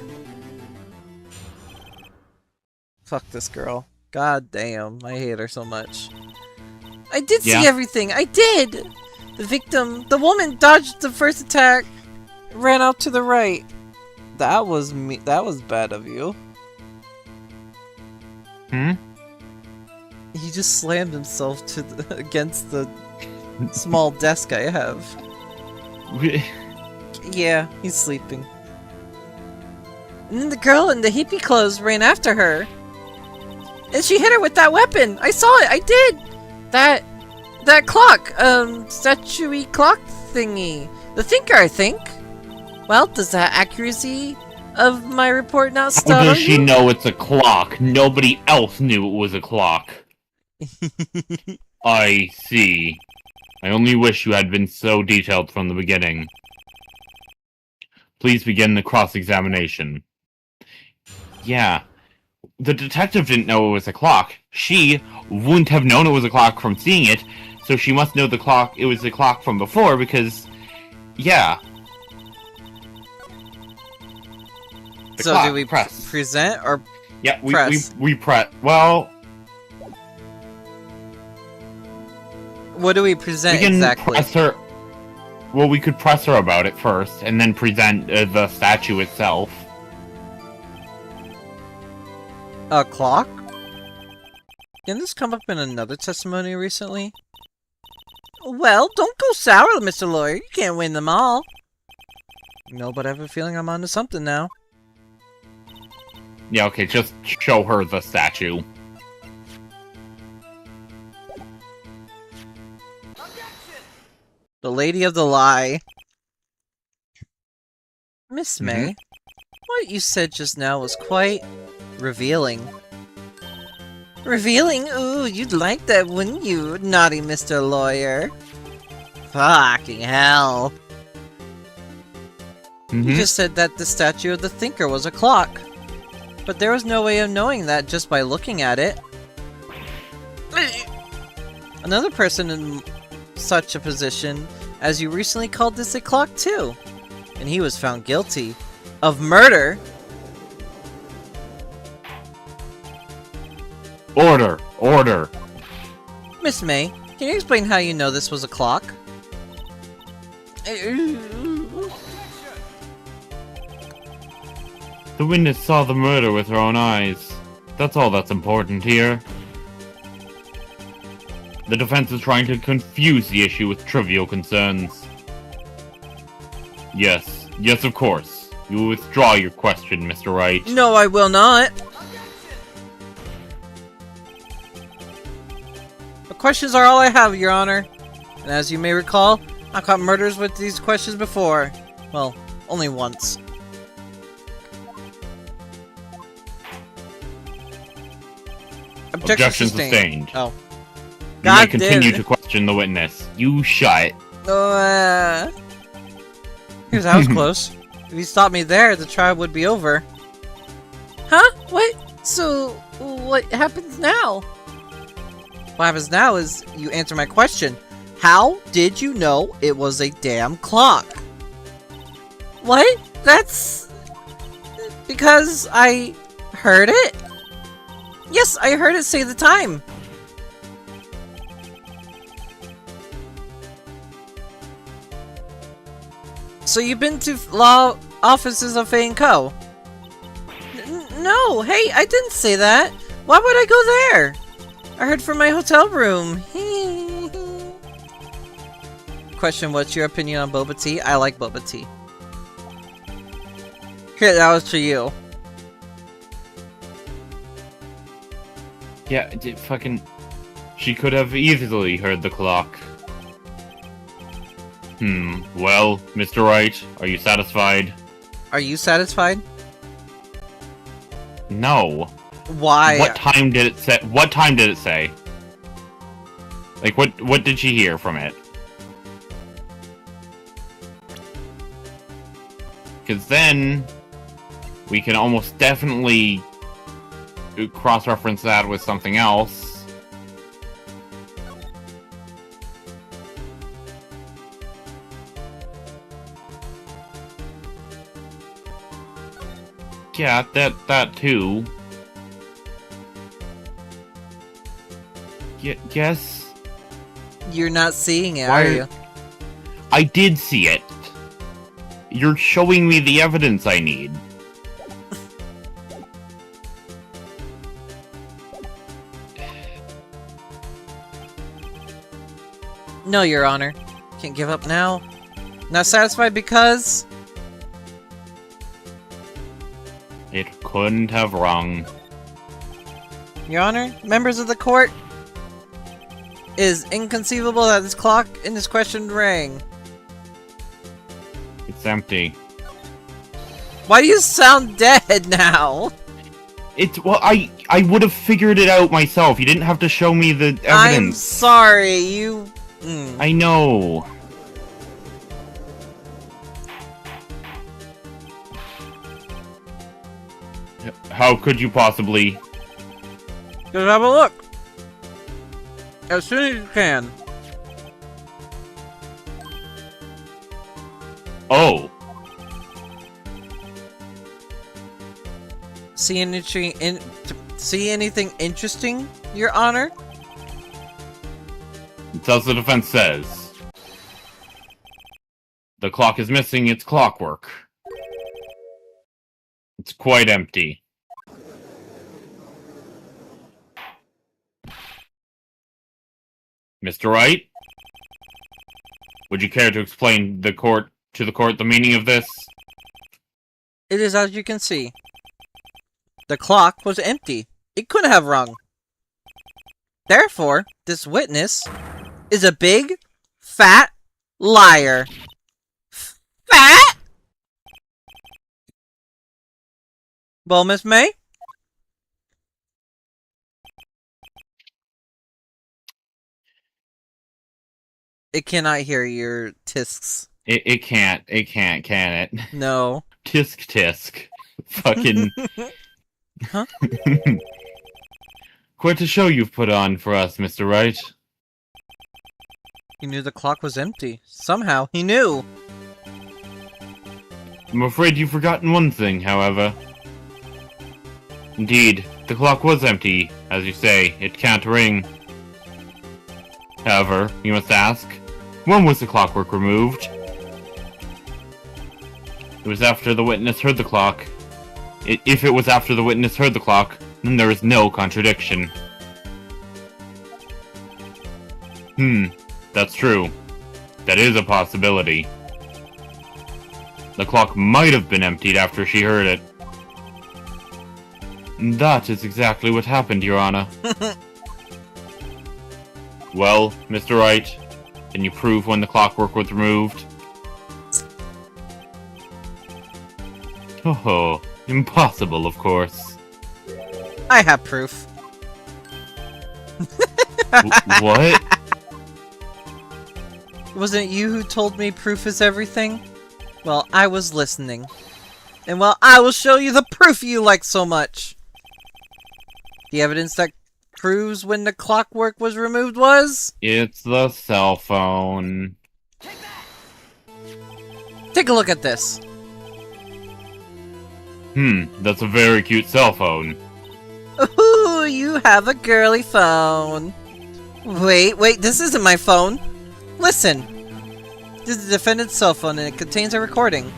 Fuck this girl. God damn, I hate her so much. I did see everything. I did! The woman dodged the first attack, ran out to the right. That was me. That was bad of you. Hmm? He just slammed himself against the small desk I have. Yeah, he's sleeping. And then the girl in the hippie clothes ran after her. And she hit her with that weapon! I saw it! I did! That clock! Statuey clock thingy. The thinker, I think. Well, does that accuracy of my report not startle you? How does she know it's a clock? Nobody else knew it was a clock. I see. I only wish you had been so detailed from the beginning. Please begin the cross-examination. Yeah. The detective didn't know it was a clock. She wouldn't have known it was a clock from seeing it, so she must know it was the clock from before, because... Yeah. So do we present or yeah, press? we press. Well... What do we present we can exactly? Press her... Well, we could press her about it first, and then present the statue itself. A clock? Didn't this come up in another testimony recently? Well, don't go sour, Mr. Lawyer. You can't win them all. No, but I have a feeling I'm onto something now. Yeah, okay, just show her the statue. The Lady of the Lie. Miss May, what you said just now was quite revealing. Revealing? Ooh, you'd like that, wouldn't you, naughty Mr. Lawyer? Fucking hell. You just said that the statue of the thinker was a clock. But there was no way of knowing that just by looking at it. Another person in such a position as you recently called this a clock too. And he was found guilty of murder. Order! Order! Miss May, can you explain how you know this was a clock? The witness saw the murder with her own eyes. That's all that's important here. The defense is trying to confuse the issue with trivial concerns. Yes. Yes, of course. You will withdraw your question, Mr. Wright. No, I will not. The questions are all I have, Your Honor. And as you may recall, I caught murders with these questions before. Well, only once. Objection sustained. Oh. You may continue to question the witness. You shut. Here's that was close. If you stopped me there, the trial would be over. Huh? What? So, what happens now? What happens now is you answer my question. How did you know it was a damn clock? What? That's... because I heard it? Yes, I heard it say the time. So you've been to law offices of Fay & Co? No, hey, I didn't say that. Why would I go there? I heard from my hotel room. Question, what's your opinion on boba tea? I like boba tea. Here, that was for you. Yeah, she could have easily heard the clock. Well, Mr. Wright, are you satisfied? Are you satisfied? No. Why? What time did it say? What time did it say? Like, what did she hear from it? Because then we can almost definitely cross-reference that with something else. Yeah, that too. Yes? You're not seeing it, Why are you? I did see it. You're showing me the evidence I need. No, Your Honor. Can't give up now. Not satisfied because... It couldn't have rung. Your Honor, members of the court, it is inconceivable that this clock in this question rang. It's empty. Why do you sound dead now? Well, I would have figured it out myself. You didn't have to show me the evidence. I'm sorry, you... I know. How could you possibly... Just have a look. As soon as you can. Oh. See anything interesting, Your Honor? It's as the defense says. The clock is missing its clockwork. It's quite empty. Mr. Wright? Would you care to explain to the court the meaning of this? It is as you can see. The clock was empty. It couldn't have rung. Therefore, this witness is a big, fat liar. Fat? Well, Miss May? It cannot hear your tisks. It can't, can it? No. Tisk. Fucking... Huh? Quite a show you've put on for us, Mr. Wright. He knew the clock was empty. Somehow, he knew. I'm afraid you've forgotten one thing, however. Indeed, the clock was empty. As you say, it can't ring. However, you must ask, when was the clockwork removed? It was after the witness heard the clock. If it was after the witness heard the clock, then there is no contradiction. That's true. That is a possibility. The clock might have been emptied after she heard it. That is exactly what happened, Your Honor. Well, Mr. Wright, can you prove when the clockwork was removed? Oh, impossible, of course. I have proof. What? Wasn't it you who told me proof is everything? Well, I was listening. And well, I will show you the proof you like so much. The evidence that proves when the clockwork was removed was... It's the cell phone. Take a look at this. That's a very cute cell phone. Ooh, you have a girly phone. Wait, this isn't my phone. Listen. This is the defendant's cell phone and it contains a recording.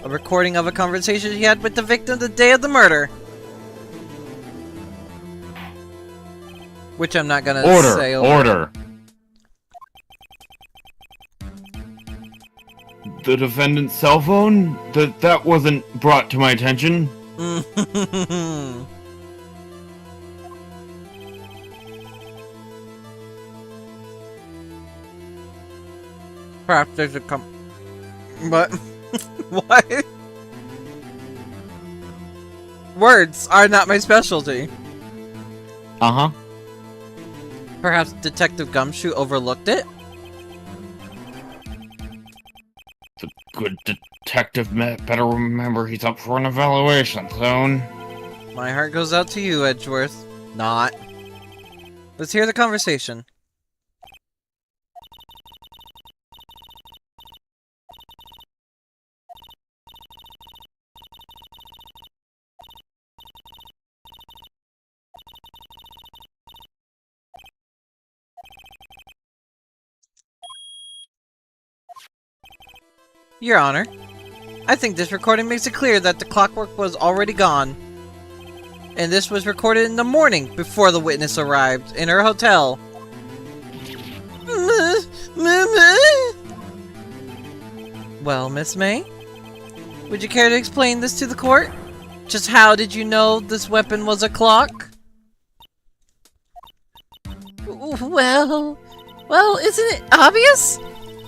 A recording of a conversation he had with the victim the day of the murder. Which I'm not gonna say over. Order! The defendant's cell phone? That wasn't brought to my attention. Perhaps there's a But... what? Words are not my specialty. Uh-huh. Perhaps Detective Gumshoe overlooked it? The good detective better remember he's up for an evaluation soon. My heart goes out to you, Edgeworth. Not. Let's hear the conversation. Your Honor, I think this recording makes it clear that the clockwork was already gone. And this was recorded in the morning before the witness arrived in her hotel. Well, Miss May? Would you care to explain this to the court? Just how did you know this weapon was a clock? Well, isn't it obvious?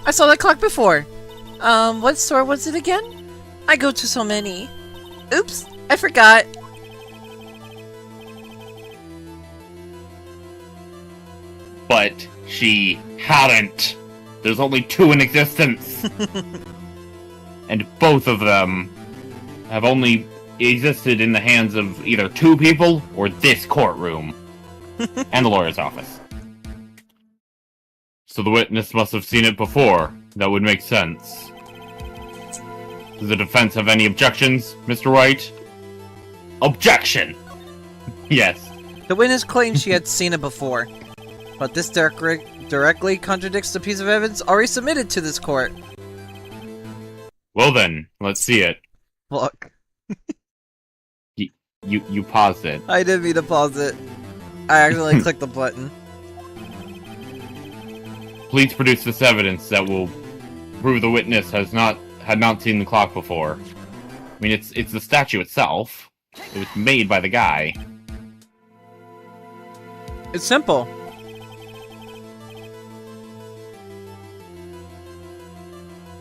I saw that clock before. What store was it again? I go to so many. Oops, I forgot. But she hadn't. There's only 2 in existence. And both of them have only existed in the hands of either 2 people or this courtroom. And the lawyer's office. So the witness must have seen it before. That would make sense. Does the defense have any objections, Mr. White? Objection! Yes. The witness claimed she had seen it before, but this directly contradicts the piece of evidence already submitted to this court. Well then, let's see it. Look. You paused it. I didn't mean to pause it. I accidentally clicked the button. Please produce this evidence that will prove the witness had not seen the clock before. I mean, it's the statue itself. It was made by the guy. It's simple.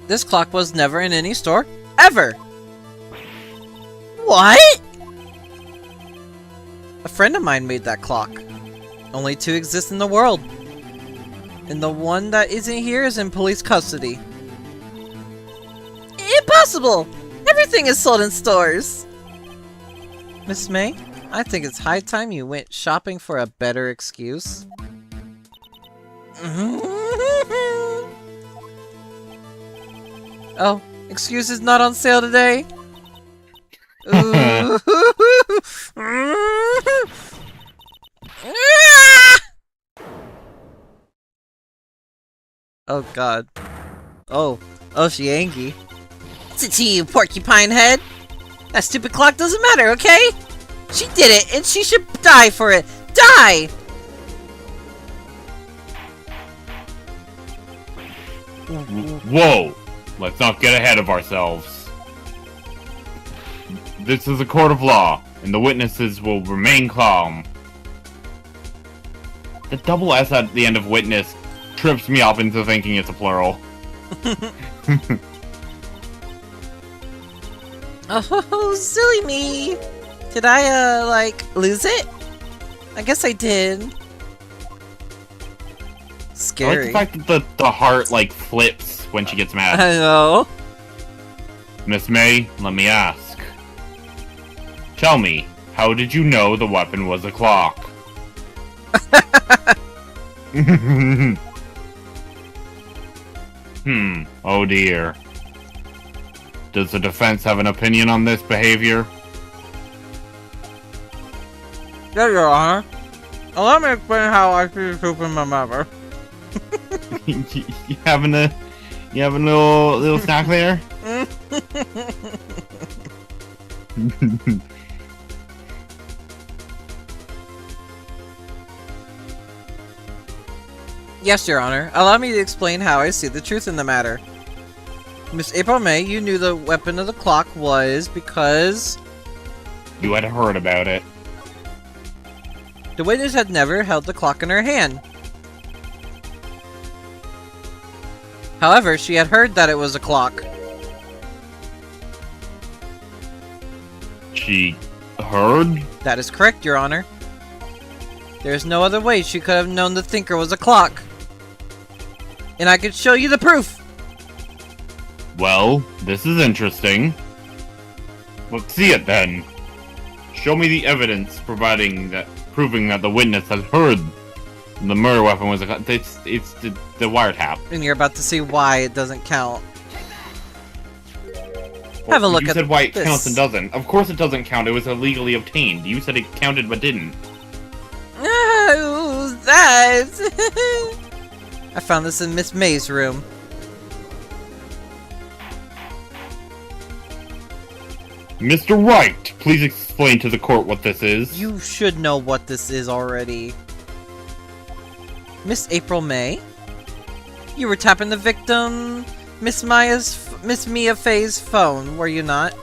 This clock was never in any store, ever! What?! A friend of mine made that clock. Only 2 exist in the world. And the one that isn't here is in police custody. Impossible! Everything is sold in stores! Miss May, I think it's high time you went shopping for a better excuse. Oh, excuse is not on sale today? Ooh. Oh god. Oh, she angry. To you, porcupine head! That stupid clock doesn't matter, okay? She did it, and she should die for it! Die! Whoa! Let's not get ahead of ourselves. This is a court of law, and the witnesses will remain calm. The double S at the end of witness trips me up into thinking it's a plural. Oh, silly me! Did I, lose it? I guess I did. Scary. I like the fact that the heart, flips when she gets mad. I know. Miss May, let me ask. Tell me, how did you know the weapon was a clock? Oh dear. Does the defense have an opinion on this behavior? Yeah, Your Honor. Allow me to explain how I see the truth in my mother. You having a little snack there? Yes, Your Honor. Allow me to explain how I see the truth in the matter. Miss April May, you knew the weapon of the clock was because... You had heard about it. The witness had never held the clock in her hand. However, she had heard that it was a clock. She heard? That is correct, Your Honor. There is no other way she could have known the thinker was a clock. And I could show you the proof! Well, this is interesting. Let's see it then. Show me the evidence proving that the witness has heard the murder weapon was a... It's the wiretap. And you're about to see why it doesn't count. Have a look at this. You said why it counts and doesn't. Of course it doesn't count. It was illegally obtained. You said it counted but didn't. Who's that? I found this in Miss May's room. Mr. Wright, please explain to the court what this is. You should know what this is already. Miss April May? You were tapping the victim Miss Mia Fey's phone, were you not?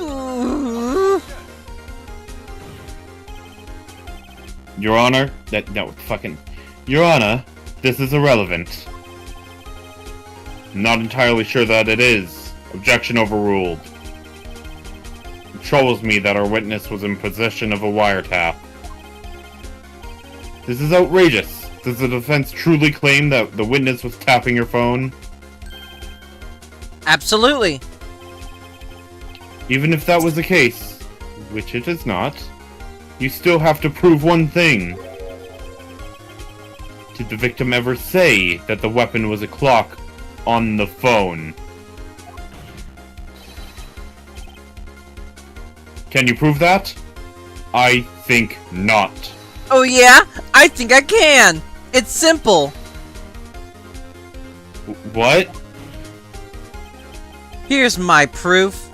Ooh. Your Honor, Your Honor, this is irrelevant. I'm not entirely sure that it is. Objection overruled. It troubles me that our witness was in possession of a wiretap. This is outrageous. Does the defense truly claim that the witness was tapping your phone? Absolutely. Even if that was the case, which it is not, you still have to prove one thing. Did the victim ever say that the weapon was a clock on the phone? Can you prove that? I think not. Oh yeah? I think I can! It's simple! What? Here's my proof.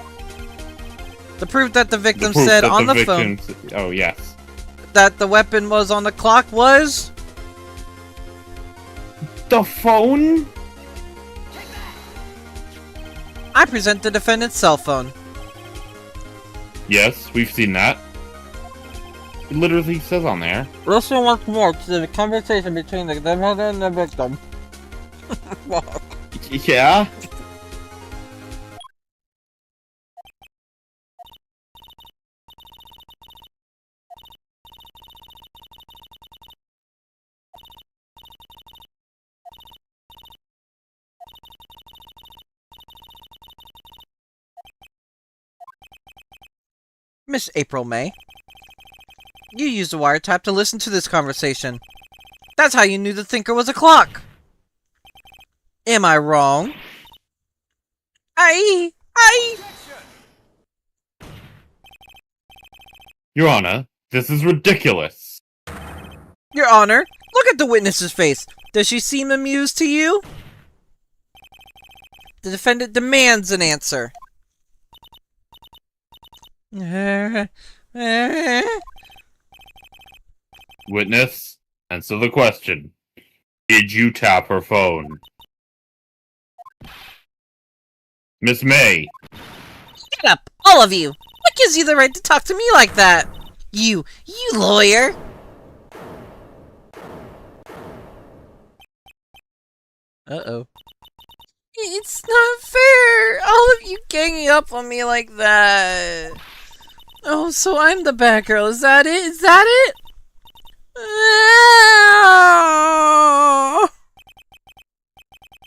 The proof that the victim said on the phone Oh, yes. that the weapon was on the clock was... The phone? I present the defendant's cell phone. Yes, we've seen that. It literally says on there. Listen once more to the conversation between the defendant and the victim. Yeah? Miss April May, you used a wiretap to listen to this conversation. That's how you knew the thinker was a clock. Am I wrong? Your Honor, this is ridiculous. Your Honor, look at the witness's face. Does she seem amused to you? The defendant demands an answer. Witness, answer the question. Did you tap her phone? Miss May. Shut up, all of you! What gives you the right to talk to me like that? You lawyer! Uh-oh. It's not fair! All of you ganging up on me like that! Oh, so I'm the bad girl, is that it? Is that it?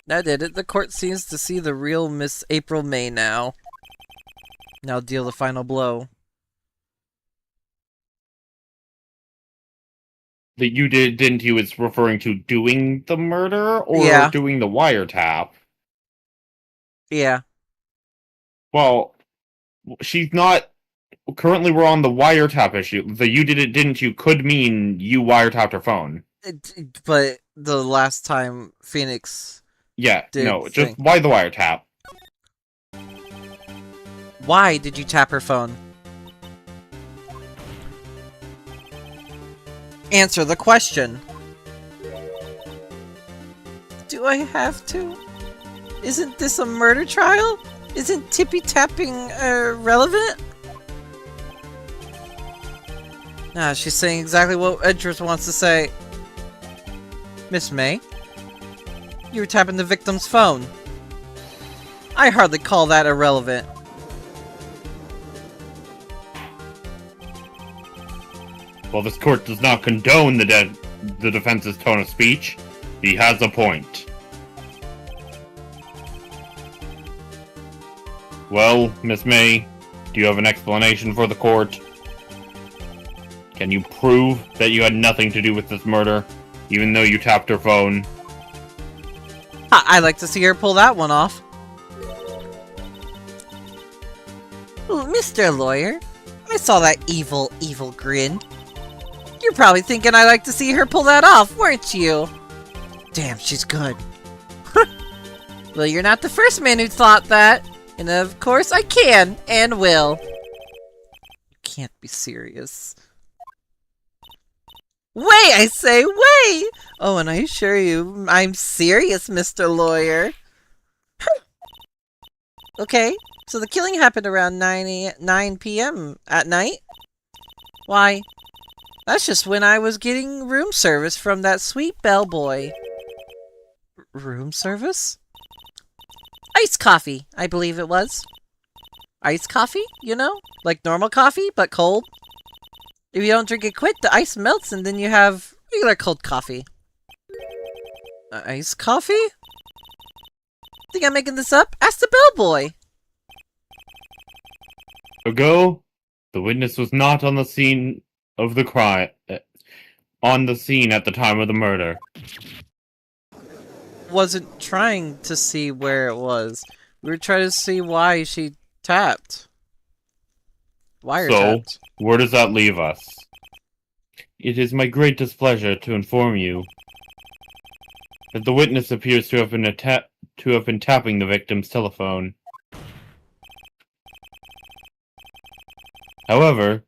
That did it. The court seems to see the real Miss April May now. Now deal the final blow. That you didn't you is referring to doing the murder or Yeah. doing the wiretap? Yeah. Well, she's not. Currently, we're on the wiretap issue. The you did it, didn't you could mean you wiretapped her phone. But the last time Phoenix... Yeah, Did no, thing. just why the wiretap? Why did you tap her phone? Answer the question. Do I have to? Isn't this a murder trial? Isn't tippy-tapping relevant? Nah, she's saying exactly what Edgeworth wants to say. Miss May? You were tapping the victim's phone. I hardly call that irrelevant. While this court does not condone the defense's tone of speech, he has a point. Well, Miss May, do you have an explanation for the court? Can you prove that you had nothing to do with this murder, even though you tapped her phone? I'd like to see her pull that one off. Ooh, Mr. Lawyer, I saw that evil grin. You're probably thinking I'd like to see her pull that off, weren't you? Damn, she's good. Well, you're not the first man who thought that. And of course I can, and will. You can't be serious. Wait, I say, wait! Oh, and I assure you, I'm serious, Mr. Lawyer. Okay, so the killing happened around 9 p.m. at night? Why, that's just when I was getting room service from that sweet bellboy. Room service? Iced coffee, I believe it was. Iced coffee, you know? Like normal coffee, but cold. If you don't drink it quick, the ice melts and then you have regular cold coffee. Iced coffee? Think I'm making this up? Ask the bellboy! Ago, the witness was not on the scene of the crime. On the scene at the time of the murder. Wasn't trying to see where it was. We were trying to see why she tapped. Wiretapped. So, where does that leave us? It is my greatest pleasure to inform you that the witness appears to have been tapping the victim's telephone. However,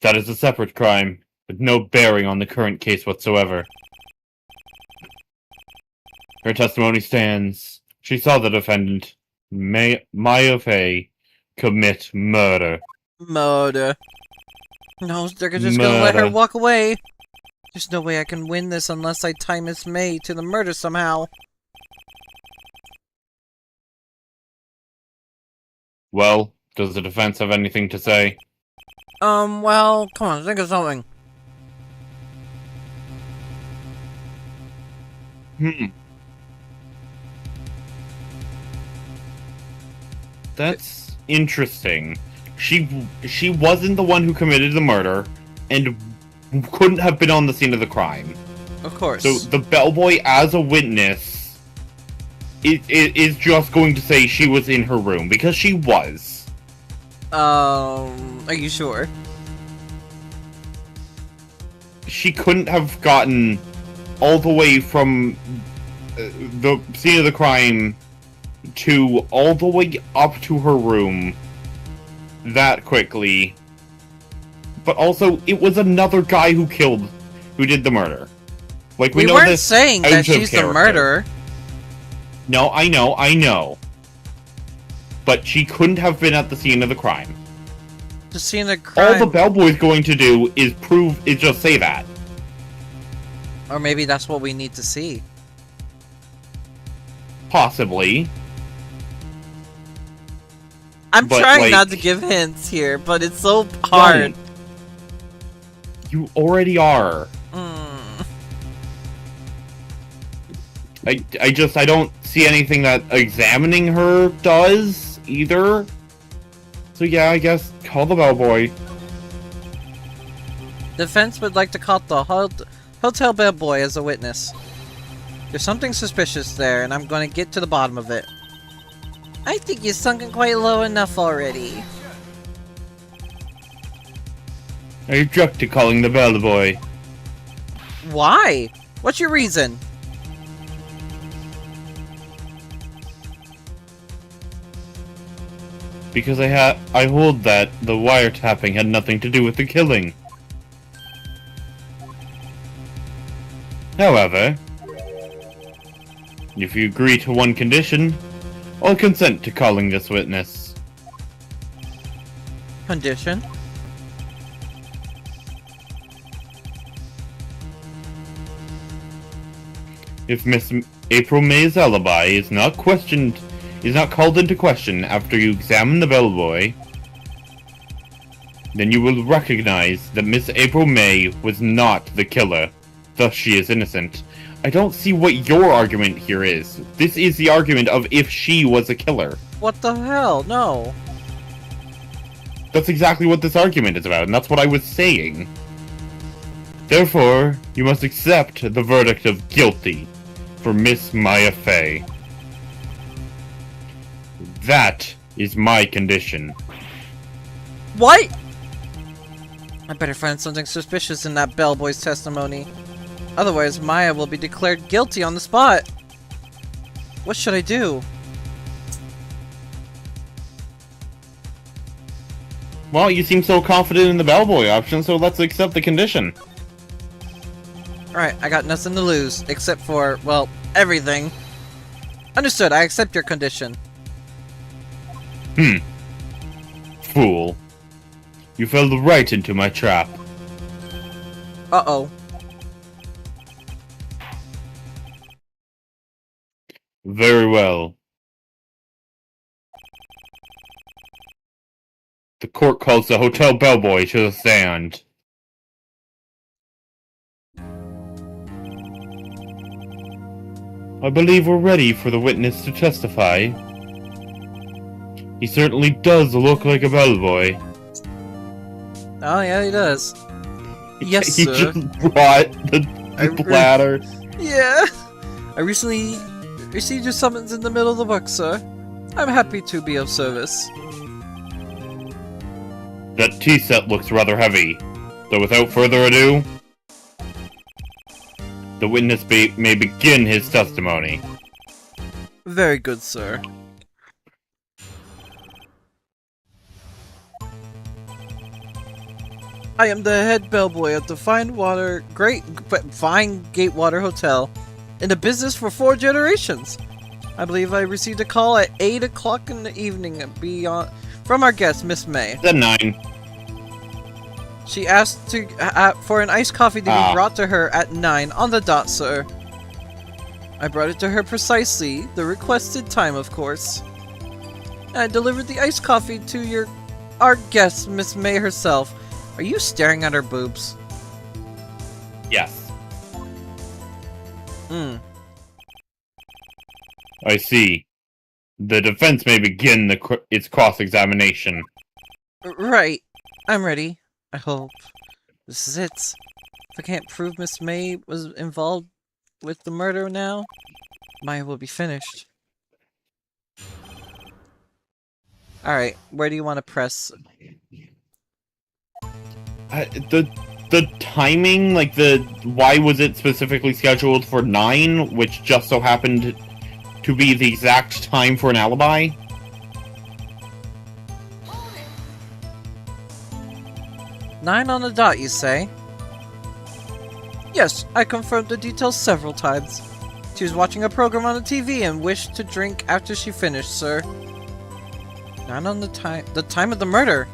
that is a separate crime, with no bearing on the current case whatsoever. Her testimony stands. She saw the defendant, Maya Fey, commit murder. Murder. No, they're just gonna let her walk away. There's no way I can win this unless I tie Miss May to the murder somehow. Well, does the defense have anything to say? Well, come on, think of something. That's interesting. She wasn't the one who committed the murder, and couldn't have been on the scene of the crime. Of course. So the bellboy, as a witness, is just going to say she was in her room, because she was. Are you sure? She couldn't have gotten all the way from the scene of the crime to all the way up to her room that quickly. But also, it was another guy who did the murder. Like, we know weren't this saying that she's the murderer. No, I know. But she couldn't have been at the scene of the crime. The scene of the crime. All the bellboy's going to do is just say that. Or maybe that's what we need to see. Possibly. I'm But, trying like, not to give hints here, but it's so hard. You already are. I don't see anything that examining her does either. So yeah, I guess call the bellboy. Defense would like to call the hotel bellboy as a witness. There's something suspicious there, and I'm going to get to the bottom of it. I think you've sunken quite low enough already. I object to calling the bellboy. Why? What's your reason? Because I hold that the wiretapping had nothing to do with the killing. However, if you agree to one condition, I'll consent to calling this witness. Condition? If Miss April May's alibi is not called into question after you examine the bellboy, then you will recognize that Miss April May was not the killer, thus she is innocent. I don't see what your argument here is. This is the argument of if she was a killer. What the hell? No. That's exactly what this argument is about, and that's what I was saying. Therefore, you must accept the verdict of guilty for Miss Maya Fey. That is my condition. What? I better find something suspicious in that bellboy's testimony. Otherwise, Maya will be declared guilty on the spot. What should I do? Well, you seem so confident in the bellboy option, so let's accept the condition. Alright, I got nothing to lose, except for, well, everything. Understood, I accept your condition. Fool. You fell right into my trap. Uh-oh. Very well. The court calls the hotel bellboy to the stand. I believe we're ready for the witness to testify. He certainly does look like a bellboy. Oh, yeah, he does. Yes, He sir. just brought the platter. Yeah. I recently received your summons in the middle of the work, sir. I'm happy to be of service. That tea set looks rather heavy. So without further ado, the witness may begin his testimony. Very good, sir. I am the head bellboy at the Fine Gatewater Hotel, in the business for 4 generations. I believe I received a call at 8 o'clock in the evening from our guest, Miss May. Then 9. She asked for an iced coffee to be brought to her at 9 on the dot, sir. I brought it to her precisely, the requested time, of course. And I delivered the iced coffee to our guest, Miss May herself. Are you staring at her boobs? Yes. I see. The defense may begin its cross-examination. Right. I'm ready. I hope. This is it. If I can't prove Miss May was involved with the murder now, mine will be finished. Alright, where do you want to press? The timing, like why was it specifically scheduled for 9, which just so happened to be the exact time for an alibi? Nine on the dot, you say? Yes, I confirmed the details several times. She was watching a program on the TV and wished to drink after she finished, sir. 9 on the time of the murder.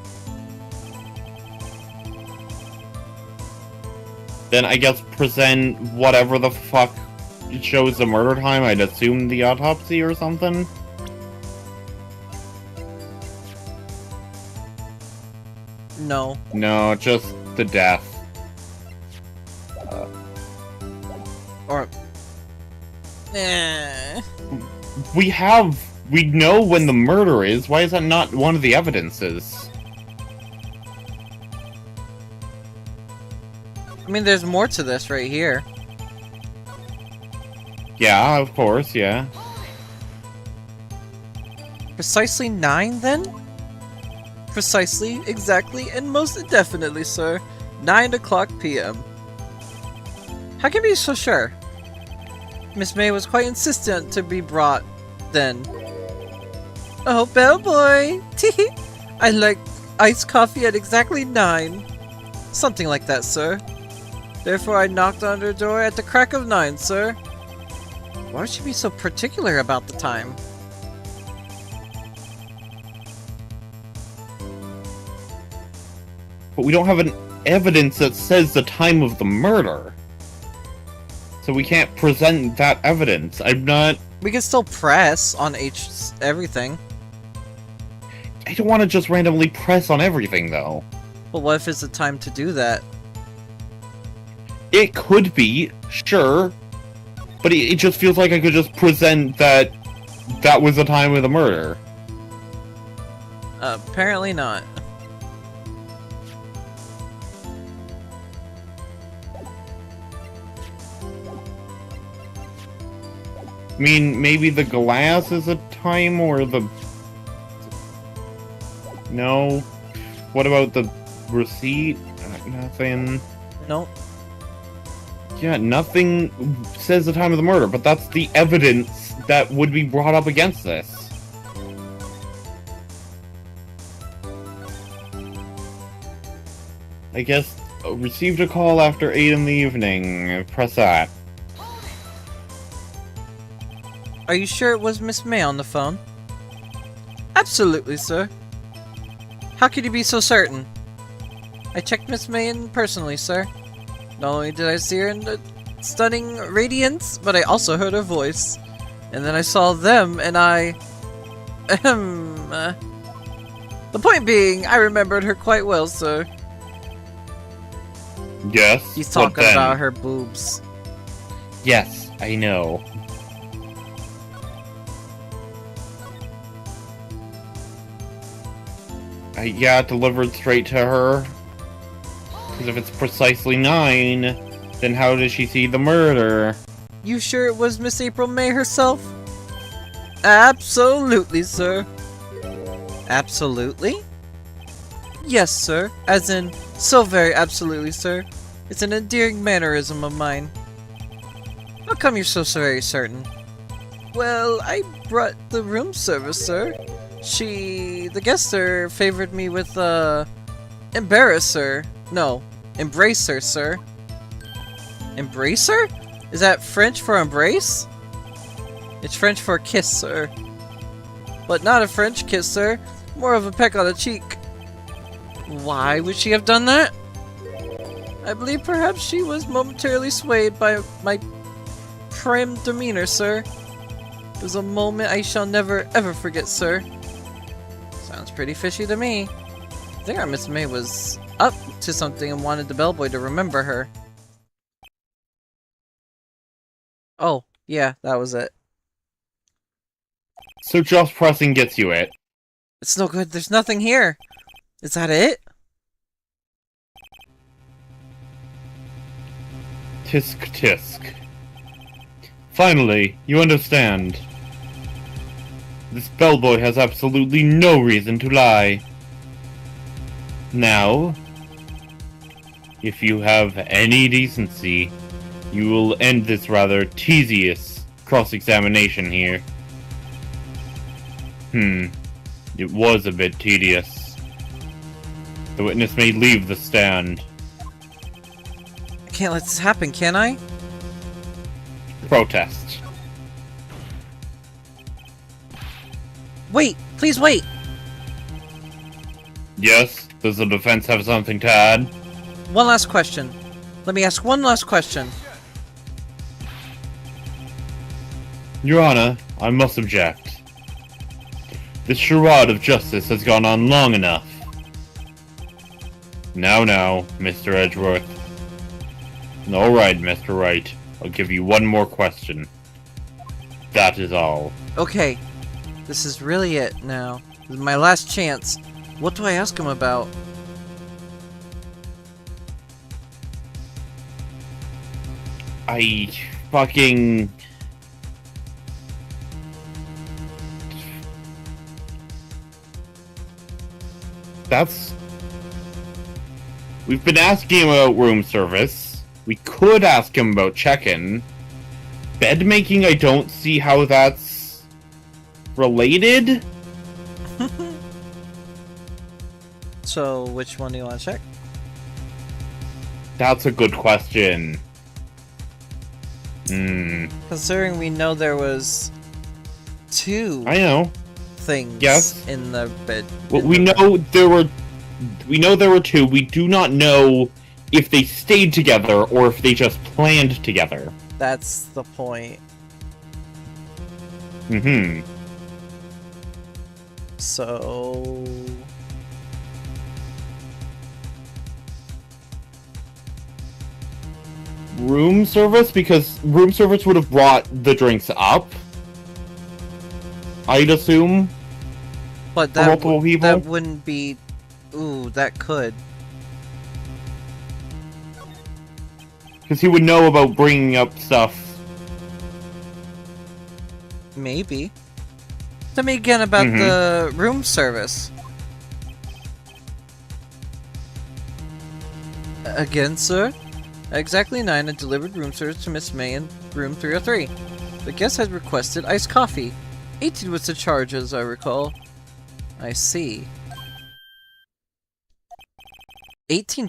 Then I guess present whatever the fuck shows the murder time. I'd assume the autopsy or something. No. No, just the death. We know when the murder is. Why is that not one of the evidences? I mean, there's more to this right here. Yeah, of course, yeah. Precisely 9, then? Precisely, exactly, and most definitely, sir. 9 o'clock p.m. How can you be so sure? Miss May was quite insistent to be brought, then. Oh, bellboy! Teehee! I like iced coffee at exactly 9. Something like that, sir. Therefore, I knocked on her door at the crack of 9, sir. Why would she be so particular about the time? But we don't have an evidence that says the time of the murder. So we can't present that evidence. We can still press on everything. I don't want to just randomly press on everything, though. But what if it's the time to do that? It could be, sure. But it just feels like I could just present that was the time of the murder. Apparently not. I mean, maybe the glass is a time, or the... No. What about the receipt? Nothing. Nope. Yeah, nothing says the time of the murder, but that's the evidence that would be brought up against this. I guess, received a call after 8 in the evening. Press that. Are you sure it was Miss May on the phone? Absolutely, sir. How could you be so certain? I checked Miss May in personally, sir. Not only did I see her in the stunning radiance, but I also heard her voice. And then I saw them, and I... The point being, I remembered her quite well, sir. Yes? He's what talking then? about her boobs. Yes, I know. Yeah, delivered straight to her. Because if it's precisely 9, then how does she see the murder? You sure it was Miss April May herself? Absolutely, sir. Absolutely? Yes, sir. As in, so very absolutely, sir. It's an endearing mannerism of mine. How come you're so very certain? Well, I brought the room service, sir. The guest, sir, favored me with, embarrass her. No, embrace her, sir. Embrace her? Is that French for embrace? It's French for kiss, sir. But not a French kiss, sir. More of a peck on the cheek. Why would she have done that? I believe perhaps she was momentarily swayed by my prim demeanor, sir. It was a moment I shall never ever forget, sir. Sounds pretty fishy to me. I think our Miss May was up to something and wanted the bellboy to remember her. Oh, yeah, that was it. So just pressing gets you it. It's no good, there's nothing here. Is that it? Tisk tisk. Finally, you understand. This bellboy has absolutely no reason to lie. Now, if you have any decency, you will end this rather tedious cross-examination here. It was a bit tedious. The witness may leave the stand. I can't let this happen, can I? Protest. Wait! Please wait! Yes? Does the defense have something to add? One last question. Let me ask one last question. Your Honor, I must object. This charade of justice has gone on long enough. Now, Mr. Edgeworth. Alright, Mr. Wright. I'll give you one more question. That is all. Okay. This is really it now. This is my last chance. What do I ask him about? I fucking... That's... We've been asking him about room service. We could ask him about check-in. Bed making, I don't see how that's... related? So, which one do you want to check? That's a good question. Considering we know there was two I know. things Yes. in the bed. Well, we know there were two. We do not know if they stayed together or if they just planned together. That's the point. So... Room service? Because room service would have brought the drinks up. I'd assume. But For multiple people? that wouldn't be... Ooh, that could. Because he would know about bringing up stuff. Maybe. Tell me again about the room service. Again, sir? At exactly 9, I delivered room service to Miss May in room 303. The guest had requested iced coffee. 18 was the charge, as I recall. I see. $18?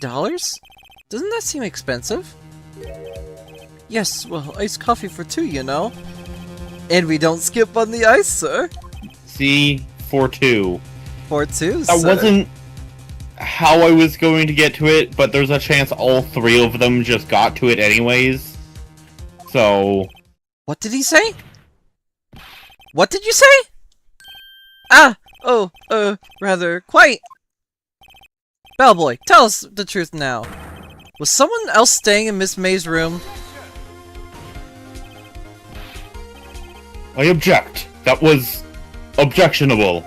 Doesn't that seem expensive? Yes, well, iced coffee for two, you know. And we don't skip on the ice, sir. See, 4-2. 4-2, That sir. wasn't how I was going to get to it, but there's a chance all three of them just got to it anyways. So... What did he say? What did you say? Ah! Oh, rather, quite. Bellboy, tell us the truth now. Was someone else staying in Miss May's room? I object. That was... objectionable.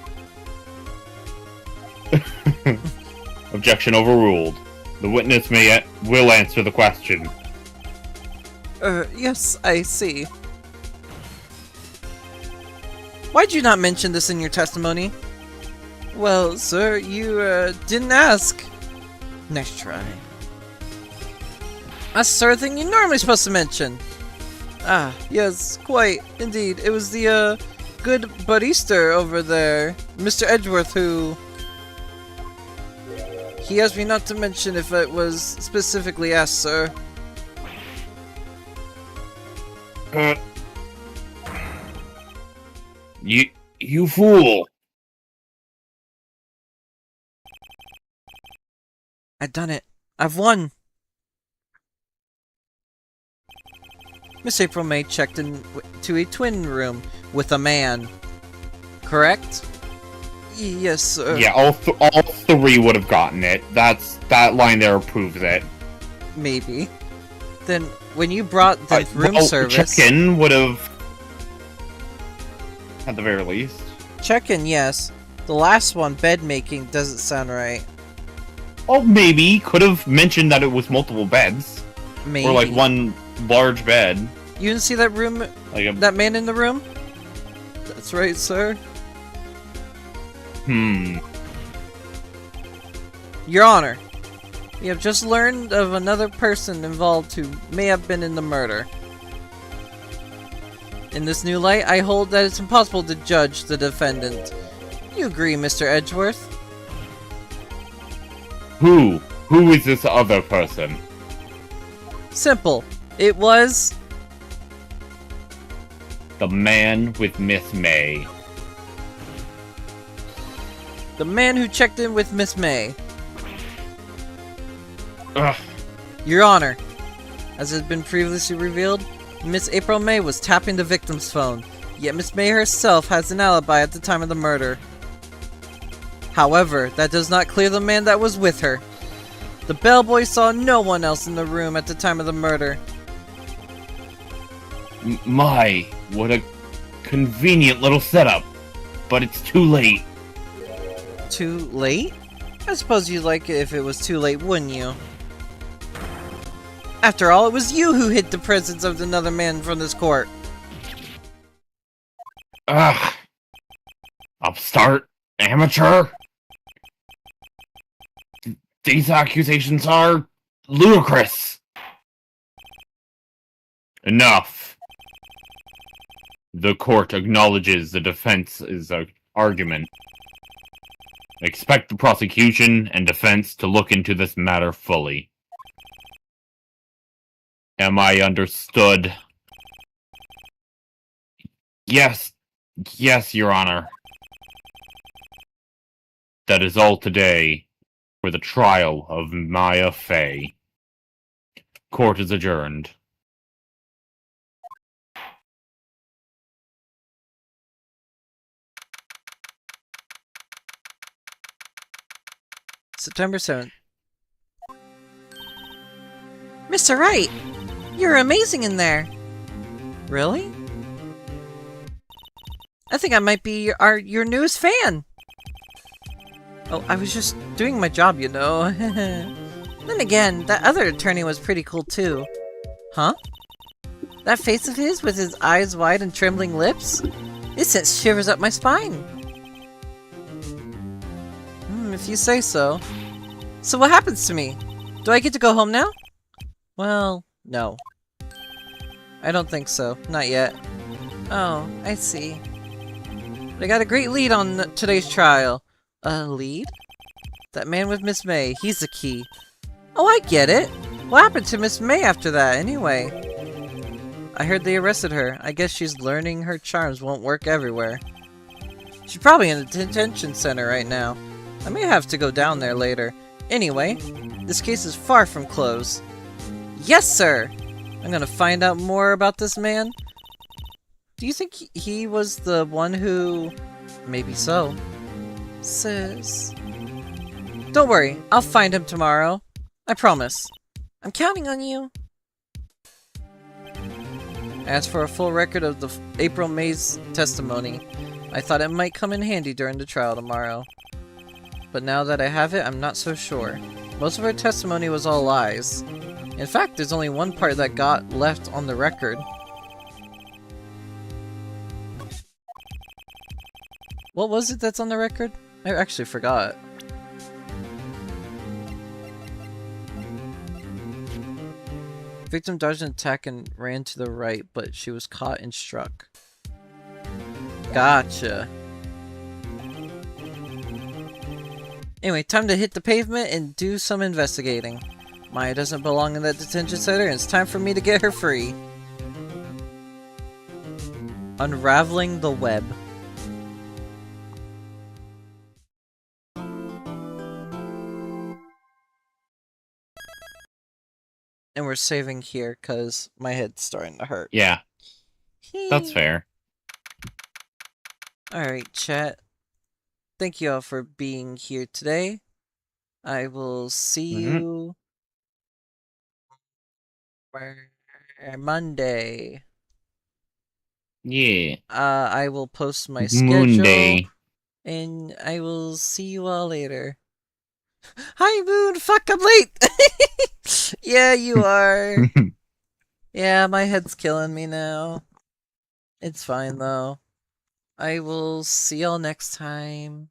Objection overruled. The witness will answer the question. Yes, I see. Why'd you not mention this in your testimony? Well, sir, you, didn't ask. Next try. That's the sort of thing you're normally supposed to mention. Ah, yes, quite, indeed. It was the, good barista over there, Mr. Edgeworth, who... He asked me not to mention if it was specifically asked, sir. You fool! I've done it. I've won! Miss April May checked into a twin room with a man. Correct? Yes, sir. Yeah, all three would have gotten it. That line there proves it. Maybe. Then, when you brought the room service... Check-in would have... At the very least. Check-in, yes. The last one, bed making, doesn't sound right. Oh, maybe. Could have mentioned that it was multiple beds. Maybe. Or like one large bed. You didn't see that room... Like that man in the room? That's right, sir. Your Honor, we have just learned of another person involved who may have been in the murder. In this new light, I hold that it's impossible to judge the defendant. You agree, Mr. Edgeworth? Who? Who is this other person? Simple. It was... The man with Miss May. the man who checked in with Miss May. Ugh. Your Honor, as has been previously revealed, Miss April May was tapping the victim's phone, yet Miss May herself has an alibi at the time of the murder. However, that does not clear the man that was with her. The bellboy saw no one else in the room at the time of the murder. My, what a convenient little setup. But it's too late. Too late? I suppose you'd like it if it was too late, wouldn't you? After all, it was you who hid the presence of another man from this court. Ugh. Upstart? Amateur? These accusations are ludicrous. Enough. The court acknowledges the defense's argument. Expect the prosecution and defense to look into this matter fully. Am I understood? Yes. Yes, Your Honor. That is all today for the trial of Maya Fey. Court is adjourned. September 7th. Mr. Wright! You're amazing in there! Really? I think I might be your newest fan! Oh, I was just doing my job, you know. Then again, that other attorney was pretty cool too. Huh? That face of his with his eyes wide and trembling lips? It sends shivers up my spine. If you say so. So what happens to me? Do I get to go home now? Well, no. I don't think so. Not yet. Oh, I see. But I got a great lead on today's trial. A lead? That man with Miss May. He's the key. Oh, I get it. What happened to Miss May after that, anyway? I heard they arrested her. I guess she's learning her charms won't work everywhere. She's probably in a detention center right now. I may have to go down there later. Anyway, this case is far from closed. Yes, sir! I'm gonna find out more about this man. Do you think he was the one who... Maybe so. Sis... Don't worry, I'll find him tomorrow. I promise. I'm counting on you. As for a full record of the April May's testimony, I thought it might come in handy during the trial tomorrow. But now that I have it, I'm not so sure. Most of her testimony was all lies. In fact, there's only one part that got left on the record. What was it that's on the record? I actually forgot. Victim dodged an attack and ran to the right, but she was caught and struck. Gotcha. Anyway, time to hit the pavement and do some investigating. Maya doesn't belong in that detention center, and it's time for me to get her free. Unraveling the web. And we're saving here because my head's starting to hurt. Yeah, that's fair. Alright, chat. Thank you all for being here today. I will see you Monday. Yeah. I will post my schedule. Monday. And I will see you all later. Hi, Moon! Fuck, I'm late! Yeah, you are. Yeah, my head's killing me now. It's fine, though. I will see y'all next time.